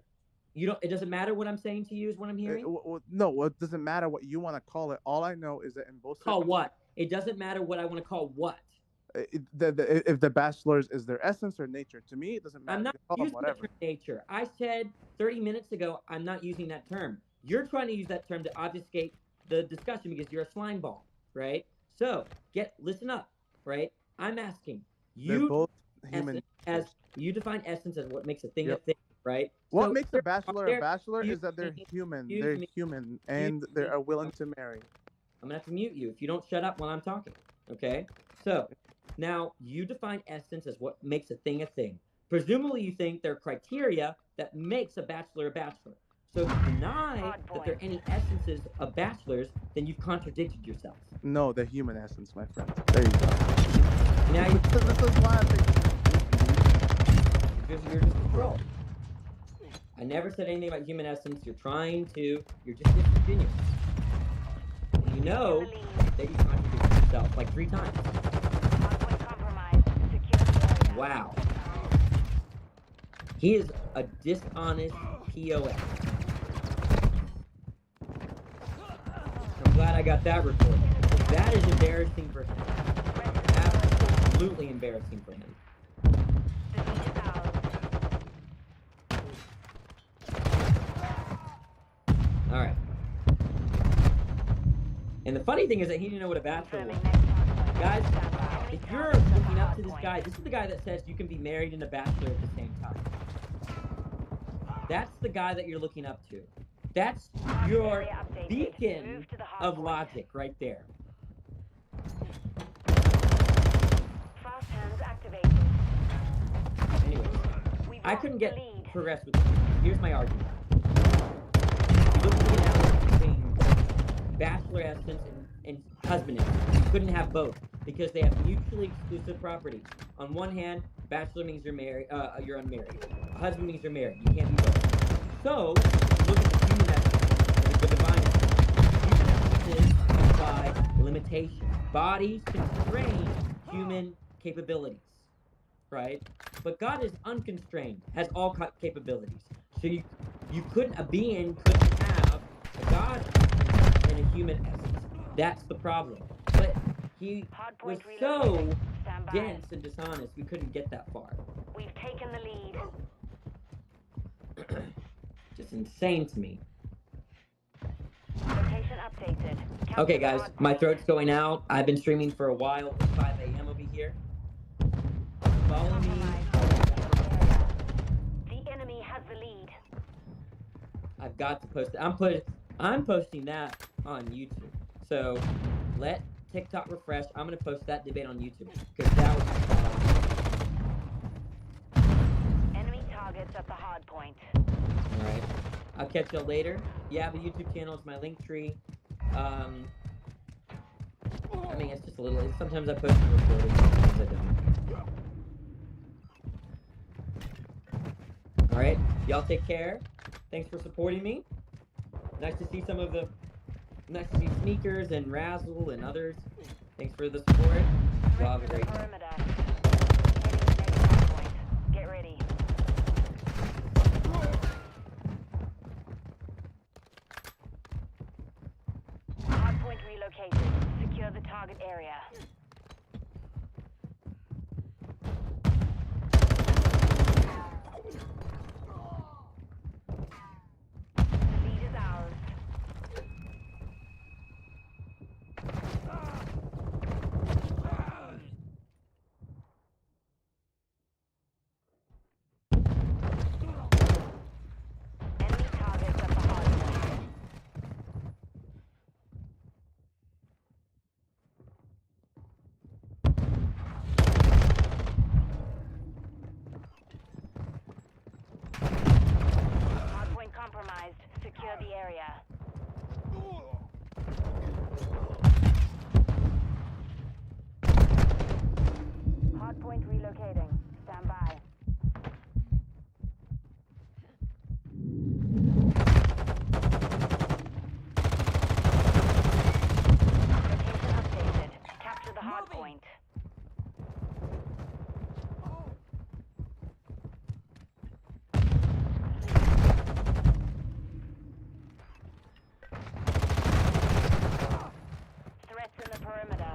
You don't. It doesn't matter what I'm saying to you is what I'm hearing. No, it doesn't matter what you want to call it. All I know is that in both. Call what? It doesn't matter what I want to call what. If the bachelors is their essence or nature, to me it doesn't matter. I'm not using the term nature. I said 30 minutes ago I'm not using that term. You're trying to use that term to obfuscate the discussion because you're a slime ball, right? So listen up, right? I'm asking you. They're both human. As you define essence as what makes a thing a thing, right? What So makes a bachelor a bachelor excuse is that they're me, human. excuse They're me, human and they are willing to marry. I'm gonna have to mute you if you don't shut up while I'm talking. Okay? So now you define essence as what makes a thing a thing. Presumably you think there are criteria that makes a bachelor a bachelor. So if you deny that there are any essences of bachelors, then you've contradicted yourself. No, the human essence, my friend. There you go. Now you this is why I think because you're just a troll. I never said anything about human essence. You're just disingenuous. And you know that you contradicted yourself like 3 times. Wow. He is a dishonest POS. I'm glad I got that recorded. That is embarrassing for him. Absolutely embarrassing for him. Alright. And the funny thing is that he didn't know what a bachelor was. Guys, if you're looking up to this guy, this is the guy that says you can be married and a bachelor at the same time. That's the guy that you're looking up to. That's your beacon of logic right there. Fast hands activated. Anyways, I couldn't get progress with this. Here's my argument. You look at the analogy between bachelor essence and husbanding. You couldn't have both because they have mutually exclusive properties. On one hand, bachelor means you're married, you're unmarried. Husband means you're married. You can't be both. So, look at the human essence and the divine essence. Human essence is by limitation. Bodies constrain human capabilities, right? But God is unconstrained, has all capabilities. So a being couldn't have a God and a human essence. That's the problem. But he was so dense and dishonest, we couldn't get that far. We've taken the lead. Just insane to me. Location updated. Okay, guys, my throat's going out. I've been streaming for a while. It's 5 a.m. over here. Follow me. The enemy has the lead. I've got to post it. I'm posting that on YouTube. So let TikTok refresh. I'm gonna post that debate on YouTube because that was. Enemy targets at the hard point. All right. I'll catch y'all later. You have a YouTube channel. It's my link tree. I mean, it's just a little. Sometimes I post a recording. Sometimes I don't. All right. Y'all take care. Thanks for supporting me. Nice to see Sneakers and Razzle and others. Thanks for the support. Y'all have a great day. Get ready. Hardpoint relocated. Secure the target area. Lead is ours. Enemy targets at the hardpoint. Hardpoint compromised. Secure the area. Hardpoint relocating. Stand by. Location updated. Capture the hardpoint. Threats in the perimeter.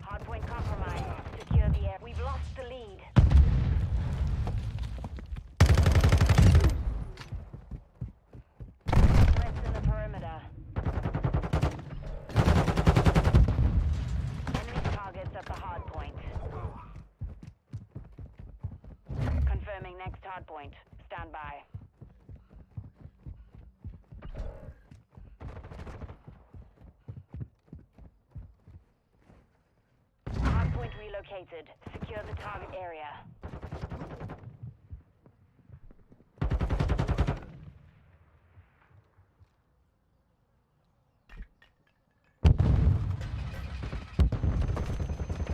Hardpoint compromised. Secure the air. We've lost the lead. Threats in the perimeter. Enemy targets at the hardpoint. Confirming next hardpoint. Stand by. Hardpoint relocated. Secure the target area.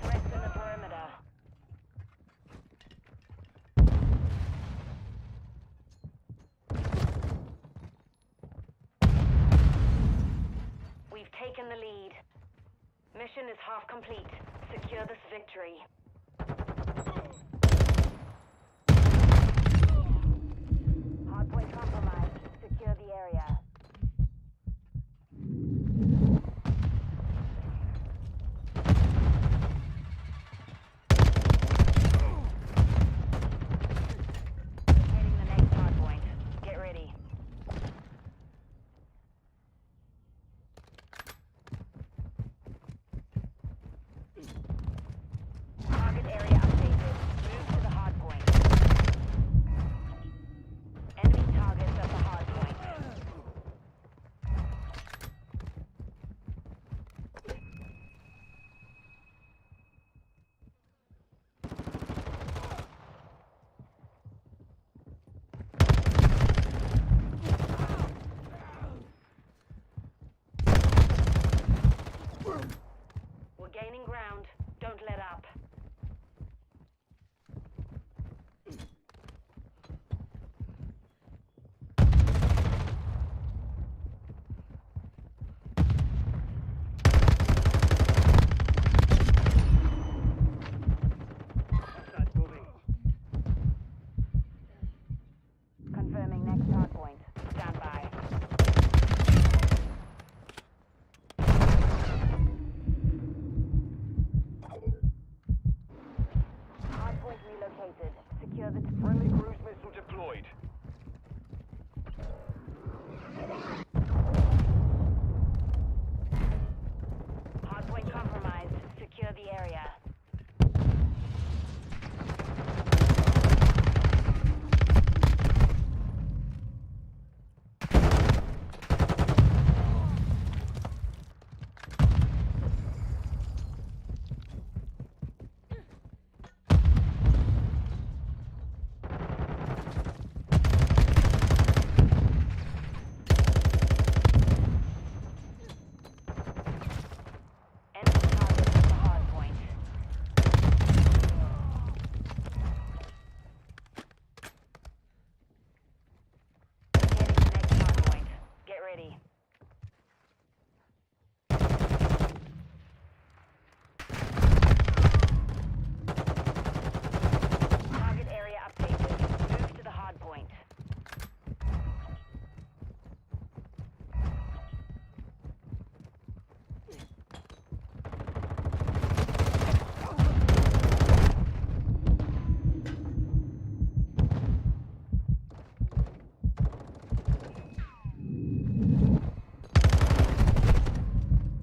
Threats in the perimeter. We've taken the lead. Mission is half complete. Secure this victory. Hardpoint compromised. Secure the area. planted. Secure the Friendly cruise missile deployed. hardpoint compromised. Secure the area. Enemy targets at the hardpoint. Heading to next hardpoint. Get ready. Target area updated. Move to the hardpoint.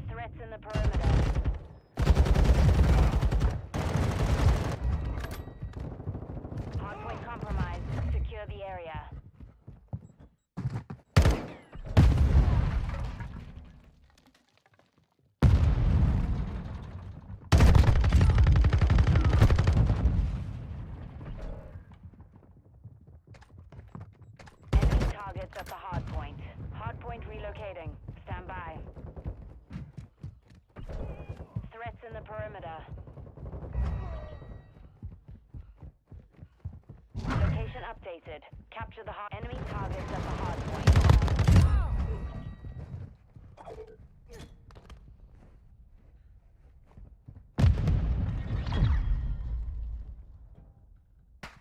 Threats in the perimeter. Hardpoint compromised. Secure the area. Enemy targets at the hardpoint. Hardpoint relocating. Stand by. Threats in the perimeter. Location updated. Capture the enemy targets at the hardpoint.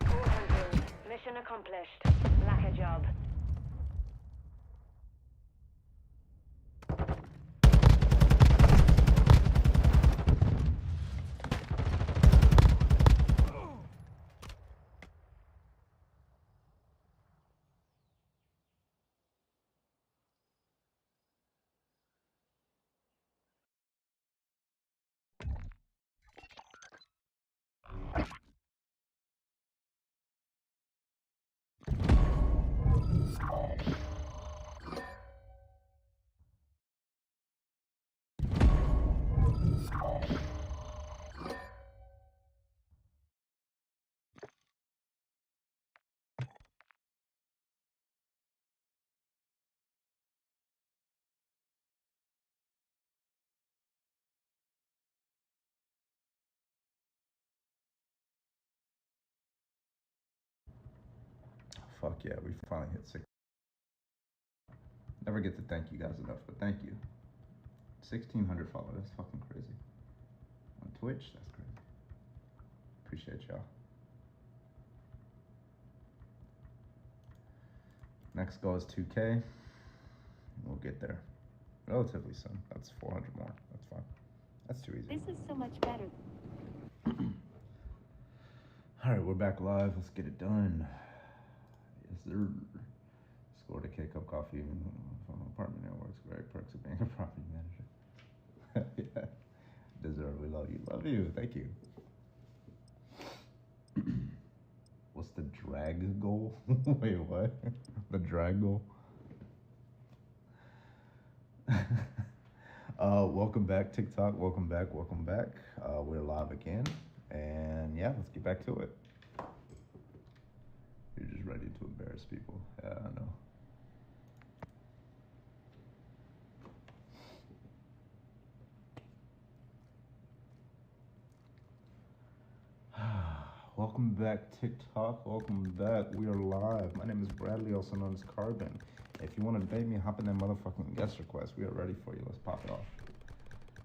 All hunters. Mission accomplished. Lack a job. Fuck yeah, we finally hit 6. Never get to thank you guys enough, but thank you. 1,600 followers, that's fucking crazy. On Twitch, that's crazy. Appreciate y'all. Next goal is 2K. We'll get there relatively soon. That's 400 more. That's fine. That's too easy. This is so much better. All right, we're back live. Let's get it done. Yes, sir. Scored a K-Cup coffee from Apartment Networks. Great perks of being a property manager. Yeah. Deserve. We love you. Love you. Thank you. What's the drag goal? Wait, what? The drag goal? Welcome back, TikTok. Welcome back. Welcome back. We're live again. And yeah, let's get back to it. You're just ready to embarrass people. Yeah, I know. Welcome back, TikTok. Welcome back. We are live. My name is Bradley, also known as Carbon. If you want to debate me, hop in that motherfucking guest request. We are ready for you. Let's pop it off.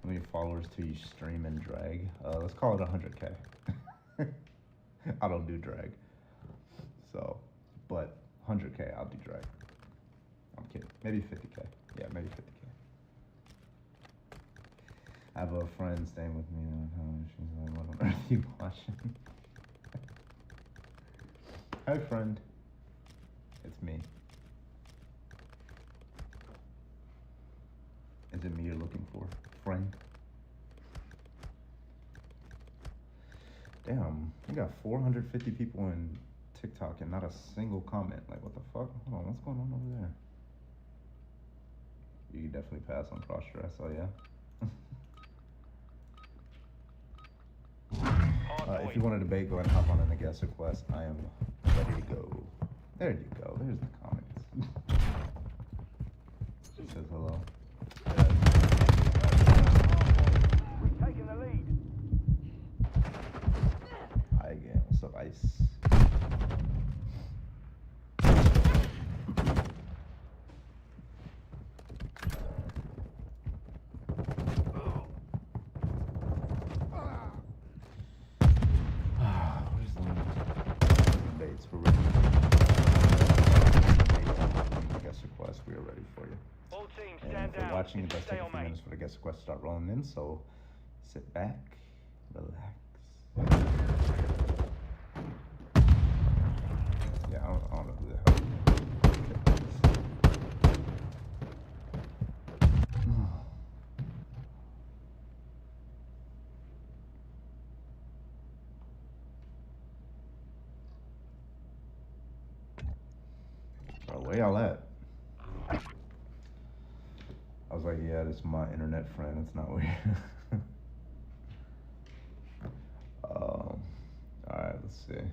How many followers till you stream and drag? Let's call it 100K. I don't do drag. So, but 100K, I'll do drag. I'm kidding. Maybe 50K. Yeah, maybe 50K. I have a friend staying with me. She's like, what on earth are you watching? Hi, friend. It's me. Is it me you're looking for, friend? Damn, we got 450 people in TikTok and not a single comment. Like, what the fuck? Hold on, what's going on over there? You can definitely pass on cross-dress, oh yeah? If you want to debate, go ahead and hop on in the guest request. I am ready to go. There you go, there's the comments. She says hello. We've taken the lead. Hi again, what's up, Ice? Debates, we're ready. Guest request, we are ready for you. All teams And stand if you're down. watching, it It's does take a few stalemate. minutes for the guest request to start rolling in, so sit back, relax. Yeah, I don't know who the hell. Bro, where y'all at? I was like, yeah, this is my internet friend. It's not weird. Alright, let's see.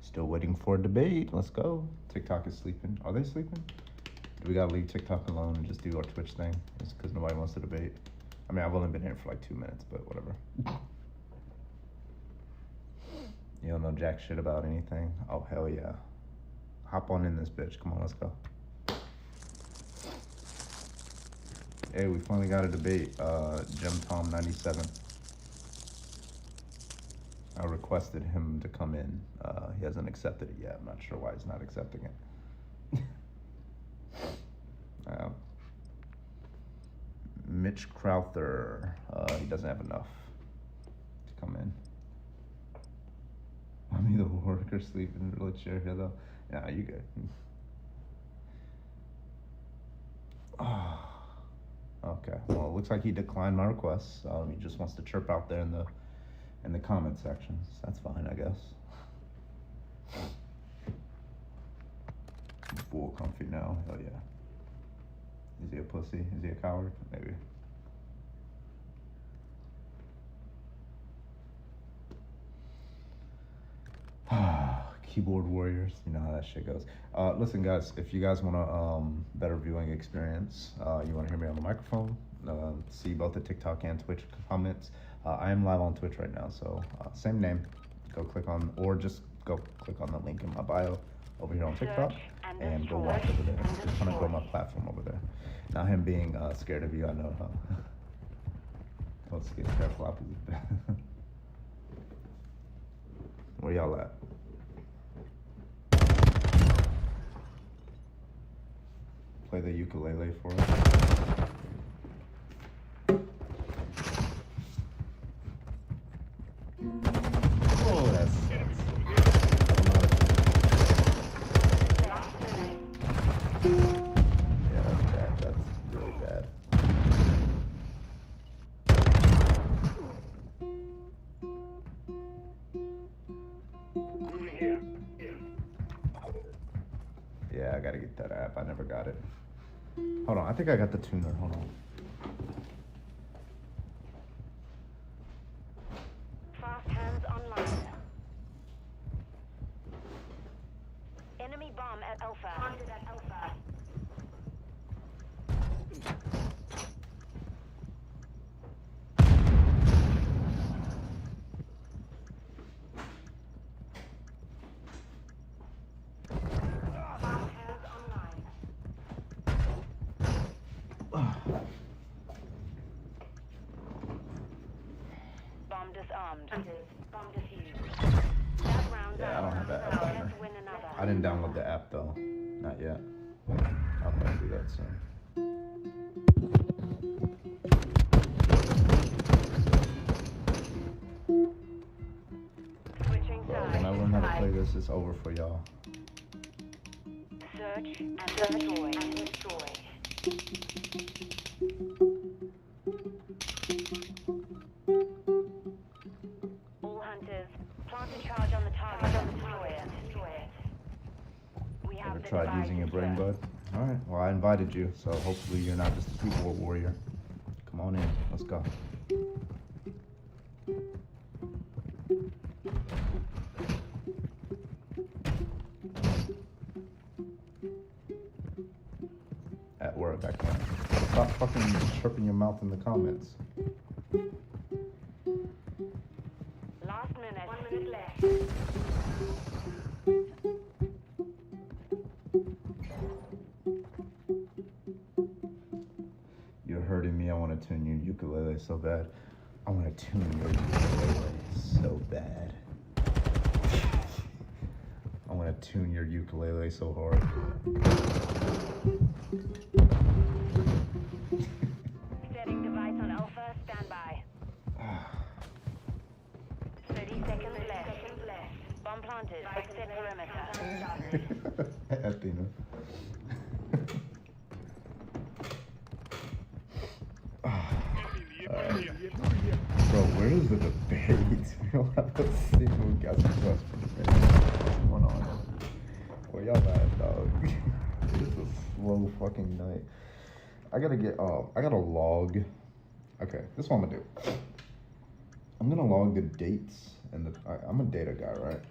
Still waiting for a debate. Let's go. TikTok is sleeping. Are they sleeping? Do we gotta leave TikTok alone and just do our Twitch thing? Just because nobody wants to debate. I mean, I've only been here for like 2 minutes, but whatever. You don't know jack shit about anything? Oh, hell yeah. Hop on in this bitch. Come on, let's go. Hey, we finally got a debate. Jim Tom 97. I requested him to come in. He hasn't accepted it yet. I'm not sure why he's not accepting it. Mitch Crowther, he doesn't have enough to come in. Mommy the worker sleeping in the little chair here though. Yeah, you good. Okay, well it looks like he declined my request. He just wants to chirp out there in the comment sections. That's fine, I guess. I'm full comfy now, hell yeah. Is he a pussy? Is he a coward? Maybe. Keyboard warriors, you know how that shit goes. Listen guys, if you guys want a better viewing experience, you want to hear me on the microphone, see both the TikTok and Twitch comments, I am live on Twitch right now, so same name, go click on, or just go click on the link in my bio over here on TikTok and go watch over there. Just trying to grow my platform over there. Now him being scared of you, I know, huh? Don't get careful, opposite. Where y'all at? Play the ukulele for us. Oh, that sucks. Yeah, that's bad. That's really bad. Yeah, I gotta get that app. I never got it. Hold on, I think I got the tuner. Hold on. Fast hands online. Enemy bomb at Alpha. Planted at Alpha. Yeah, I I didn't download the app though. Not yet. I'll probably do that soon. Bro, when I learn how to play this, it's over for y'all. Search and destroy and destroy. All hunters, plant a charge on the target and destroy it. We have Ever the tried device using your brain first. bud? Alright, well I invited you, so hopefully you're not just a keyboard warrior. Come on in, let's go. At work, I can't. Stop fucking chirping your mouth in the comments. Last minute. 1 minute left. You're hurting me. I want to tune your ukulele so bad. I want to tune your ukulele so bad. I want to tune your ukulele so hard. Setting device on Alpha. Stand by. 30 seconds left. Bomb planted. Exit perimeter. Athena. Bro, where is the debate? We don't have a single guest request for debate. What's going on? Where y'all at, dog? It's a slow fucking night. I gotta log. Okay, this is what I'm gonna do. I'm gonna log the dates and I'm a data guy, right?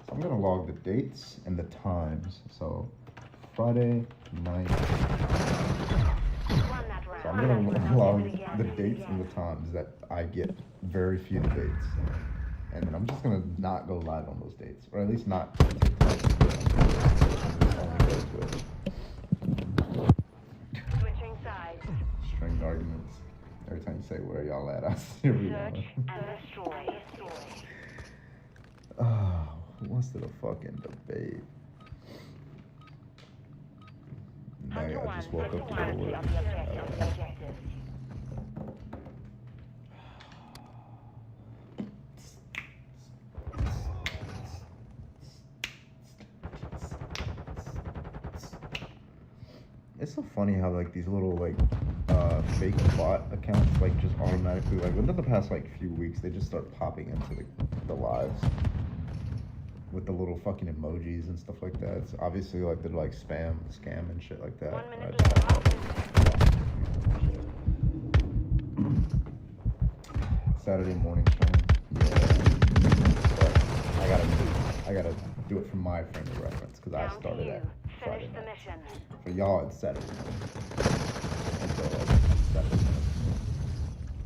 So I'm gonna log the dates and the times. So Friday night. So I'm gonna log the dates and the times that I get very few dates. And then I'm just gonna not go live on those dates. Or at least not TikTok. Switching sides. Stringed arguments. Every time you say where y'all at, I see where y'all Search at. and destroy. Oh, who wants to the fucking debate? Now I just woke up to go to work. It's so funny how like these little like fake bot accounts like just automatically like within the past like few weeks they just start popping into the lives with the little fucking emojis and stuff like that. It's obviously like they're like scam and shit like that. 1 minute Saturday morning stream. Yeah. But I gotta do it from my frame of reference because I started at Friday Finish the night. mission. For y'all, it's Saturday morning. And so, Saturday morning.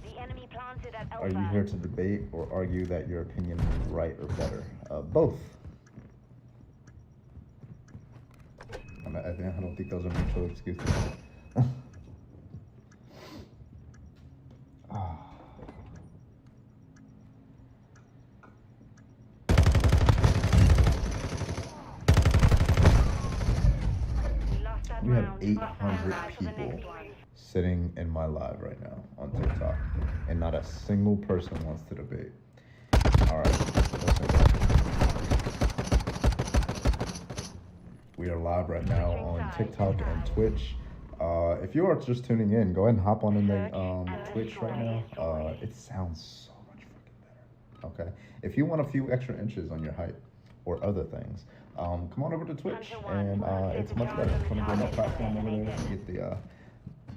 The enemy planted at Alpha. Are you here to debate or argue that your opinion is right or better? Both. I don't think those are mutual excuses. We have 800 people sitting in my live right now on TikTok, and not a single person wants to debate. All right, we are live right now on TikTok and Twitch. If you are just tuning in, go ahead and hop on in the Twitch right now. It sounds so much fucking better. Okay, if you want a few extra inches on your height or other things, come on over to Twitch, and it's much better. It's gonna go on platform over there. You get the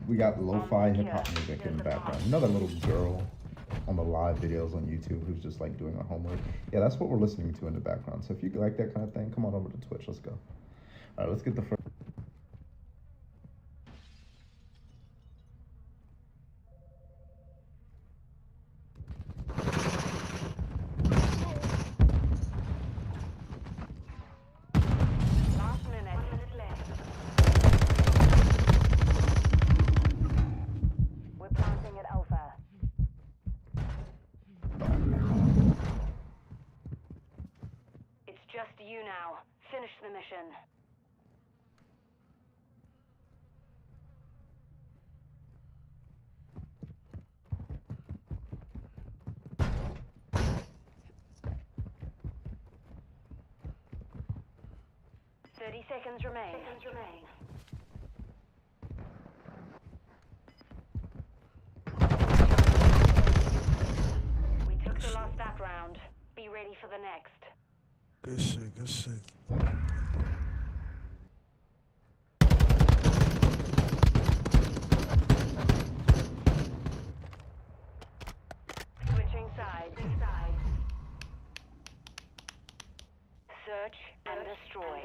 we got lo-fi hip-hop music in the background. You know that little girl on the live videos on YouTube who's just like doing her homework? Yeah, that's what we're listening to in the background. So if you like that kind of thing, come on over to Twitch. Let's go. All right, let's get the first. Last minute. 1 minute left. We're planting at Alpha. It's just you now. Finish the mission. Seconds remain. We took the last stat round. Be ready for the next. Good shit, good shit. Switching sides. Search and destroy.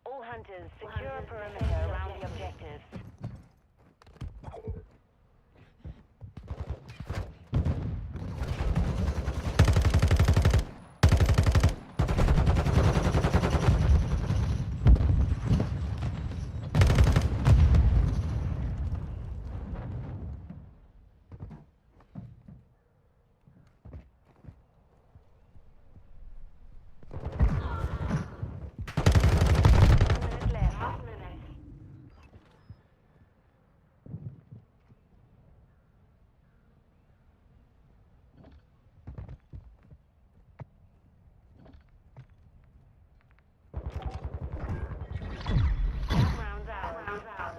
All hunters, secure a perimeter around the objectives.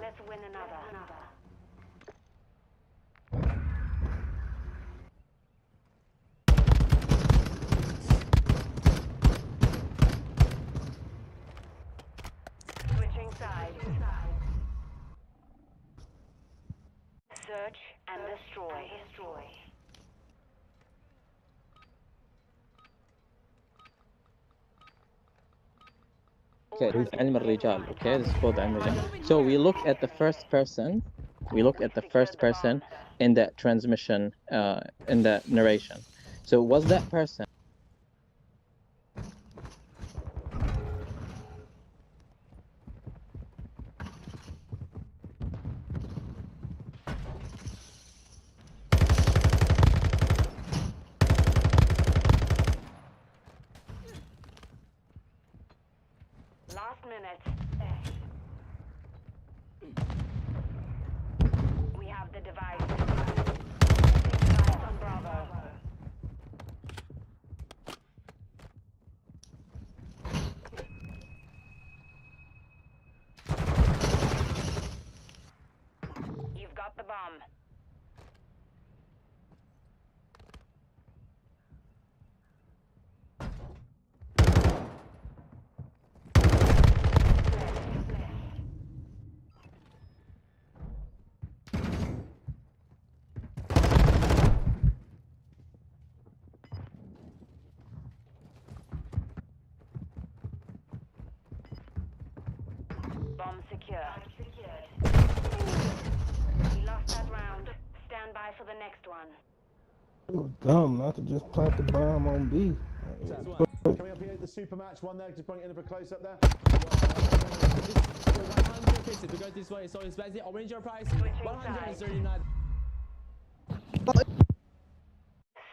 Let's win another. Switching sides. Search and destroy. Okay, this is علم الرجال. Okay, this is called علم الرجال. So we look at the first person. We look at the first person in that transmission, in that narration. So was that person? Last minute. We have the device. Device on Bravo. You've got the bomb. Bomb secured. We lost that round. Stand by for the next one. It was dumb not to just plant the bomb on B. Coming up here, the super match one there. Just bring it in for a close up there. If you go this way, so it's basically orange your price 139.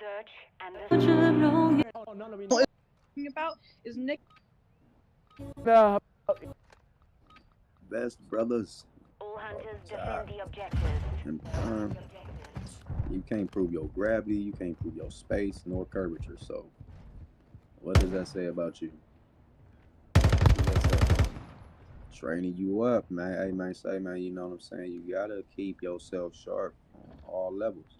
Search and Oh, none of about is Nick. Best brothers. all hunters defend the objectives. And you can't prove your gravity, you can't prove your space nor curvature. So, what does that say about you? Training you up, man. I might say, man, you know what I'm saying? You gotta keep yourself sharp on all levels.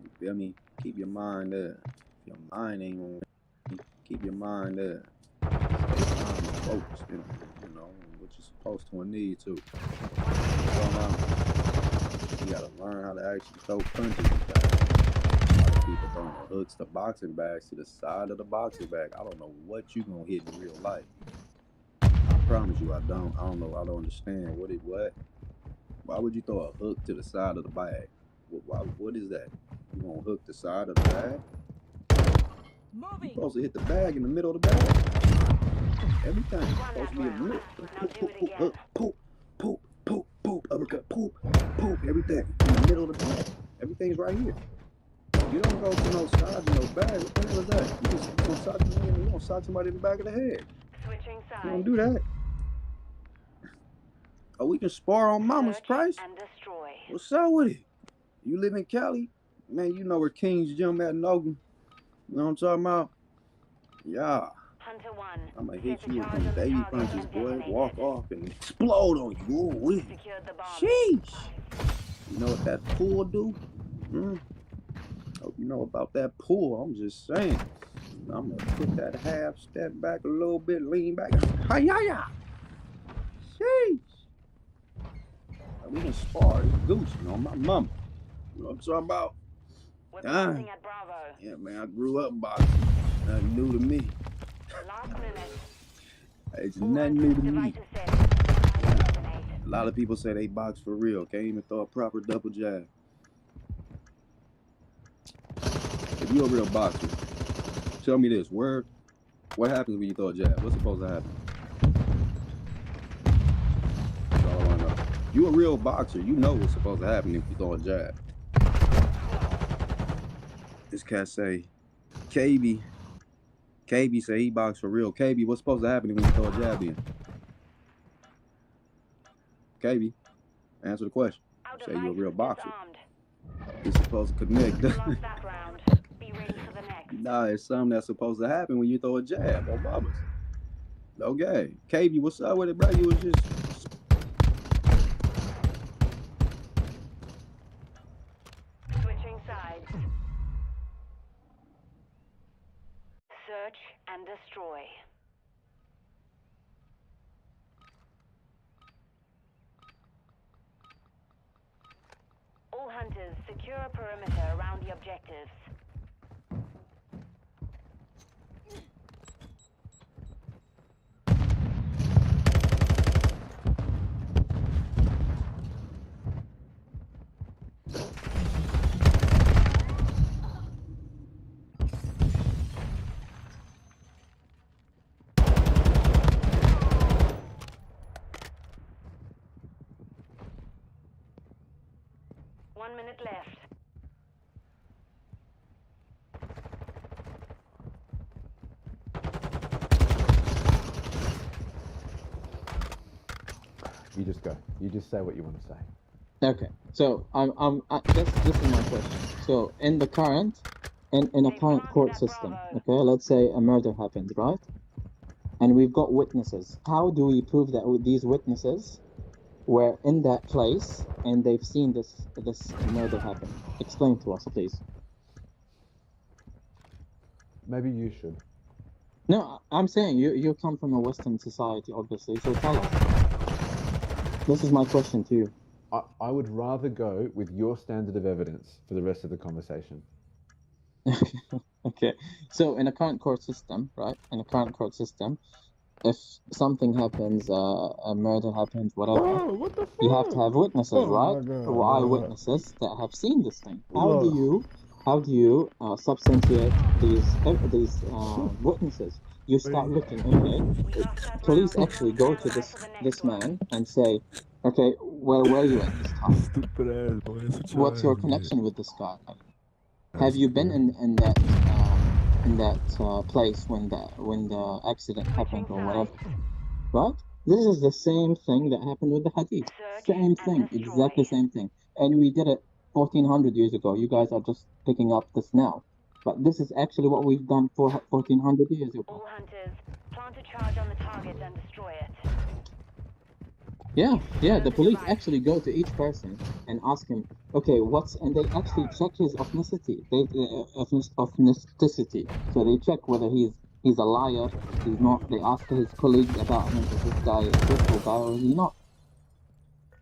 You feel me? Keep your mind there. If your mind ain't on, keep your mind there. Stay calm and focused, you know what you're supposed to and need to. You gotta learn how to actually throw punches. A lot of people throwing hooks to boxing bags to the side of the boxing bag. I don't know what you gonna hit in real life. I promise you, I don't know. I don't understand what. Why would you throw a hook to the side of the bag? What is that? You gonna hook the side of the bag? You're supposed to hit the bag in the middle of the bag. Everything is supposed to be in the middle. Poop, poop, poop, poop, poop, uppercut, poop, poop, everything in the middle of the bag. Everything's right here. You don't go to no side, no bag. What the hell is that? You gonna sock somebody in the back of the head. Switching sides. You don't do that. Oh, we can spar on mama's price? And destroy. What's up with it? You live in Cali? Man, you know where Kings jump at Nogan. You know what I'm talking about? Yeah. Hunter 1. I'ma hit you with them baby punches, boy. Walk off and explode on you. Ooh, wee. Sheesh. You know what that pool do? Hope you know about that pool. I'm just saying. I'm gonna put that half step back a little bit, lean back. Hi-ya-ya. Sheesh. We can spar. It's Gucci on my mama. You know what I'm talking about? Dang. Yeah, man, I grew up boxing. Nothing new to me. Last minute. It's nothing new to me. A lot of people say they box for real. Can't even throw a proper double jab. If you're a real boxer, tell me this. What happens when you throw a jab? What's supposed to happen? That's all I want to know. You a real boxer. You know what's supposed to happen if you throw a jab. This cat say, KB say he box for real. KB, what's supposed to happen when you throw a jab in? KB, answer the question. Say you're a real boxer. You're supposed to connect. Nah, it's something that's supposed to happen when you throw a jab on Bubba's. Okay. KB, what's up with it, bro? You was just... Switching sides. Search and destroy. All hunters, secure a perimeter around the objectives. One minute left. You just go. You just say what you want to say. Okay, so this is my question. So in the current, in a current court system, okay, let's say a murder happened, right? And we've got witnesses. How do we prove that these witnesses were in that place and they've seen this murder happen? Explain to us, please. Maybe you should. No, I'm saying you come from a Western society, obviously. So tell us. This is my question to you. I would rather go with your standard of evidence for the rest of the conversation. Okay, so in a current court system, right? In a current court system, if something happens, a murder happens, whatever, you have to have witnesses, right? Or eyewitnesses that have seen this thing. How do you substantiate these witnesses? You start looking, okay, police actually go to this man and say, okay, where were you at this time? Stupid ass boy. What's your connection with this guy? Have you been in that place when the accident happened or whatever? Right? This is the same thing that happened with the Hadith. Same thing, exactly same thing. And we did it 1400 years ago. You guys are just picking up this now. But this is actually what we've done for 1400 years ago. All hunters, plant a charge on the target and destroy it. Yeah, the police actually go to each person and ask him, okay, and they actually check his ethnicity. Ethnicity. So they check whether he's a liar, he's not. They ask his colleagues about him, is this guy a truthful guy or is he not?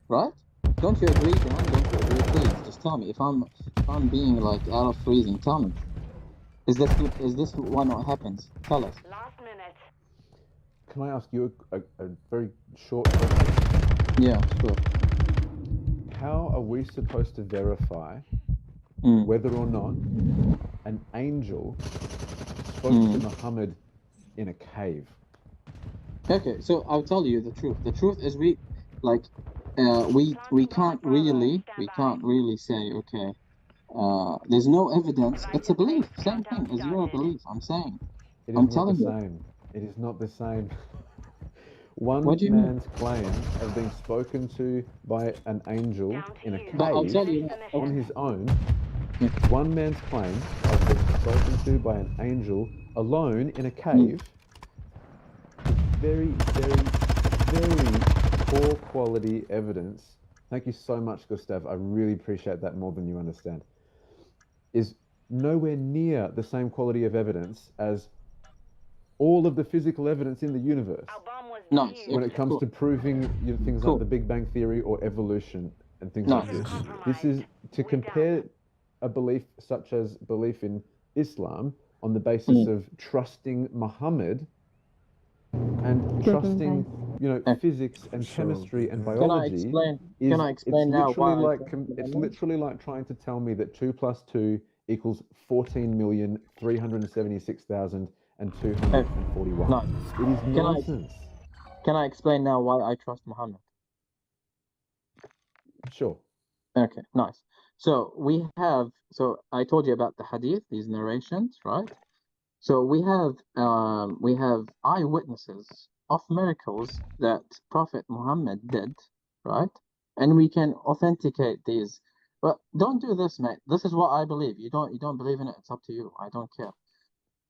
Right? Don't you agree, Dan? Don't you agree? Please, just tell me. If I'm being like out of freezing, tell me. Is this why not happens? Tell us. Last minute. Can I ask you a very short question? Yeah, sure. How are we supposed to verify whether or not an angel spoke to Muhammad in a cave? Okay, so I'll tell you the truth. The truth is we can't really say, okay, there's no evidence. It's a belief. Same thing as your belief. I'm saying. It is I'm not telling the you. same. It is not the same. One What do you mean? man's claims have been spoken to by an angel in a But I'll cave tell you. on his own. One man's claims have been spoken to by an angel alone in a cave. Very, very, very poor quality evidence. Thank you so much, Gustav. I really appreciate that more than you understand. Is nowhere near the same quality of evidence as all of the physical evidence in the universe. Nice. When it comes Cool. to proving things Cool. like the Big Bang Theory or evolution and things Nice. like this. This is to compare a belief such as belief in Islam on the basis of trusting Muhammad and trusting, physics and chemistry and biology. Can I explain now why I trust It's Muhammad? literally like trying to tell me that 2 + 2 equals 14,376,241. No. It is nonsense. Can I explain now why I trust Muhammad? Sure. Okay, nice. So I told you about the hadith, these narrations, right? So we have eyewitnesses of miracles that Prophet Muhammad did, right? And we can authenticate these. But don't do this, mate. This is what I believe. You don't believe in it. It's up to you. I don't care.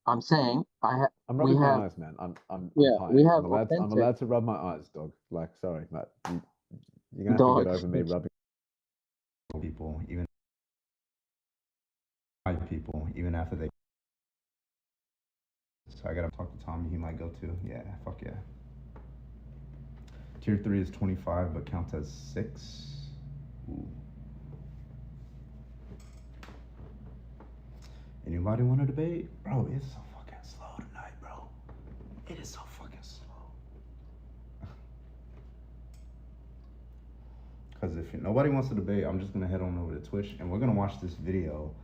I'm saying I'm rubbing my eyes, man. I'm tired. we have I'm allowed to rub my eyes, dog. Like, sorry, mate. You're gonna have to get over me rubbing people, even after they. So I gotta talk to Tommy. He might go too. Yeah, fuck yeah. Tier 3 is 25, but counts as 6. Ooh. Anybody want to debate? Bro, it's so fucking slow tonight, bro. It is so fucking slow. Because if nobody wants to debate, I'm just gonna head on over to Twitch and we're gonna watch this video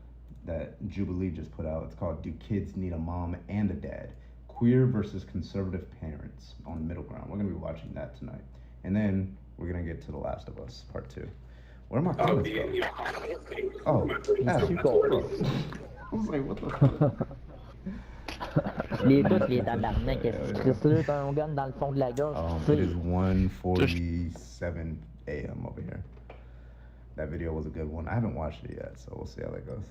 that Jubilee just put out. It's called "Do Kids Need a Mom and a Dad? Queer versus Conservative Parents on the Middle Ground." We're gonna be watching that tonight, and then we're gonna get to The Last of Us Part 2. Where are my comments going? Oh, Adam. I was like, what the fuck? Les tous les tabarnak, c'est un gun dans le fond de la gorge. It is 1:47 a.m. over here. That video was a good one. I haven't watched it yet, so we'll see how that goes.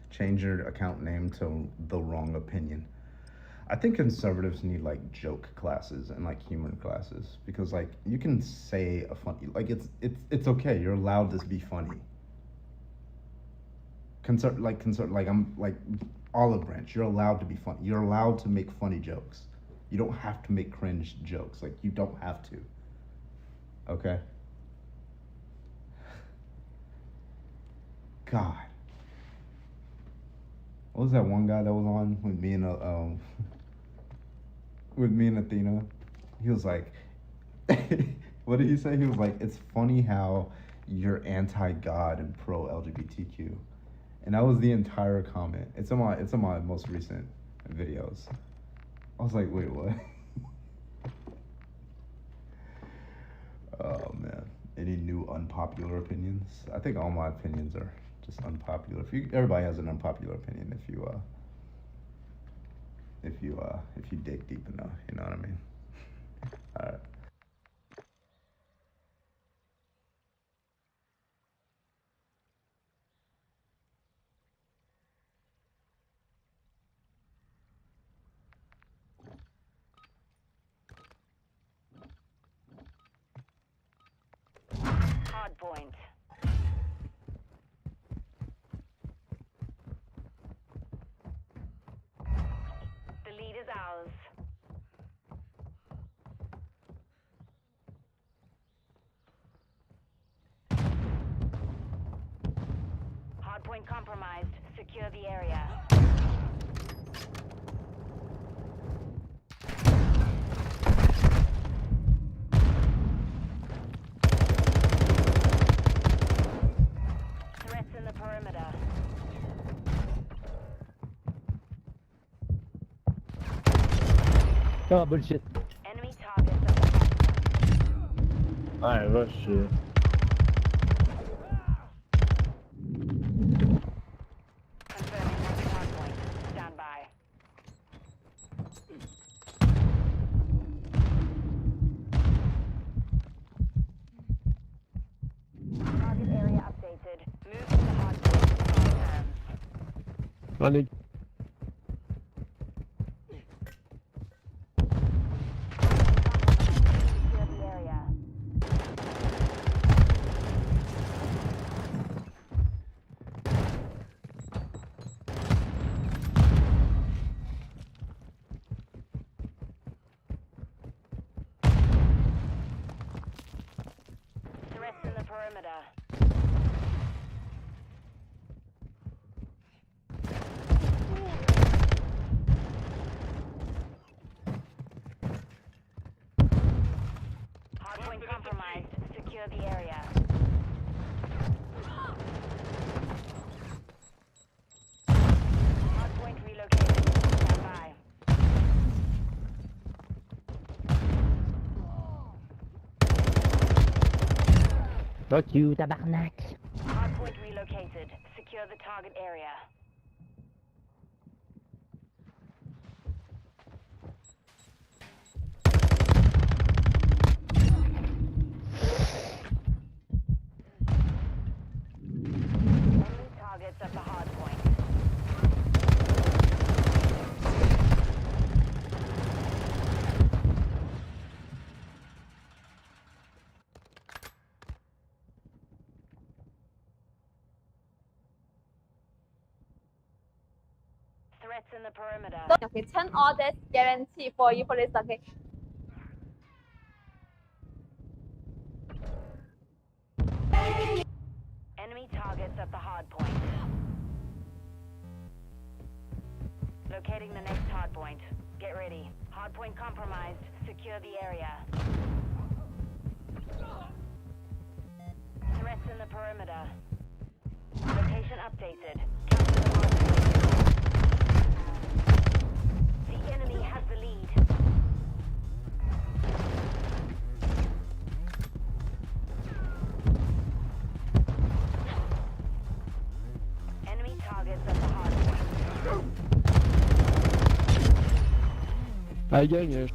Change your account name to The Wrong Opinion. I think conservatives need like joke classes and like humor classes, because like you can say a funny, like it's okay. You're allowed to be funny. I'm like Olive Branch. You're allowed to be funny. You're allowed to make funny jokes. You don't have to make cringe jokes. Like, you don't have to. Okay? God. What was that one guy that was on with me and Athena? He was like, what did he say? He was like, it's funny how you're anti-God and pro-LGBTQ. And that was the entire comment. It's on my most recent videos. I was like, wait, what? Oh man. Any new unpopular opinions? I think all my opinions are just unpopular. Everybody has an unpopular opinion if you dig deep enough, you know what I mean? All right. Hard point. The lead is ours. Hardpoint compromised. Secure the area. Threats in the perimeter. Oh, bullshit. Enemy targets. Alright, rush shit. Allez. Secure the area. Threats in the perimeter. Hardpoint compromised. Secure the area. Hardpoint relocated. Stand by. Fuck you, tabarnak. Hardpoint relocated. Secure the target area. Enemy targets at the hardpoint. Threats in the perimeter. Okay, 10 orders guarantee for you for this, okay? Enemy targets at the hardpoint. Locating the next hardpoint. Get ready. Hardpoint compromised. Secure the area. Threats in the perimeter. Location updated. Capture the hardpoint. The enemy has the lead. Enemy targets at the hardpoint. Allez, gang.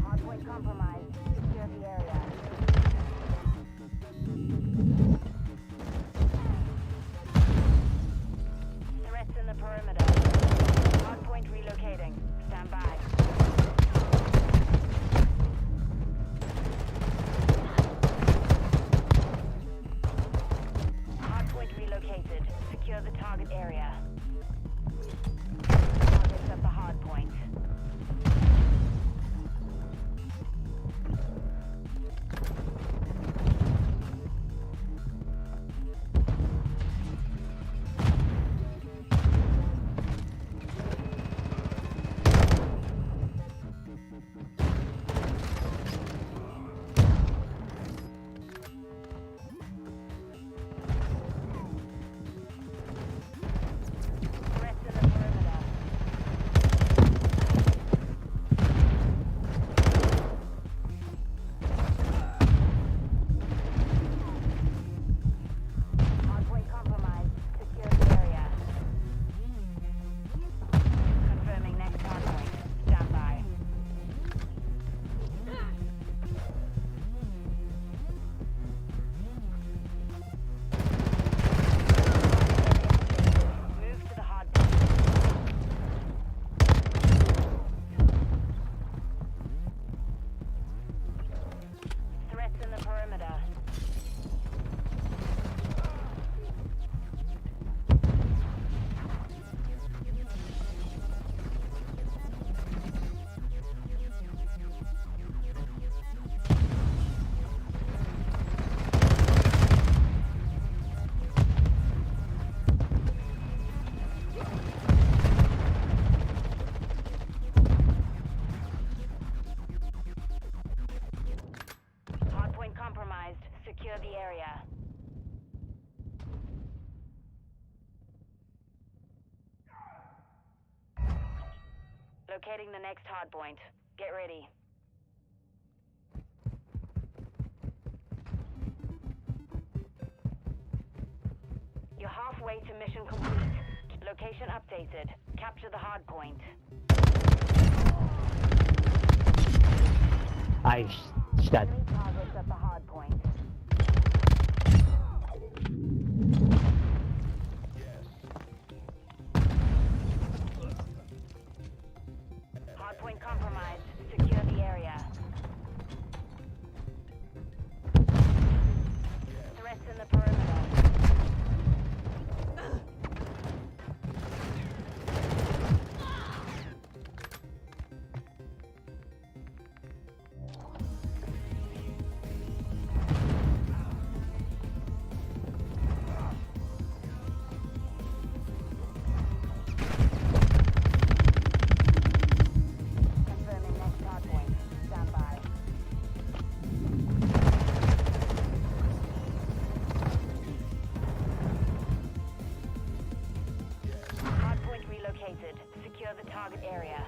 Hardpoint compromised. Secure the area. Threats in the perimeter. Hardpoint relocating. Stand by. Hardpoint relocated. Secure the target area. Targets at the hardpoint. Threats in the perimeter. Hardpoint compromised. Secure the area. Confirming next hardpoint. Stand by. Move to the hardpoint. Threats in the perimeter. Hardpoint compromised. Secure the area. Locating the next hardpoint. Get ready. You're halfway Halfway to mission complete. Location updated. Capture the hard point. Stud. Enemy targets at the hard point. Hardpoint compromised. Secure the area. Threats in the perimeter. Confirming next hardpoint. Stand by. Hardpoint relocated. Secure the target area.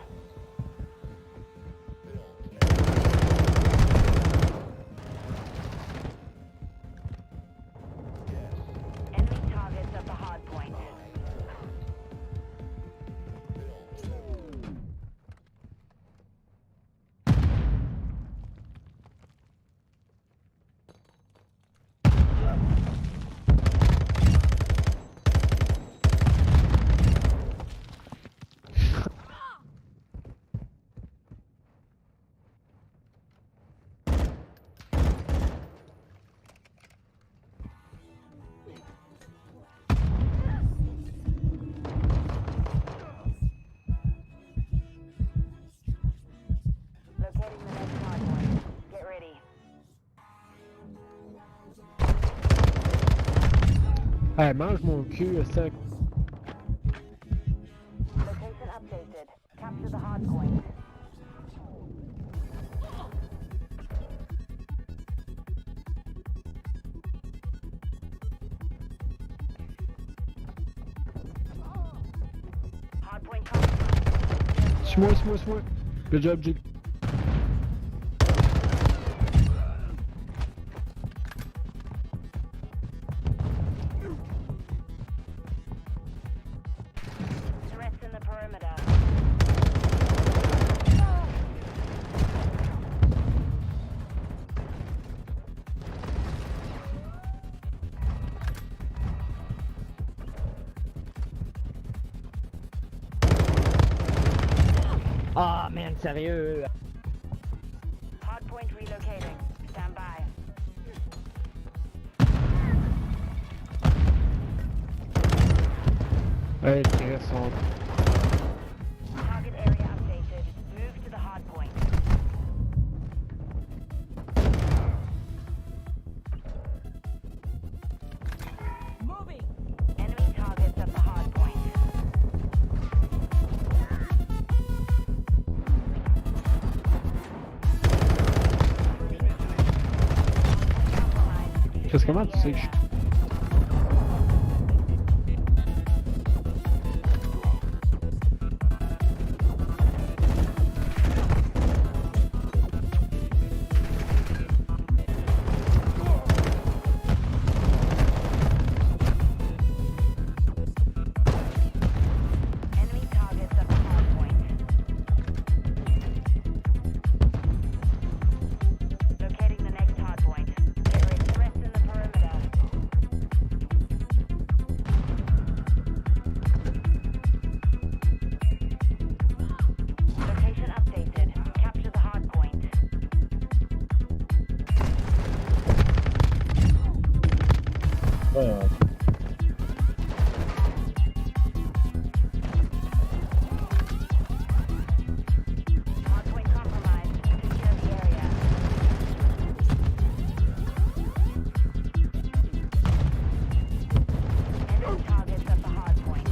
Enemy targets at the hardpoint. Locating the next hardpoint. Get ready. Hey, mine's more curious. Location updated. Capture the hardpoint. Hardpoint compromised. Smart. Good job, Jig. Threats in the perimeter. Ah, man, sérieux. Hardpoint relocating. Stand by. Hey, intéressant. Target area updated. Move to the hardpoint. Moving. Enemy targets at the hardpoint. Qu'est-ce comment tu sais que je suis... Enemy targets at the hardpoint. Locating the next hardpoint. There is threats in the perimeter. Location updated. Capture the hardpoint. Hardpoint compromised. Secure the area. Enemy targets at the hardpoint.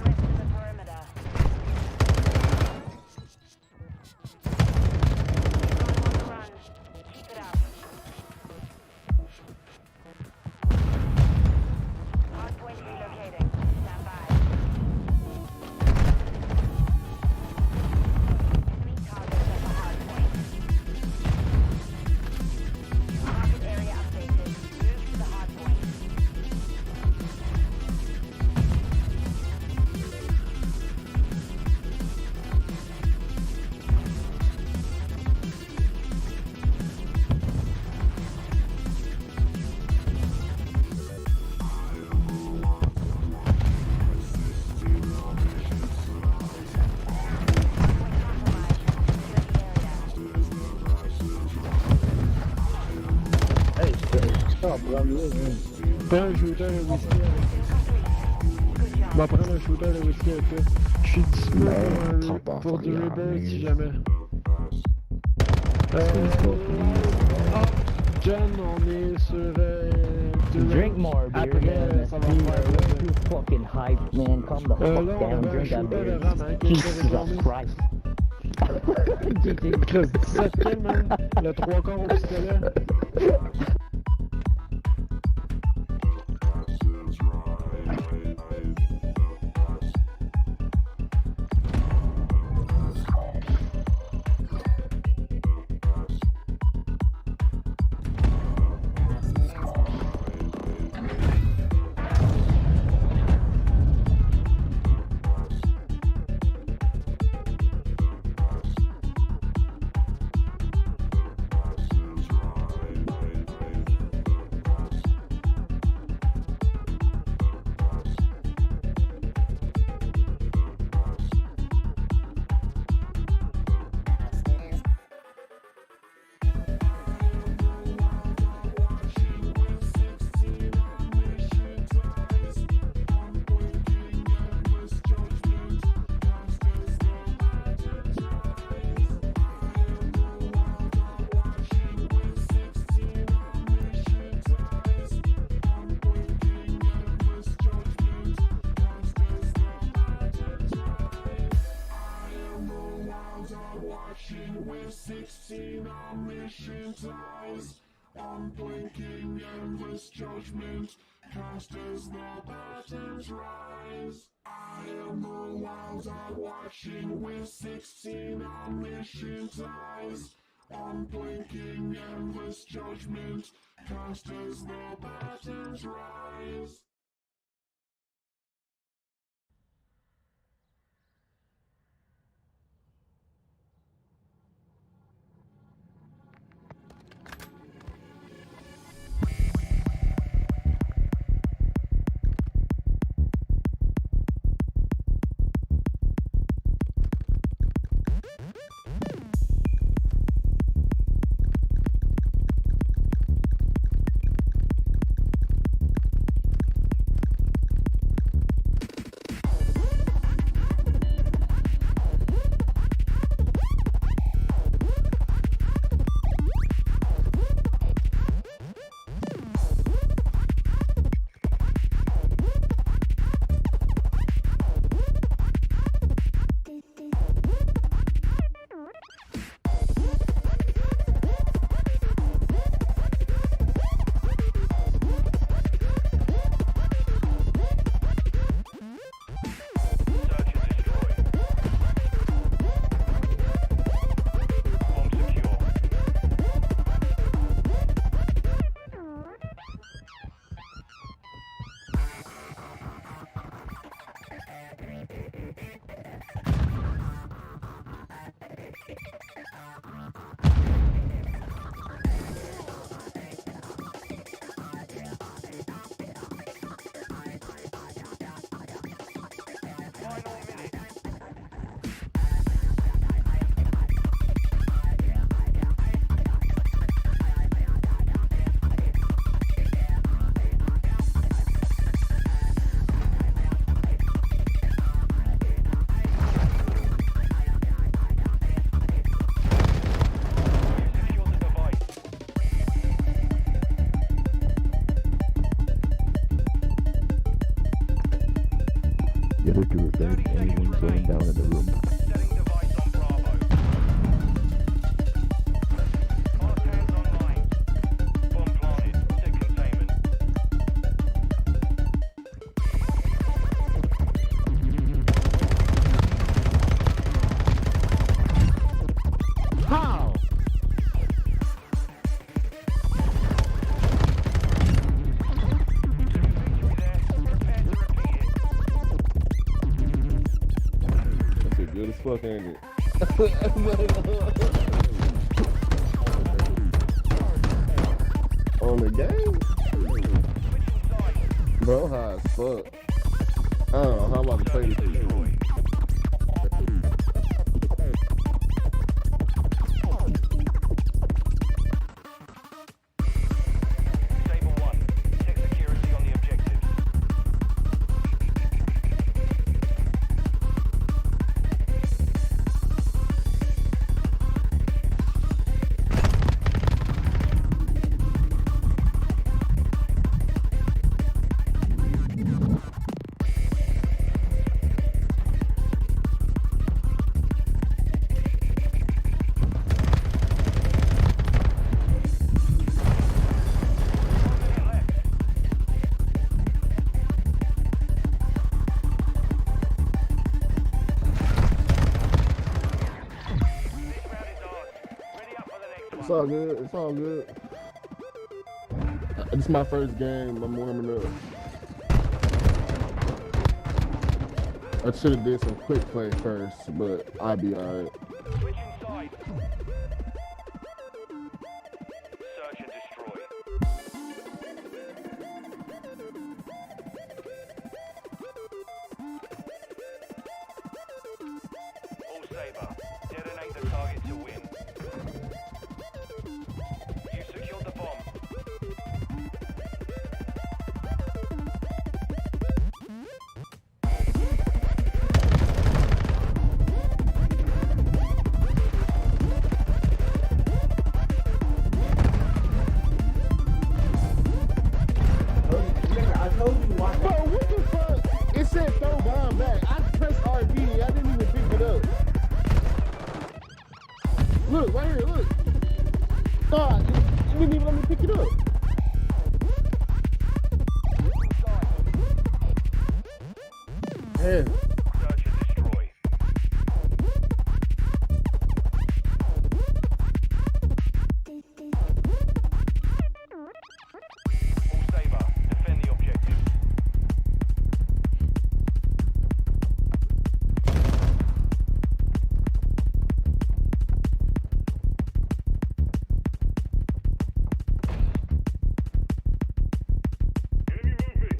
Threats in the perimeter. en premier. Prends un shooter de whisky avec ça. On va prendre un shooter de whisky avec toi. Je suis disponible pour du rebirth si jamais. John, on est sur Drink more beer, man. Ça va faire Too fucking hype, man. Calm the fuck down. Drink that beer. Jesus Christ. Chris, 17 kills, man. Le 3 quarts au pistolet. With 16 omniscient eyes, unblinking endless judgment, cast as the patterns rise. I am the wild eye watching with 16 omniscient eyes, unblinking endless judgment, cast as the patterns rise. Anyone's laying down in the room. How? Good as fuck, ain't it? On the game? Bro, high as fuck. I don't know how I'm about to play this. Stable 1. It's all good. It's all good. This is my first game. I'm warming up. I should have did some quick play first, but I'll be alright. Switch inside. Search and destroy. All Saber, detonate the target to win. You secured the bomb. Bro, what the fuck? It said throw bomb back. I pressed RB. I didn't even pick it up. Look, right here, look. God, you didn't even let me pick it up. Yeah. Search and destroy. All Saber, defend the objective. Enemy movement.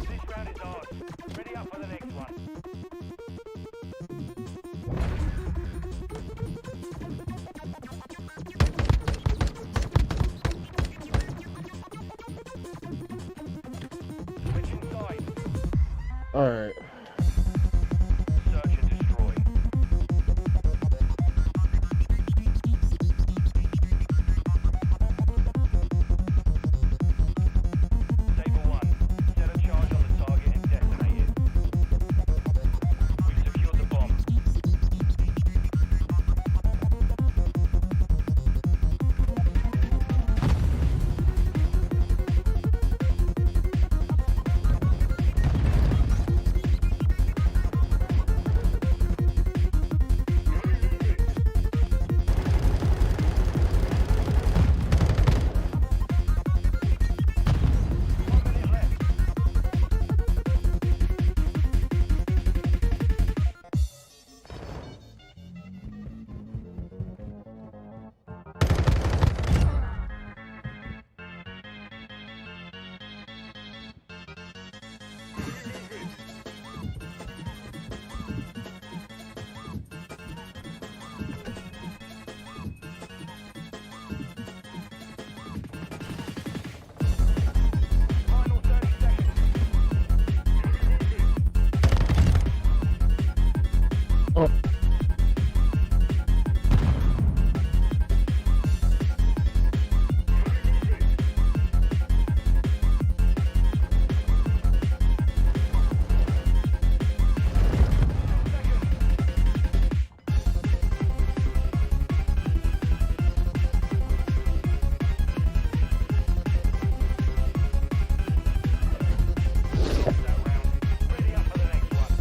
This round is ours. Ready up for the next one. Switch inside. Alright. Search and destroy. Saber 1, set a charge on the target and detonate it. We've secured the bomb. Final 30 seconds. Oh. Ready up for the next one.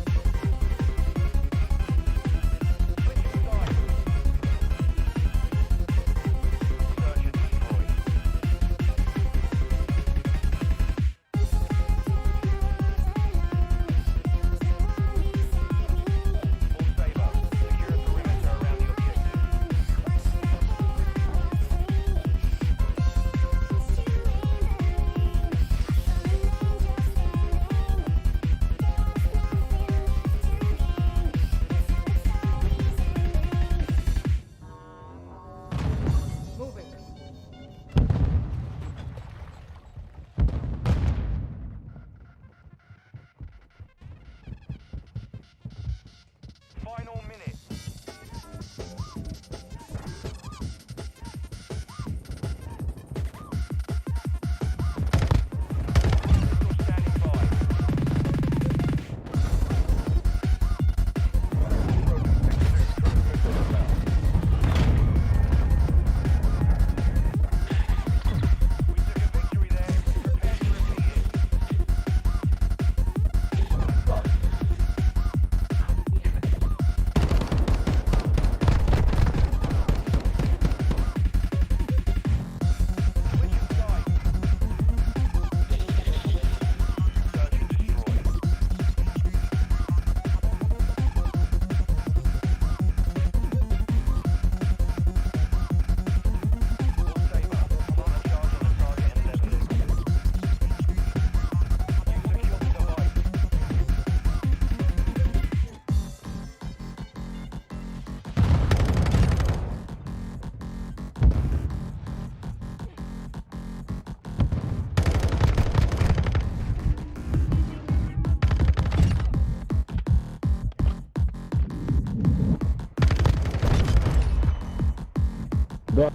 Go.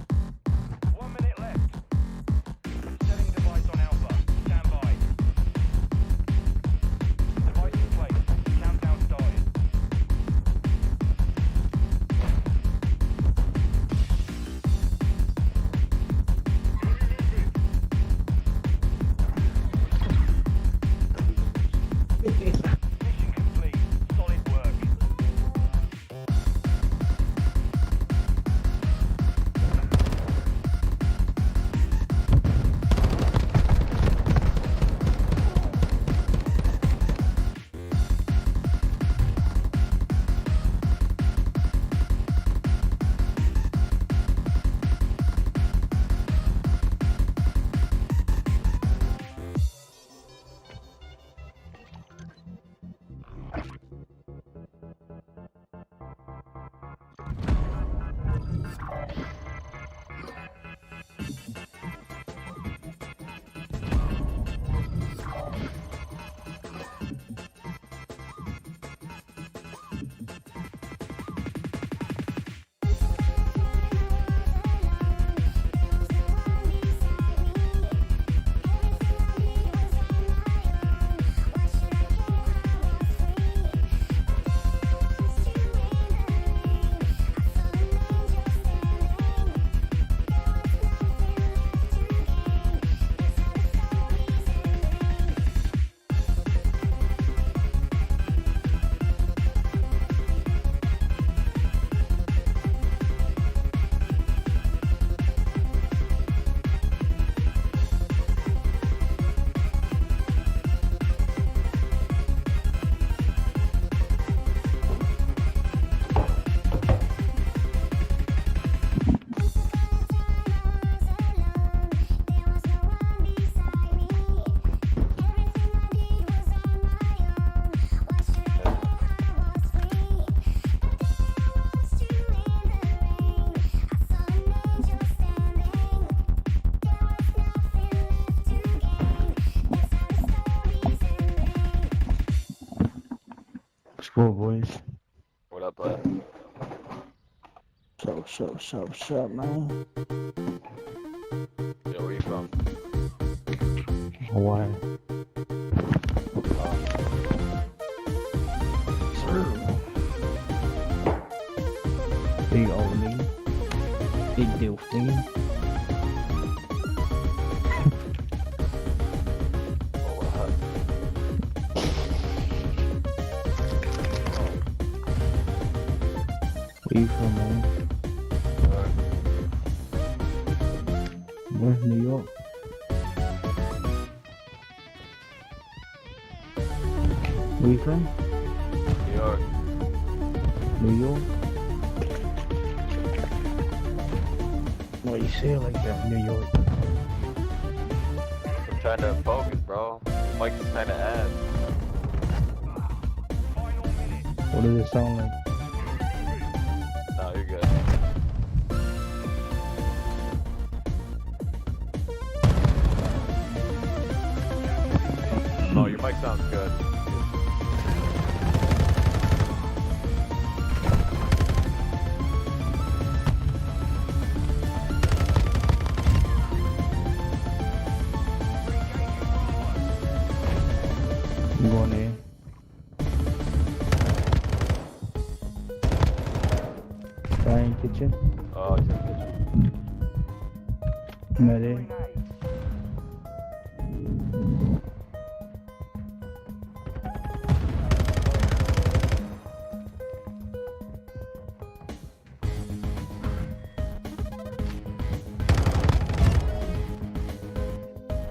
1 minute left. Setting device on Alpha. Stand by. Device in place. Countdown started. Mission complete. Solid work. Let's go, boys. What up, bud? Shut, man. Yo, where you from? Hawaii. Big old me. Big deal thing. Where you from, man? Where's New York? Where you from? New York. New York? Why you say it like that, New York? I'm trying to focus, bro. Mike's kind of ass. What does it sound like? No, you're good. No, your mic sounds good. I'm going in. Frying kitchen. Oh, it's in the kitchen. Medic.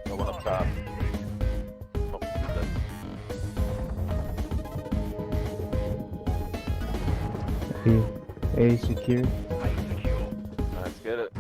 No one up top. Oh, that's A secure. Let's get it.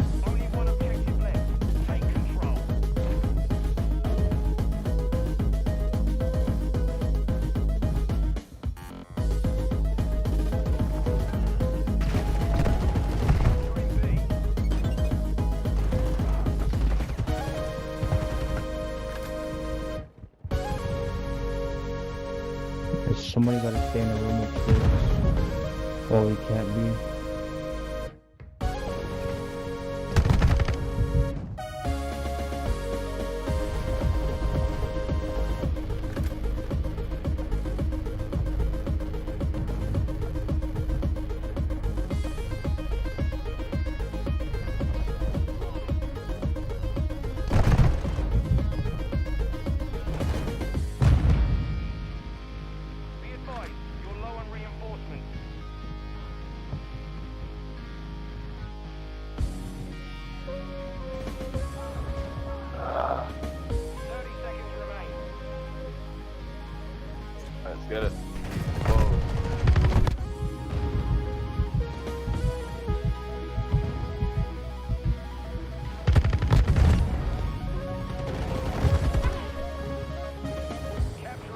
Somebody gotta stay in the room upstairs. Or we can't be. Get it. Whoa.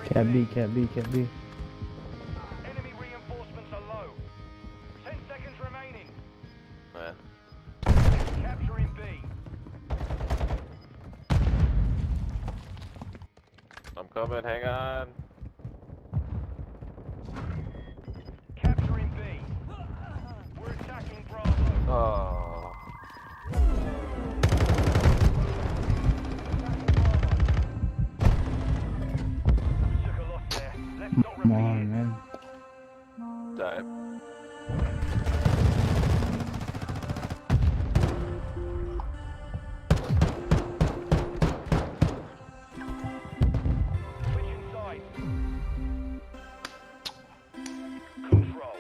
Cat B, cat B, cat B. Enemy reinforcements are low. 10 seconds remaining. Man. Capturing B. I'm coming, hang on. Capturing B. We're attacking Bravo. Oh. Come on, man. Time. Switching sides. Control.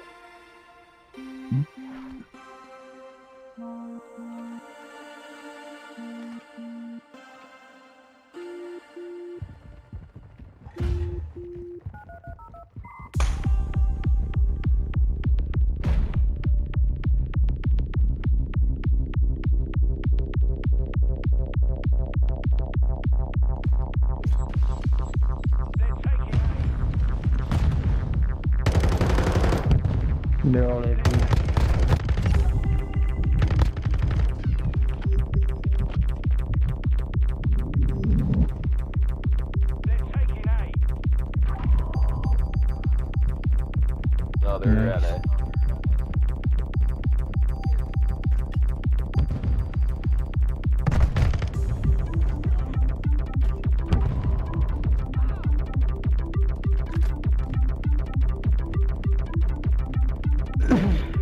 They're all AP. No, they're at A.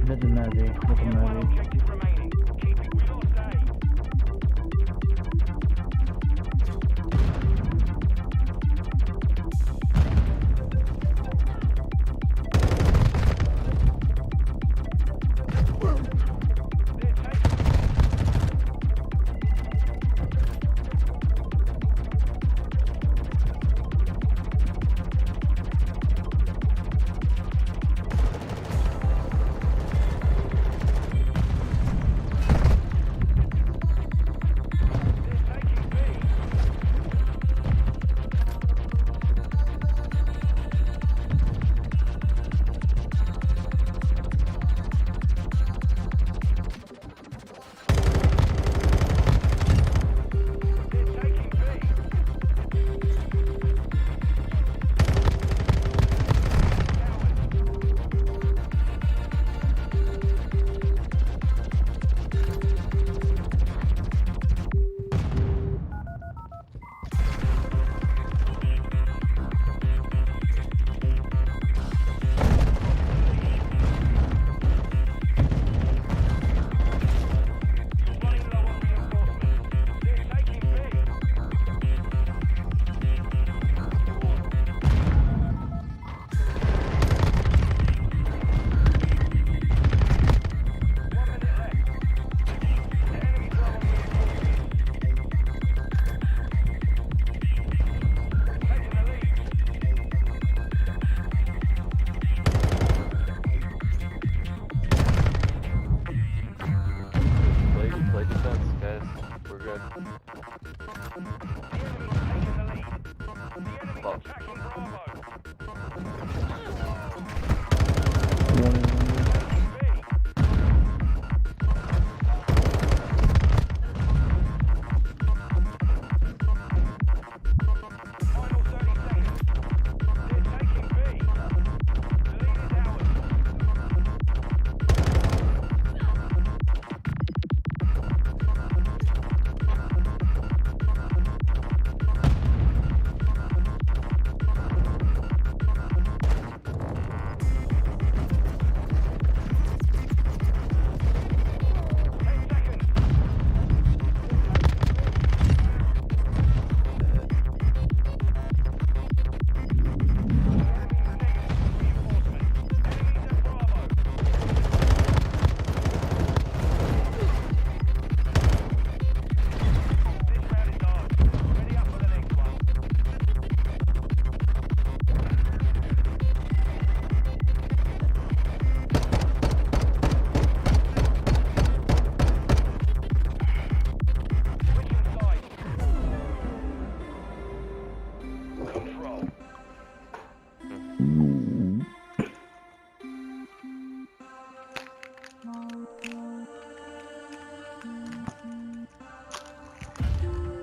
Let them have it. Let them have it.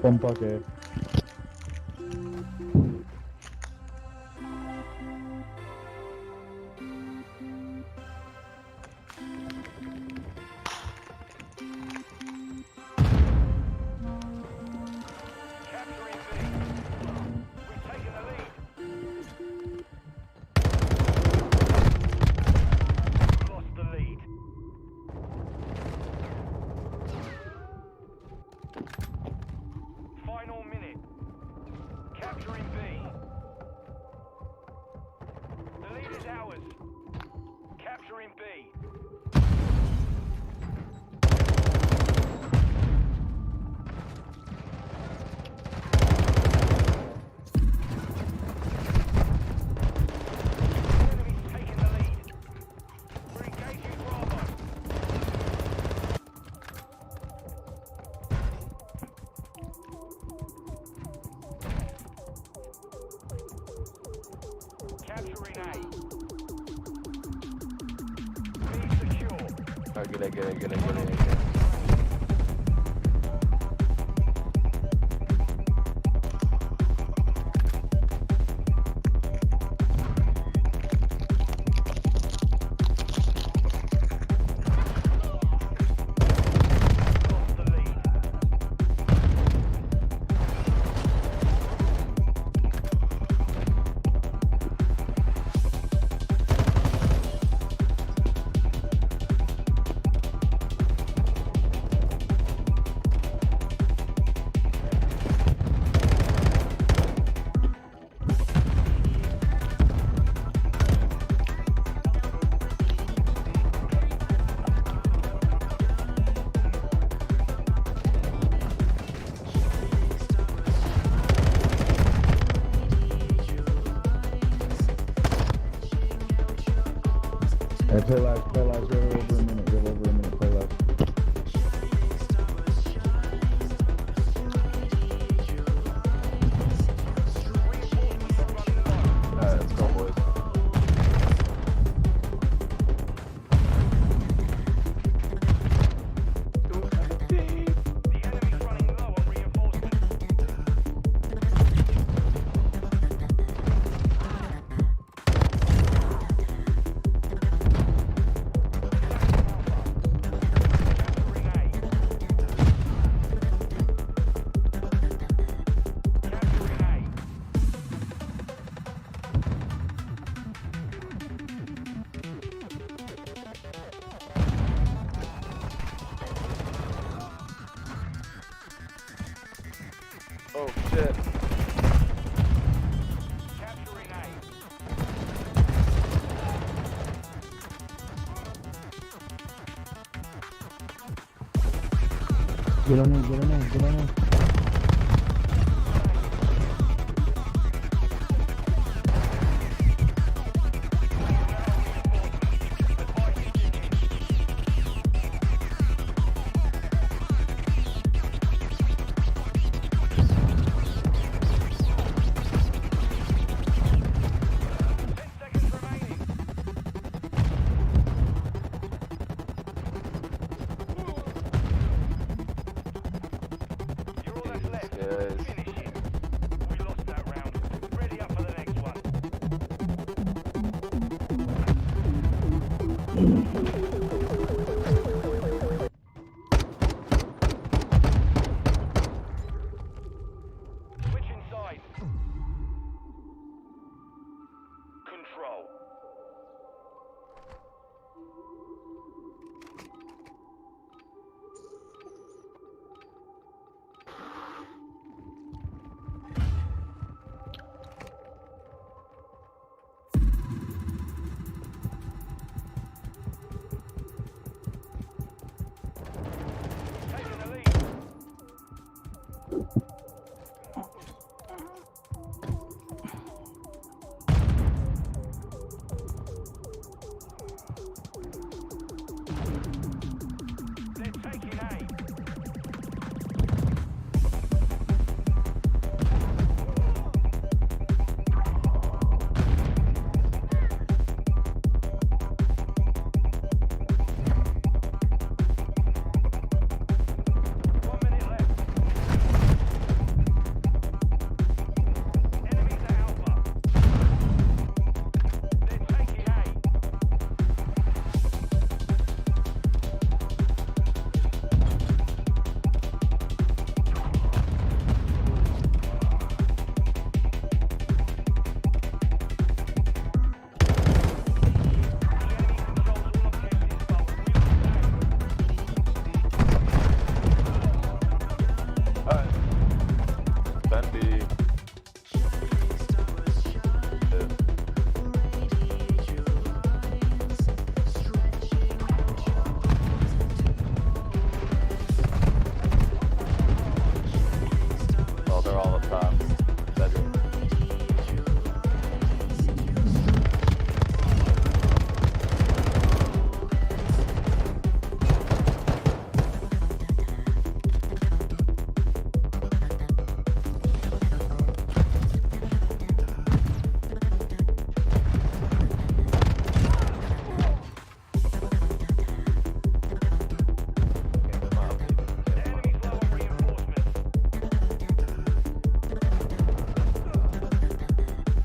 Pompa que. Lost the lead. Final minute. Capturing B. The lead is ours. Capturing B. Enemy's taking the lead. We're engaging Bravo. Capturing A. B secure. Gele. Lost the lead. Hey, play live, give it over a minute, play live. Alright, let's go, boys. The enemy's running low on reinforcements. Oh shit. Capturing A. Get on in.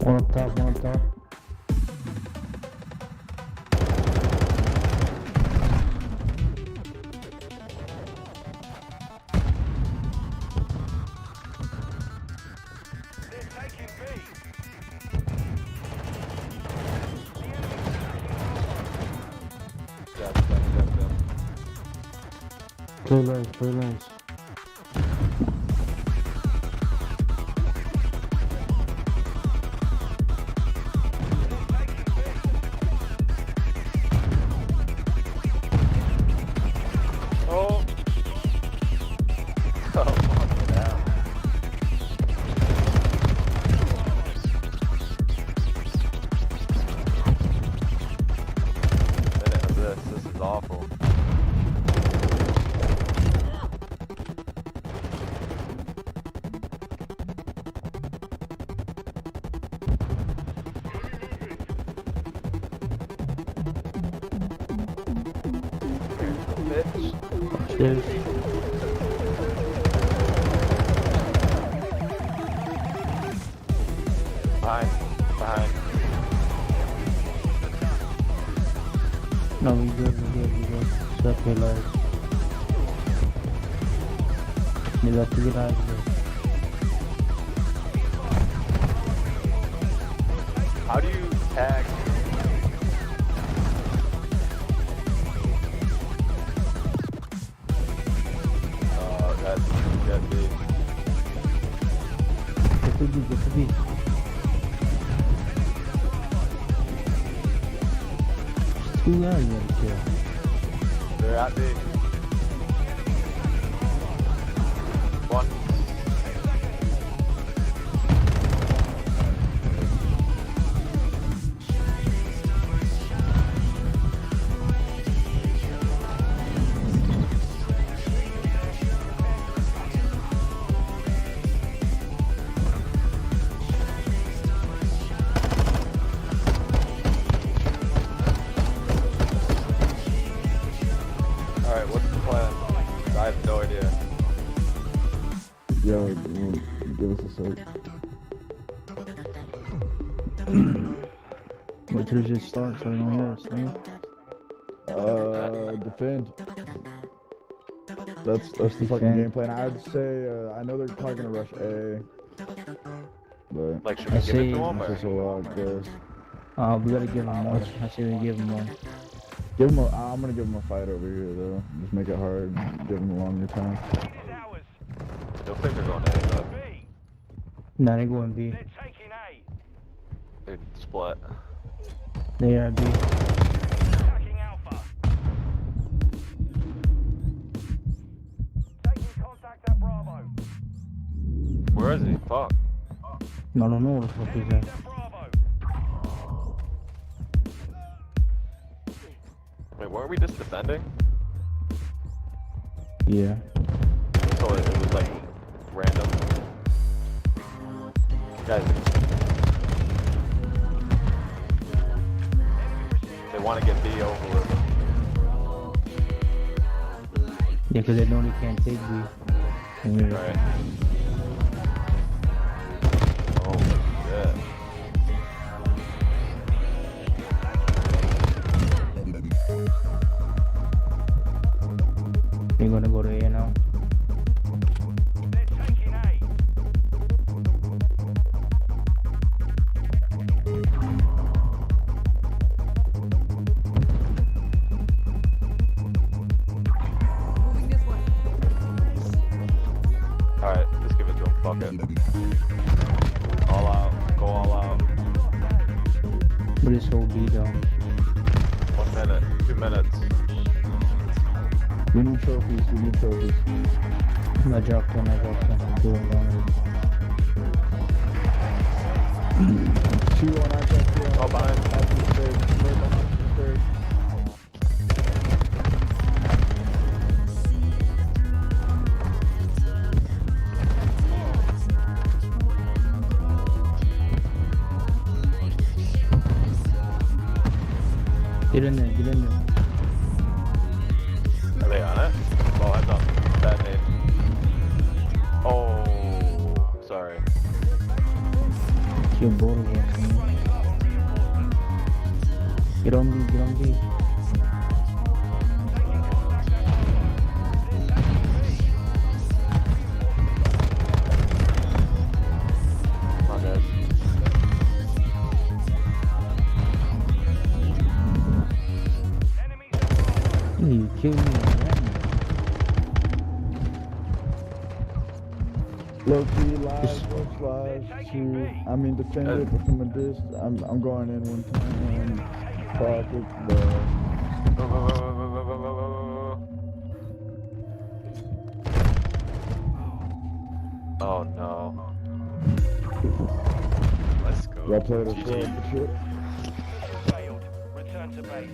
One up top, one up top. Play lines, play lines. Oh. Oh, fuck down. Minute of this. This is awful. Upstairs. Behind. Behind. No, we good. Stop play lines. You got to get out of there. How do you tag? That's big. Get to be. Two guys right there. They're at B. One. Alright, what's the plan? I have no idea. Yo, give us a sec. Wait till it just starts so I don't hear us, man. Defend. That's the fucking game plan. I'd say I know they're probably gonna rush A, but Like, should we give it to them? that's just a lot, guys. We gotta give him one. I say we give him one. Give him I'm gonna give him a fight over here though. Just make it hard. Give him a longer time. Don't think they're going to A though. No, they going B. They're split. They are B. Where is he? Fuck. No, I don't know what the fuck is that. Wait, weren't we just defending? Yeah. So it was like random. Guys. They want to get B over with. Yeah, because they know they can't take B. Yeah. Right. Oh, shit. They're gonna go to A now. Alright, just give it to him. Fuck it. All out. Go all out. But it's whole B though. 1 minute. 2 minutes. We need trophies. I dropped one. I'm doing one. 2 on access. Oh, behind. Get in there. Are they on it? Oh, I'm not. Bad name. Oh, sorry. Kill both of us. You killed me already. Low key live, go slash shoot. I mean defend it, but from a distance, I'm going in one time. Pocket, Oh no. Let's go. Y'all play the GG. shit. Failed. Return to base.